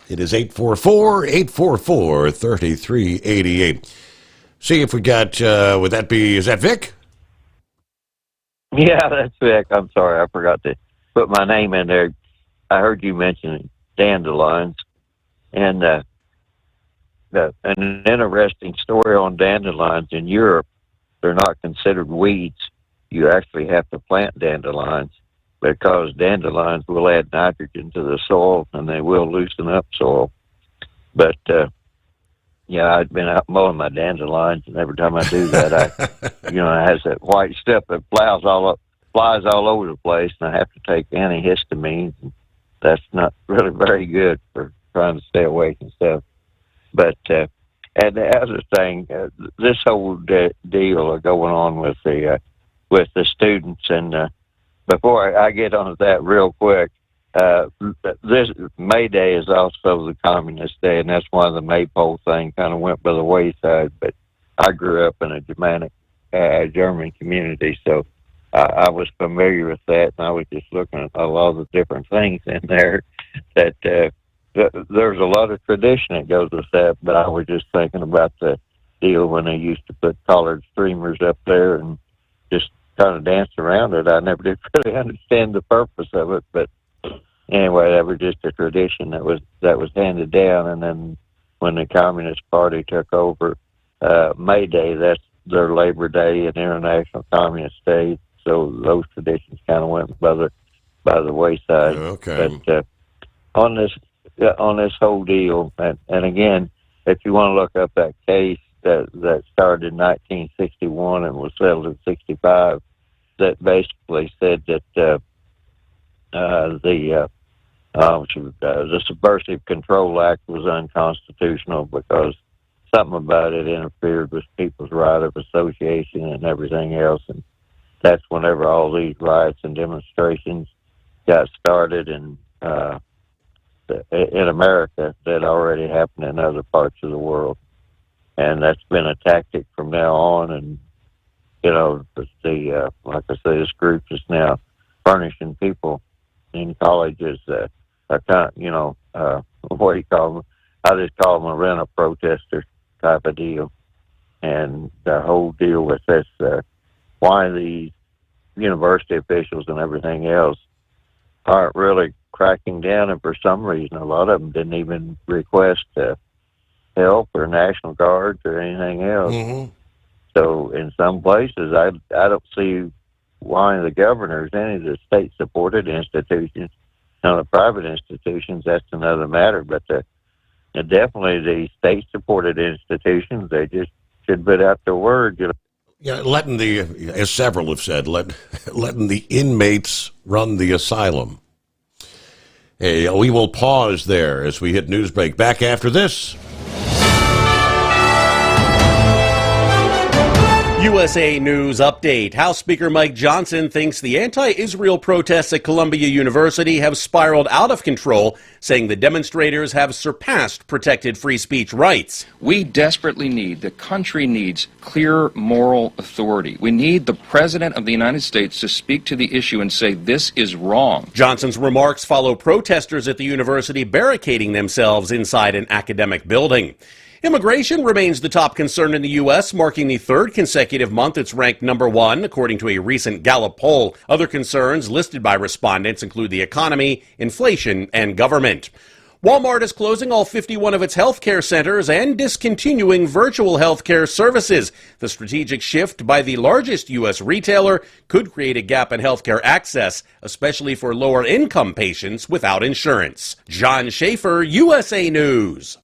It is 844-844-3388. See if we got, is that Vic? Yeah, that's Vic. I'm sorry, I forgot to put my name in there. I heard you mention dandelions, and an interesting story on dandelions in Europe. They're not considered weeds. You actually have to plant dandelions because dandelions will add nitrogen to the soil and they will loosen up soil. But yeah, I've been out mowing my dandelions, and every time I do that, it has that white stuff that flies all over the place, and I have to take antihistamines. And that's not really very good for trying to stay awake and stuff. But and the other thing, this whole deal going on with the students, and before I get on that real quick, this May Day is also the Communist Day, and that's why the Maypole thing kind of went by the wayside. But I grew up in a German community, so I was familiar with that, and I was just looking at a lot of the different things in there that there's a lot of tradition that goes with that. But I was just thinking about the deal when they used to put collared streamers up there and just kind of dance around it. I never did really understand the purpose of it, but anyway, that was just a tradition that was handed down. And then when the Communist Party took over, May Day, that's their Labor Day and International Communist Day. So those traditions kind of went by the wayside. Okay. But on this whole deal, and again, if you want to look up that case that started in 1961 and was settled in 65, that basically said that the Subversive Control Act was unconstitutional because something about it interfered with people's right of association and everything else. And that's whenever all these riots and demonstrations got started in America that already happened in other parts of the world. And that's been a tactic from now on. And, like I say, this group is now furnishing people in colleges what do you call them? I just call them a rent-a-protester type of deal. And the whole deal with this, why the university officials and everything else aren't really cracking down, and for some reason a lot of them didn't even request help or National Guards or anything else. Mm-hmm. So in some places I don't see why the governors, any of the state-supported institutions, now the private institutions, that's another matter, but definitely the state-supported institutions, they just should put out their word. Yeah, letting as several have said, letting the inmates run the asylum. Hey, we will pause there as we hit news break. Back after this. USA News Update. House Speaker Mike Johnson thinks the anti-Israel protests at Columbia University have spiraled out of control, saying the demonstrators have surpassed protected free speech rights. We desperately need, the country needs, clear moral authority. We need the President of the United States to speak to the issue and say this is wrong. Johnson's remarks follow protesters at the university barricading themselves inside an academic building. Immigration remains the top concern in the U.S., marking the third consecutive month it's ranked number one, according to a recent Gallup poll. Other concerns listed by respondents include the economy, inflation, and government. Walmart is closing all 51 of its healthcare centers and discontinuing virtual healthcare services. The strategic shift by the largest U.S. retailer could create a gap in healthcare access, especially for lower-income patients without insurance. John Schaefer, USA News.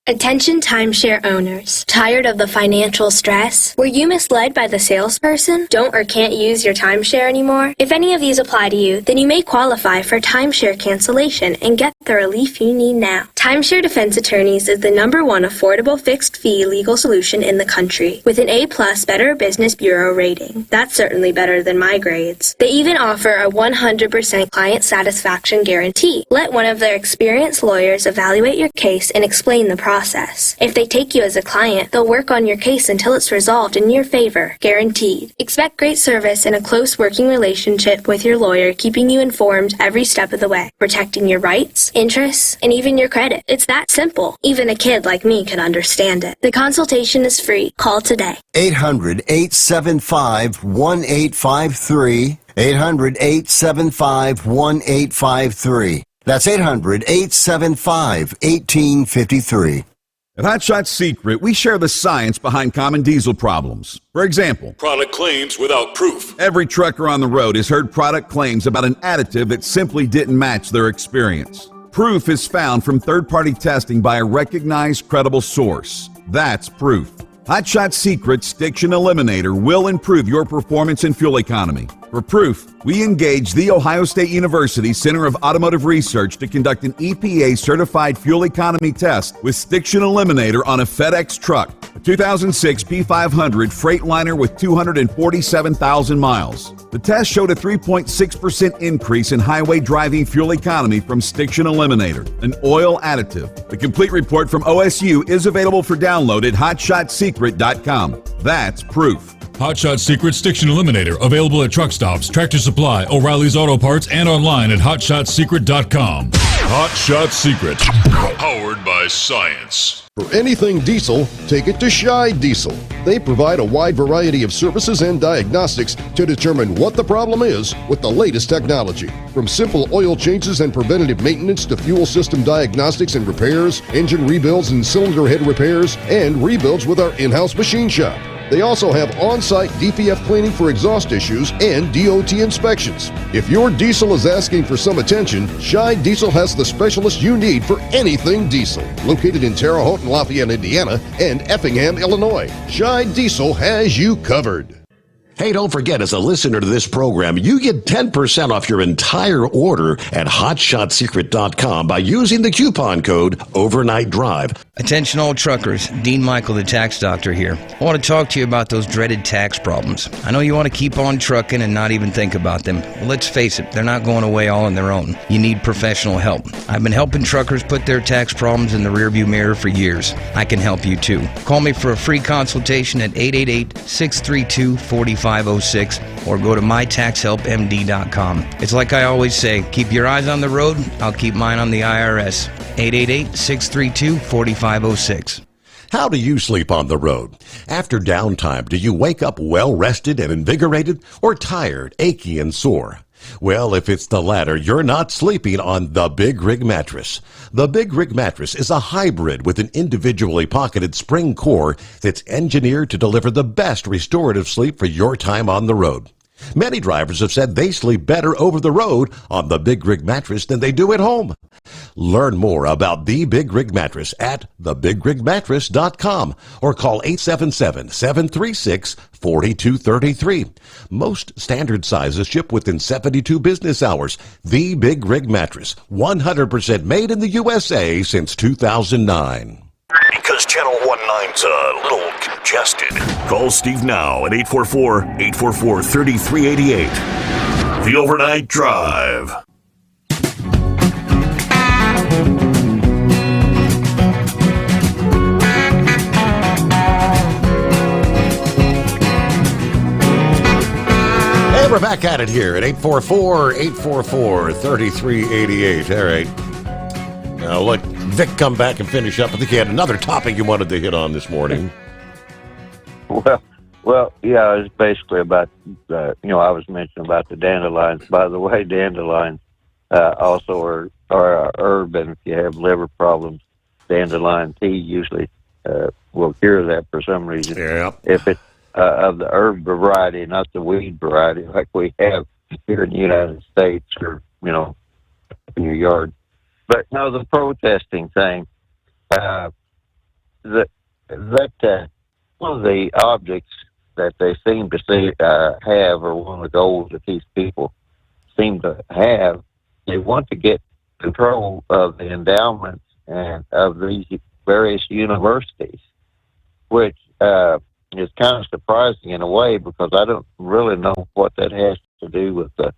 Attention timeshare owners. Tired of the financial stress? Were you misled by the salesperson? Don't or can't use your timeshare anymore? If any of these apply to you, then you may qualify for timeshare cancellation and get the relief you need now. Timeshare Defense Attorneys is the #1 affordable fixed-fee legal solution in the country, with an A+ Better Business Bureau rating. That's certainly better than my grades. They even offer a 100% client satisfaction guarantee. Let one of their experienced lawyers evaluate your case and explain the process. If they take you as a client, they'll work on your case until it's resolved in your favor, guaranteed. Expect great service and a close working relationship with your lawyer, keeping you informed every step of the way, protecting your rights, interests, and even your credit. It's that simple. Even a kid like me can understand it. The consultation is free. Call today. 800-875-1853. 800-875-1853. That's 800-875-1853. At Hot Shot Secret, we share the science behind common diesel problems. For example, Product claims without proof. every trucker on the road has heard product claims about an additive that simply didn't match their experience. Proof is found from third-party testing by a recognized, credible source. That's proof. Hot Shot Secret's Stiction Eliminator will improve your performance and fuel economy. For proof, we engaged the Ohio State University Center of Automotive Research to conduct an EPA-certified fuel economy test with Stiction Eliminator on a FedEx truck, a 2006 P500 Freightliner with 247,000 miles. The test showed a 3.6% increase in highway driving fuel economy from Stiction Eliminator, an oil additive. The complete report from OSU is available for download at hotshotsecret.com. That's proof. Hot Shot Secret Stiction Eliminator, available at truck stops, Tractor Supply, O'Reilly's Auto Parts, and online at hotshotsecret.com. Hot Shot Secret, powered by science. For anything diesel, take it to Scheid Diesel. They provide a wide variety of services and diagnostics to determine what the problem is with the latest technology. From simple oil changes and preventative maintenance to fuel system diagnostics and repairs, engine rebuilds and cylinder head repairs, and rebuilds with our in-house machine shop. They also have on-site DPF cleaning for exhaust issues and DOT inspections. If your diesel is asking for some attention, Scheid Diesel has the specialist you need for anything diesel. Located in Terre Haute and Lafayette, Indiana, and Effingham, Illinois, Scheid Diesel has you covered. Hey, don't forget, as a listener to this program, you get 10% off your entire order at hotshotsecret.com by using the coupon code Overnight Drive. Attention all truckers, Dean Michael, the tax doctor here. I want to talk to you about those dreaded tax problems. I know you want to keep on trucking and not even think about them. Well, let's face it, they're not going away all on their own. You need professional help. I've been helping truckers put their tax problems in the rearview mirror for years. I can help you too. Call me for a free consultation at 888-632-4506 or go to mytaxhelpmd.com. It's like I always say, keep your eyes on the road, I'll keep mine on the IRS. 888-632-4506. How do you sleep on the road? After downtime, do you wake up well-rested and invigorated or tired, achy, and sore? Well, if it's the latter, you're not sleeping on the Big Rig Mattress. The Big Rig Mattress is a hybrid with an individually pocketed spring core that's engineered to deliver the best restorative sleep for your time on the road. Many drivers have said they sleep better over the road on the Big Rig Mattress than they do at home. Learn more about the Big Rig Mattress at thebigrigmattress.com or call 877-736-4233. Most standard sizes ship within 72 business hours. The Big Rig Mattress, 100% made in the USA since 2009. Because Channel 19's a little congested. Call Steve now at 844-844-3388. The Overnight Drive. Hey, we're back at it here at 844-844-3388. All right. Now let Vic come back and finish up. I think he had another topic you wanted to hit on this morning. Well, yeah, it's basically about, I was mentioning about the dandelions. By the way, dandelions also are a herb, and if you have liver problems, dandelion tea usually will cure that for some reason. Yeah. If it's of the herb variety, not the weed variety like we have here in the United States or, in your yard. But no, the protesting thing, that one of the objects that they seem to have, or one of the goals that these people seem to have, they want to get control of the endowments and of these various universities, which is kind of surprising in a way because I don't really know what that has to do with the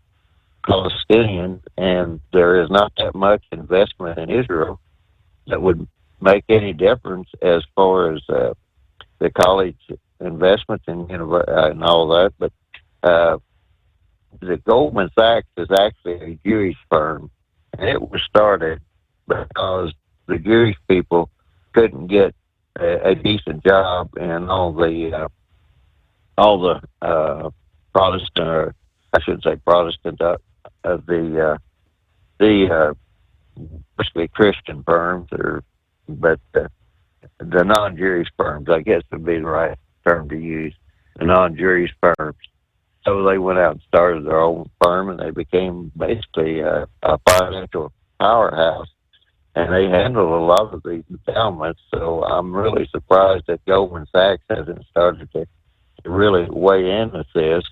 Palestinians, and there is not that much investment in Israel that would make any difference as far as the college investments and all that. But the Goldman Sachs is actually a Jewish firm, and it was started because the Jewish people couldn't get a decent job in all the Protestant, or I shouldn't say Protestant, of the mostly Christian firms, but the non-Jewish firms, I guess would be the right term to use, the non-Jewish firms. So they went out and started their own firm, and they became basically a financial powerhouse, and they handled a lot of these endowments. So I'm really surprised that Goldman Sachs hasn't started to really weigh in with this.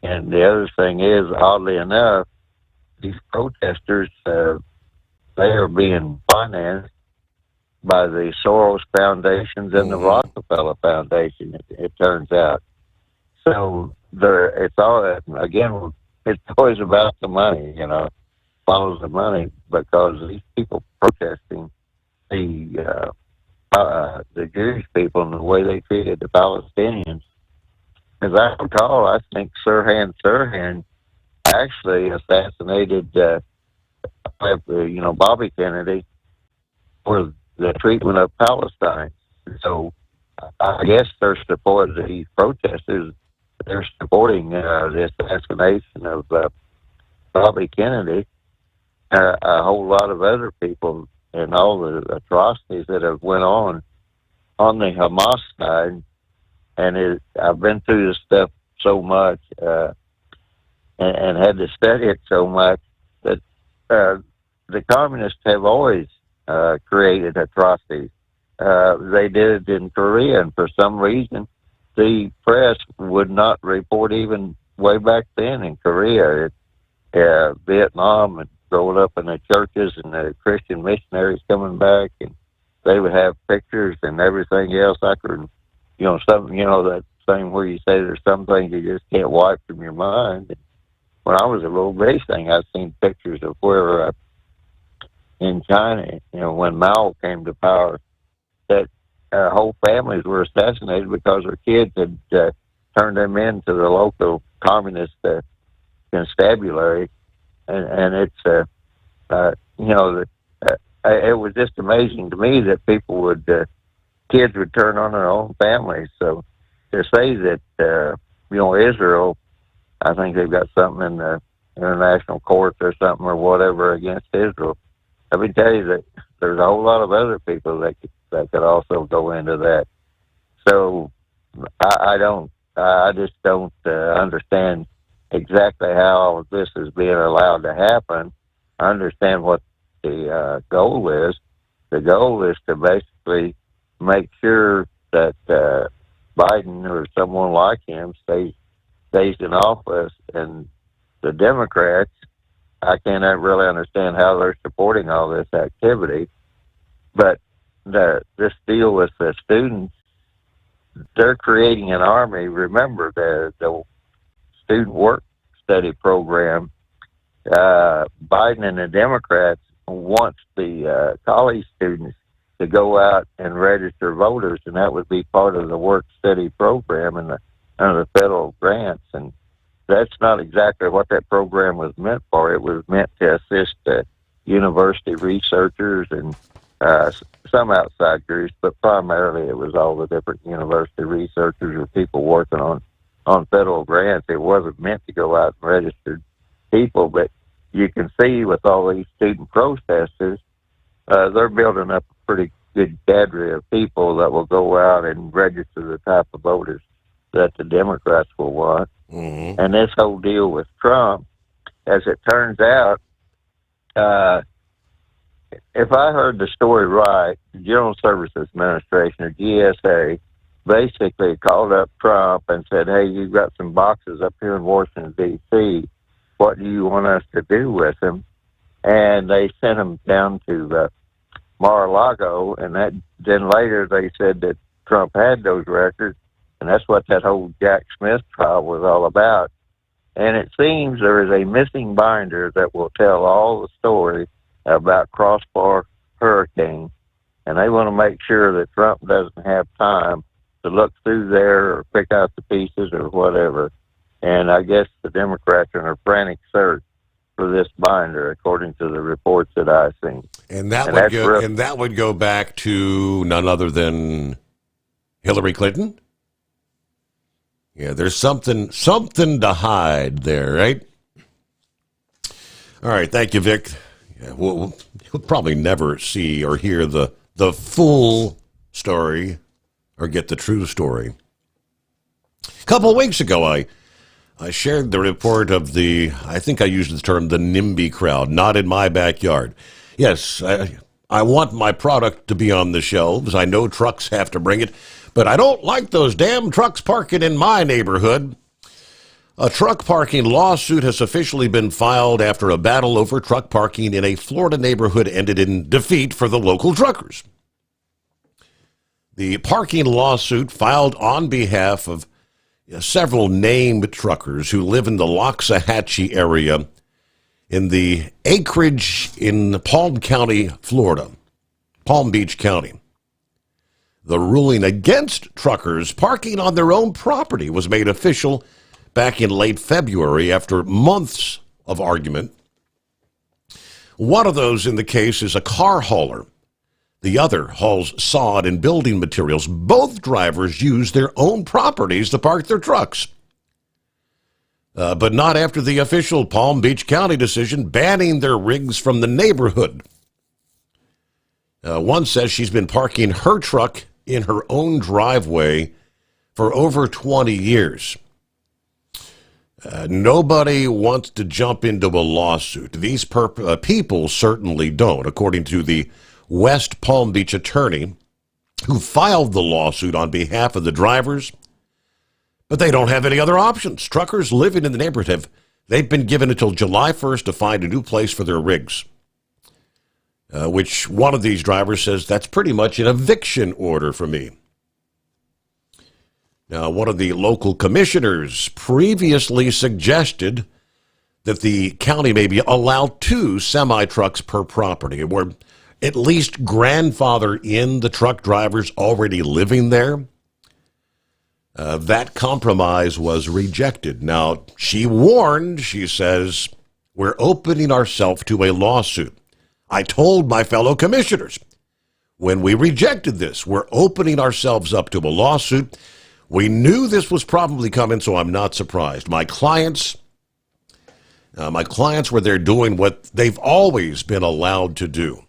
And the other thing is, oddly enough, these protesters, they are being financed by the Soros Foundations and the Rockefeller Foundation, it turns out. So it's all, again, it's always about the money, follows the money, because these people protesting the Jewish people and the way they treated the Palestinians. As I recall, I think Sirhan Sirhan actually assassinated, Bobby Kennedy for the treatment of Palestine. So I guess they're supporting these protesters. They're supporting the assassination of Bobby Kennedy, a whole lot of other people, and all the atrocities that have went on the Hamas side. And I've been through this stuff so much and had to study it so much that the communists have always created atrocities. They did it in Korea, and for some reason, the press would not report even way back then in Korea, Vietnam, and growing up in the churches and the Christian missionaries coming back, and they would have pictures and everything else. I could, that thing where you say there's some things you just can't wipe from your mind. And when I was a little bitty thing, I've seen pictures of where in China, when Mao came to power, that whole families were assassinated because their kids had turned them into the local communist constabulary, and it's it was just amazing to me that kids would turn on their own families. So to say that Israel, I think they've got something in the international courts or something or whatever against Israel. Let me tell you that there's a whole lot of other people that could also go into that. So I just don't understand exactly how all of this is being allowed to happen. I understand what the goal is. The goal is to basically make sure that Biden or someone like him stays in office, and the Democrats, I cannot really understand how they're supporting all this activity. But this deal with the students, they're creating an army. Remember the student work study program. Biden and the Democrats want the college students to go out and register voters, and that would be part of the work study program and under the federal grants. And that's not exactly what that program was meant for. It was meant to assist university researchers and some outside groups, but primarily it was all the different university researchers or people working on federal grants. It wasn't meant to go out and register people, but you can see with all these student protesters, they're building up a pretty good cadre of people that will go out and register the type of voters that the Democrats will want. Mm-hmm. And this whole deal with Trump, as it turns out, if I heard the story right, the General Services Administration, or GSA, basically called up Trump and said, hey, you've got some boxes up here in Washington, D.C. What do you want us to do with them? And they sent him down to Mar-a-Lago, and then later they said that Trump had those records, and that's what that whole Jack Smith trial was all about. And it seems there is a missing binder that will tell all the story about Crossbar Hurricane, and they want to make sure that Trump doesn't have time to look through there or pick out the pieces or whatever. And I guess the Democrats are in a frantic search for this binder, according to the reports that I've seen. And that would go back to none other than Hillary Clinton. Yeah, there's something to hide there, right? All right, thank you, Vic. Yeah, we'll probably never see or hear the full story or get the true story. A couple of weeks ago, I shared the report of I think I used the term, the NIMBY crowd, not in my backyard. Yes, I want my product to be on the shelves. I know trucks have to bring it, but I don't like those damn trucks parking in my neighborhood. A truck parking lawsuit has officially been filed after a battle over truck parking in a Florida neighborhood ended in defeat for the local truckers. The parking lawsuit, filed on behalf of several named truckers who live in the Loxahatchee area in the acreage in Palm County, Florida, Palm Beach County. The ruling against truckers parking on their own property was made official back in late February after months of argument. One of those in the case is a car hauler. The other hauls sod and building materials. Both drivers use their own properties to park their trucks. But not after the official Palm Beach County decision banning their rigs from the neighborhood. One says she's been parking her truck in her own driveway for over 20 years. Nobody wants to jump into a lawsuit. These people certainly don't, according to the West Palm Beach attorney who filed the lawsuit on behalf of the drivers. But they don't have any other options. Truckers living in the neighborhood, they've been given until July 1st to find a new place for their rigs. Which one of these drivers says, that's pretty much an eviction order for me. Now, one of the local commissioners previously suggested that the county maybe allow 2 semi-trucks per property, or at least grandfather in the truck drivers already living there. That compromise was rejected. Now, she warned, she says, we're opening ourselves to a lawsuit. I told my fellow commissioners, when we rejected this, we're opening ourselves up to a lawsuit. We knew this was probably coming, so I'm not surprised. My clients were there doing what they've always been allowed to do.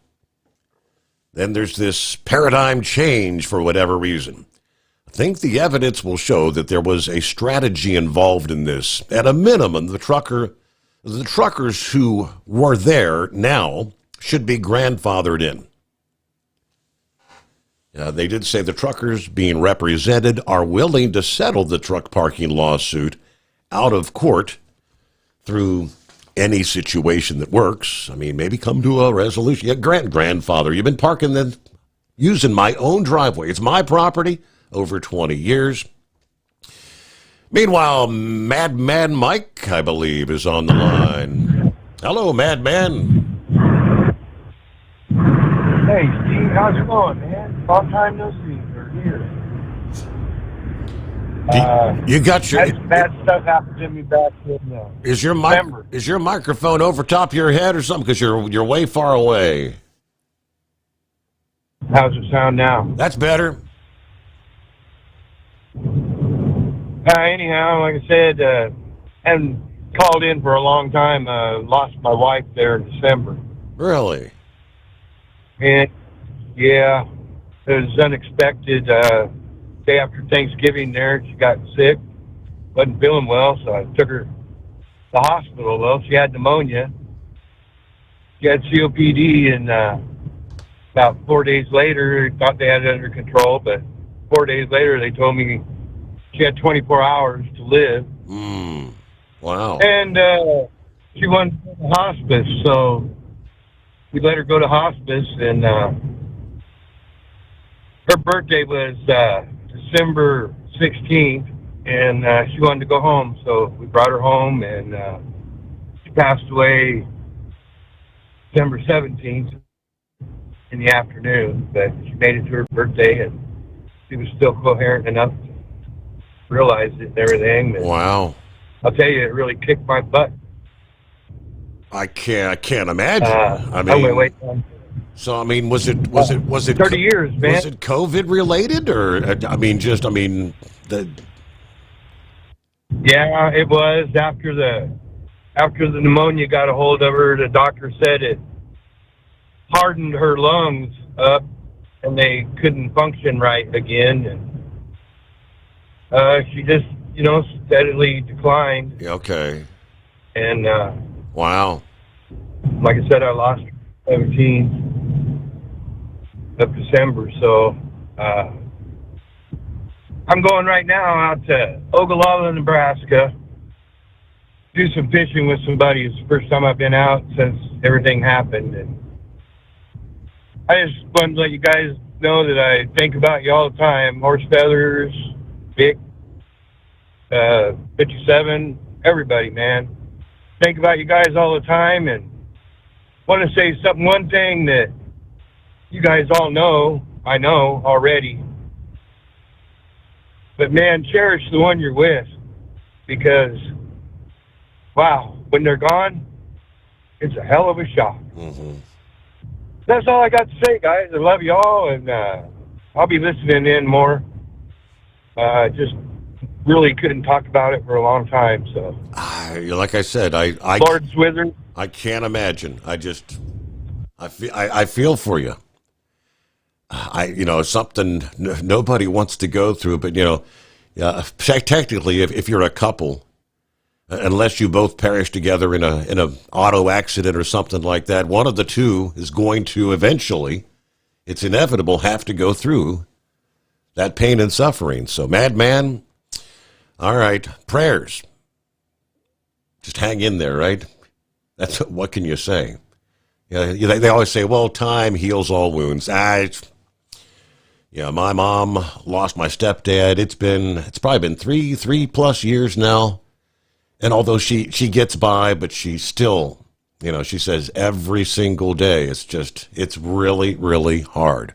Then there's this paradigm change for whatever reason. I think the evidence will show that there was a strategy involved in this. At a minimum, the truckers who were there now should be grandfathered in. They did say the truckers being represented are willing to settle the truck parking lawsuit out of court through any situation that works. I mean, maybe come to a resolution. Yeah, grandfather, you've been parking using my own driveway. It's my property over 20 years. Meanwhile, Madman Mike, I believe, is on the line. Hello, Madman. Hey, Steve, how's it going, man? Long time no see. Or here. You got your... Bad stuff happened to me back in Is your microphone over top of your head or something? Because you're way far away. How's it sound now? That's better. Anyhow, like I said, haven't called in for a long time. Lost my wife there in December. Really? And yeah, it was unexpected. Day after Thanksgiving there, she got sick, wasn't feeling well, so I took her to the hospital. Well, she had pneumonia. She had COPD, and about 4 days later, thought they had it under control, but 4 days later, they told me she had 24 hours to live. Wow. And she wanted to go to hospice, so we let her go to hospice, and her birthday was December 16th, and she wanted to go home, so we brought her home, and she passed away December 17th in the afternoon, but she made it to her birthday, and she was still coherent enough to realize it and everything. And wow. I'll tell you, it really kicked my butt. I can't imagine. I went way down. So I mean, was it 30 years, man? Was it COVID related, or Yeah, it was after the pneumonia got a hold of her. The doctor said it hardened her lungs up, and they couldn't function right again, and she just steadily declined. Okay. And wow. Like I said, I lost her 17th of December, so I'm going right now out to Ogallala, Nebraska, do some fishing with somebody. It's the first time I've been out since everything happened, and I just wanted to let you guys know that I think about you all the time. Horse Feathers, Vic, 57, everybody, man. Think about you guys all the time, and want to say one thing that you guys all know, I know already. But man, cherish the one you're with, because wow, when they're gone, it's a hell of a shock. Mm-hmm. That's all I got to say, guys. I love you all, and I'll be listening in more. Just really couldn't talk about it for a long time. So, like I said, I Lord's Wizard. I can't imagine. I feel for you. Something nobody wants to go through, but technically, if you're a couple, unless you both perish together in a auto accident or something like that, one of the two is going to eventually, it's inevitable, have to go through that pain and suffering. So, madman, all right, prayers. Just hang in there, right? That's what can you say? They always say, well, time heals all wounds. My mom lost my stepdad. It's probably been three plus years now. And although she gets by, but she still, she says every single day, it's really, really hard.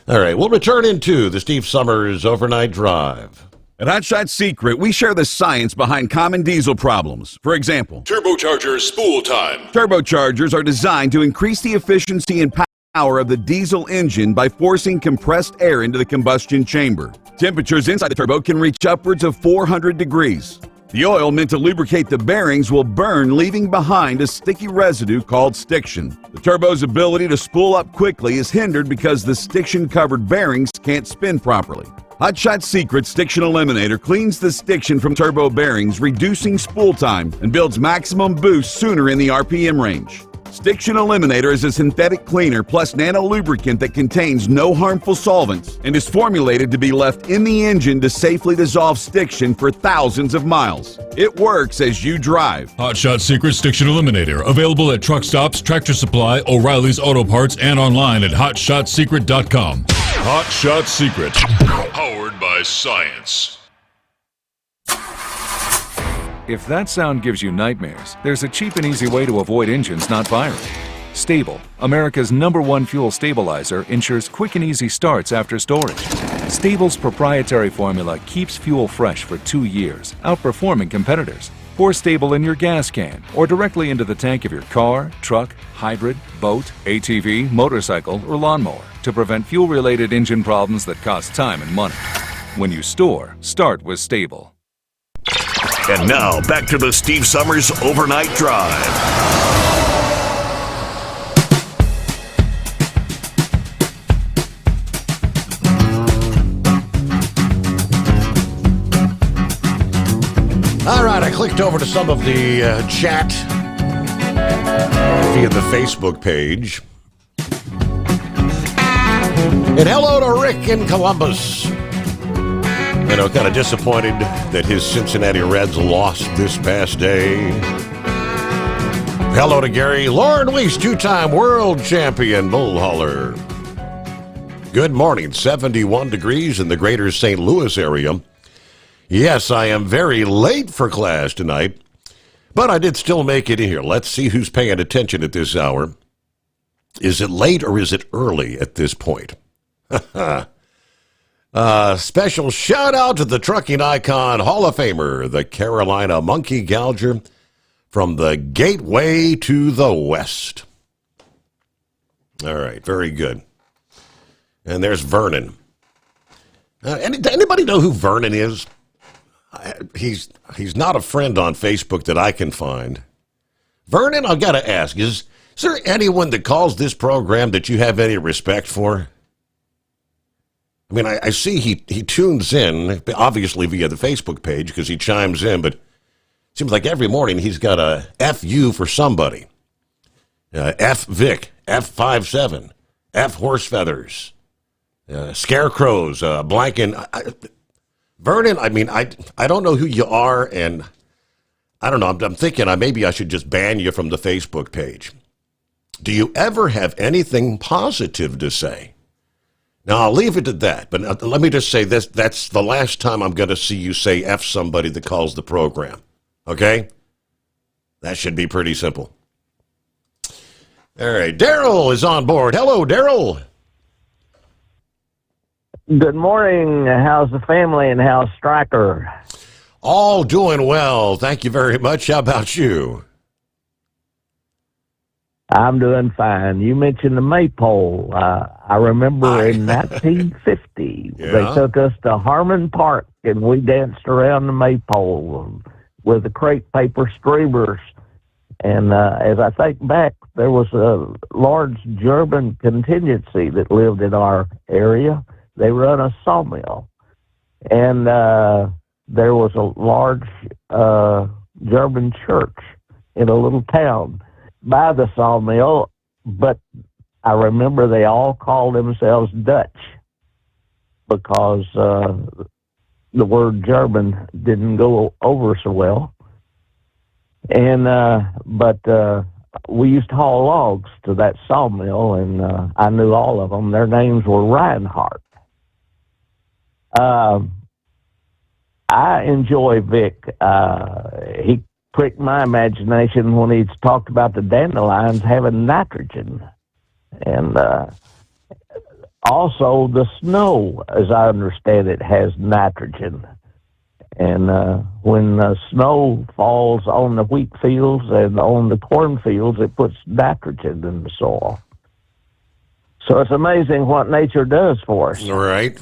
All right, we'll return into the Steve Summers Overnight Drive. At Hot Shot Secret, we share the science behind common diesel problems. For example, turbocharger spool time. Turbochargers are designed to increase the efficiency and power of the diesel engine by forcing compressed air into the combustion chamber. Temperatures inside the turbo can reach upwards of 400 degrees. The oil meant to lubricate the bearings will burn, leaving behind a sticky residue called stiction. The turbo's ability to spool up quickly is hindered because the stiction-covered bearings can't spin properly. Hot Shot Secret Stiction Eliminator cleans the stiction from turbo bearings, reducing spool time, and builds maximum boost sooner in the RPM range. Stiction Eliminator is a synthetic cleaner plus nano-lubricant that contains no harmful solvents and is formulated to be left in the engine to safely dissolve stiction for thousands of miles. It works as you drive. Hot Shot Secret Stiction Eliminator, available at truck stops, Tractor Supply, O'Reilly's Auto Parts, and online at hotshotsecret.com. Hot Shot Secret, powered by science. If that sound gives you nightmares, there's a cheap and easy way to avoid engines not firing. Stable, America's #1 fuel stabilizer, ensures quick and easy starts after storage. Stable's proprietary formula keeps fuel fresh for 2 years, outperforming competitors. Pour Stable in your gas can or directly into the tank of your car, truck, hybrid, boat, ATV, motorcycle, or lawnmower to prevent fuel-related engine problems that cost time and money. When you store, start with Stable. And now, back to the Steve Summers Overnight Drive. All right, I clicked over to some of the chat via the Facebook page. And hello to Rick in Columbus. Kind of disappointed that his Cincinnati Reds lost this past day. Hello to Gary. Lauren Weiss, 2-time world champion bull hauler. Good morning. 71 degrees in the greater St. Louis area. Yes, I am very late for class tonight, but I did still make it in here. Let's see who's paying attention at this hour. Is it late or is it early at this point? Special shout out to the trucking icon Hall of Famer, the Carolina Monkey Gouger from the Gateway to the West. All right, very good. And there's Vernon. Anybody know who Vernon is? He's not a friend on Facebook that I can find. Vernon, I've got to ask, is there anyone that calls this program that you have any respect for? I mean, I see he tunes in, obviously via the Facebook page because he chimes in, but it seems like every morning he's got a FU for somebody. F Vic, F57, F Horse Feathers, Scarecrows, Blanken. Vernon, I mean, I don't know who you are, and I don't know. I'm thinking maybe I should just ban you from the Facebook page. Do you ever have anything positive to say? Now, I'll leave it at that, but let me just say this. That's the last time I'm going to see you say F somebody that calls the program, okay? That should be pretty simple. All right, Daryl is on board. Hello, Daryl. Good morning. How's the family and how's Stryker? All doing well. Thank you very much. How about you? I'm doing fine. You mentioned the maypole. I remember in 1950, they took us to Harmon Park, and we danced around the maypole with the crepe paper streamers. And as I think back, there was a large German contingency that lived in our area. They run a sawmill. And there was a large German church in a little town by the sawmill, but I remember they all called themselves Dutch because the word German didn't go over so well. And but we used to haul logs to that sawmill, and I knew all of them. Their names were Reinhardt. I enjoy Vic. He pricked my imagination when he talked about the dandelions having nitrogen. And also the snow, as I understand it, has nitrogen. And when snow falls on the wheat fields and on the corn fields, it puts nitrogen in the soil. So it's amazing what nature does for us. Right.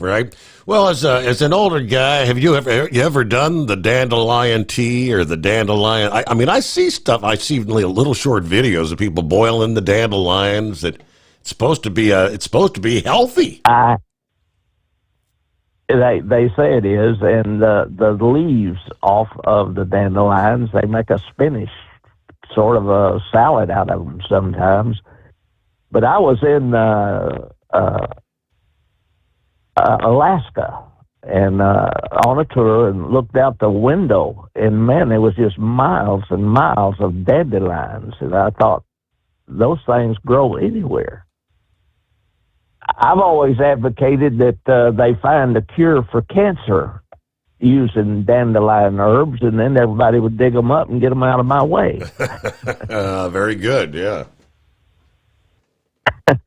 Well, as an older guy, have you ever done the dandelion tea or the dandelion? I mean, I see stuff. I see little short videos of people boiling the dandelions. That it's supposed to be healthy. They say it is, and the leaves off of the dandelions, they make a spinach, sort of a salad out of them sometimes. But I was in Alaska and on a tour and looked out the window, and man, there was just miles and miles of dandelions, and I thought, those things grow anywhere. I've always advocated that they find a cure for cancer using dandelion herbs, and then everybody would dig them up and get them out of my way. Very good, yeah.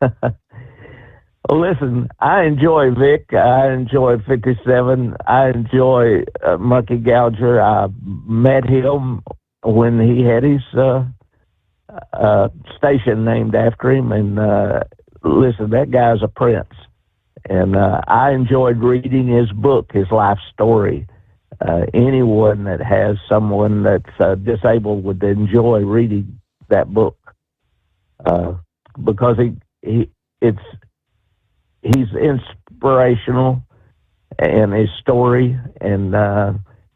Well, listen, I enjoy Vic. I enjoy 57. I enjoy Monkey Gouger. I met him when he had his station named after him, and listen, that guy's a prince. And I enjoyed reading his book, his life story. Anyone that has someone that's disabled would enjoy reading that book because he's inspirational in his story and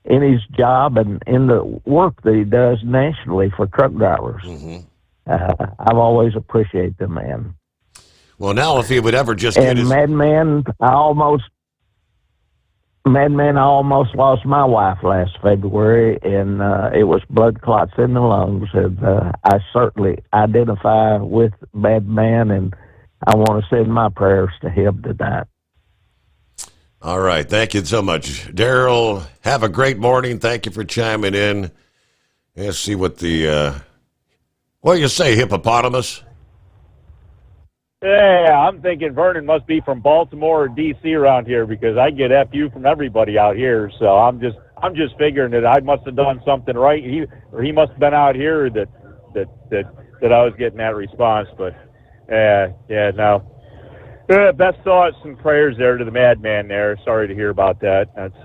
in his job and in the work that he does nationally for truck drivers. Mm-hmm. I've always appreciated the man. Well, now if he would ever just get his... Madman, I almost lost my wife last February, and it was blood clots in the lungs, and I certainly identify with Madman, and I want to send my prayers to him tonight. All right. Thank you so much, Daryl. Have a great morning. Thank you for chiming in. Let's see what what do you say, hippopotamus? Yeah, I'm thinking Vernon must be from Baltimore or D.C. around here because I get FU from everybody out here. So I'm just figuring that I must have done something right. He must have been out here that I was getting that response. But no. Best thoughts and prayers there to the madman there. Sorry to hear about that. That's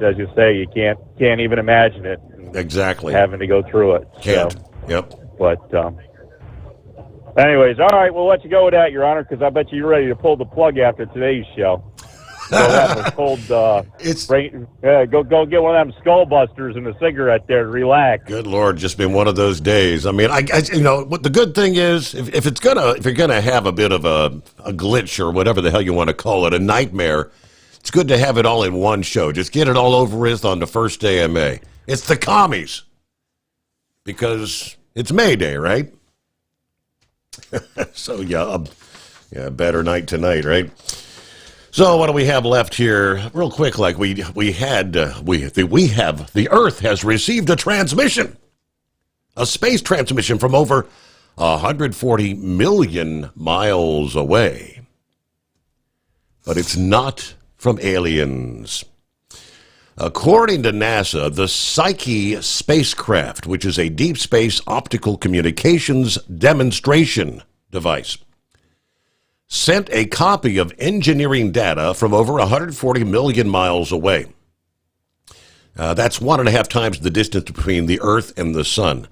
as you say, you can't even imagine it. Exactly. Having to go through it. Can't. So, yep. But anyways, all right, we'll let you go with that, Your Honor, because I bet you're ready to pull the plug after today's show. Go have a cold. Go get one of them skull busters and a cigarette there to relax. Good Lord, just been one of those days. I mean, what the good thing is, if you're gonna have a bit of a glitch or whatever the hell you want to call it, a nightmare, it's good to have it all in one show. Just get it all over with on the first day of May. It's the commies because it's May Day, right? So better night tonight, right? So what do we have left here? Real quick, like we have the Earth has received a transmission, a space transmission from over 140 million miles away, but it's not from aliens. According to NASA, the Psyche spacecraft, which is a deep space optical communications demonstration device, sent a copy of engineering data from over 140 million miles away. That's 1.5 times the distance between the Earth and the Sun.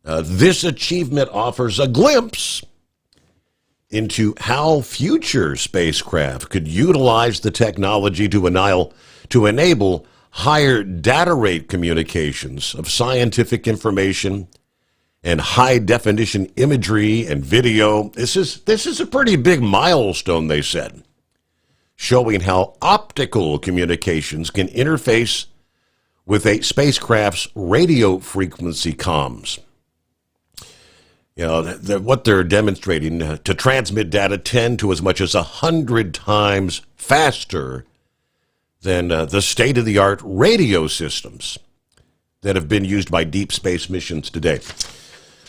This achievement offers a glimpse into how future spacecraft could utilize the technology to enable higher data rate communications of scientific information and high-definition imagery and video. This is a pretty big milestone, they said, showing how optical communications can interface with a spacecraft's radio frequency comms. What they're demonstrating to transmit data 10 to as much as 100 times faster than the state-of-the-art radio systems that have been used by deep space missions today.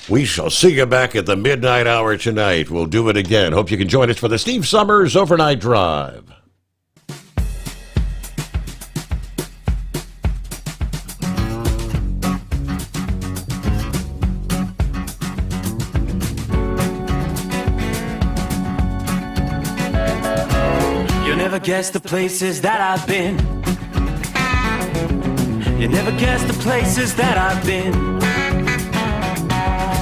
We shall see you back at the midnight hour tonight. We'll do it again. Hope you can join us for the Steve Summers Overnight Drive. You'll never guess the places that I've been. You never guess the places that I've been.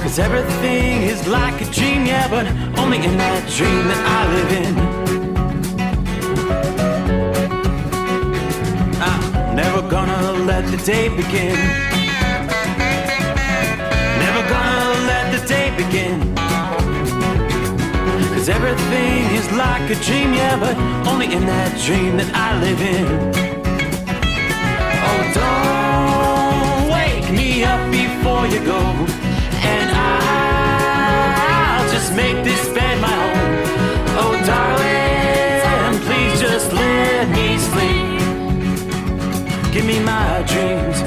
'Cause everything is like a dream, yeah, but only in that dream that I live in. I'm never gonna let the day begin. Never gonna let the day begin. 'Cause everything is like a dream, yeah, but only in that dream that I live in. Oh, don't wake me up before you go, and I'll just make this bed my home. Oh, darling, please just let me sleep. Give me my dreams.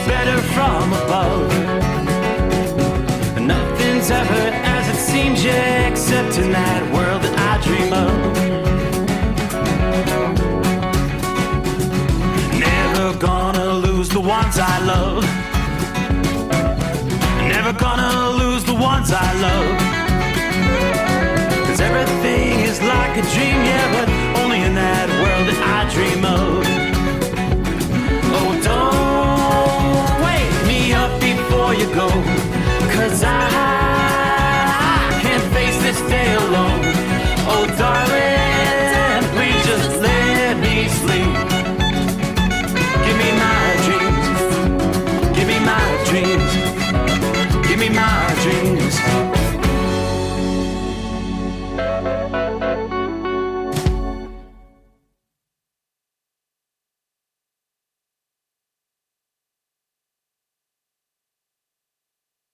Better from above. Nothing's ever as it seems, yeah, except in that world that I dream of. Never gonna lose the ones I love. Never gonna lose the ones I love. 'Cause everything is like a dream, yeah, but only in that world that I dream of. Oh, don't wake me up before you go.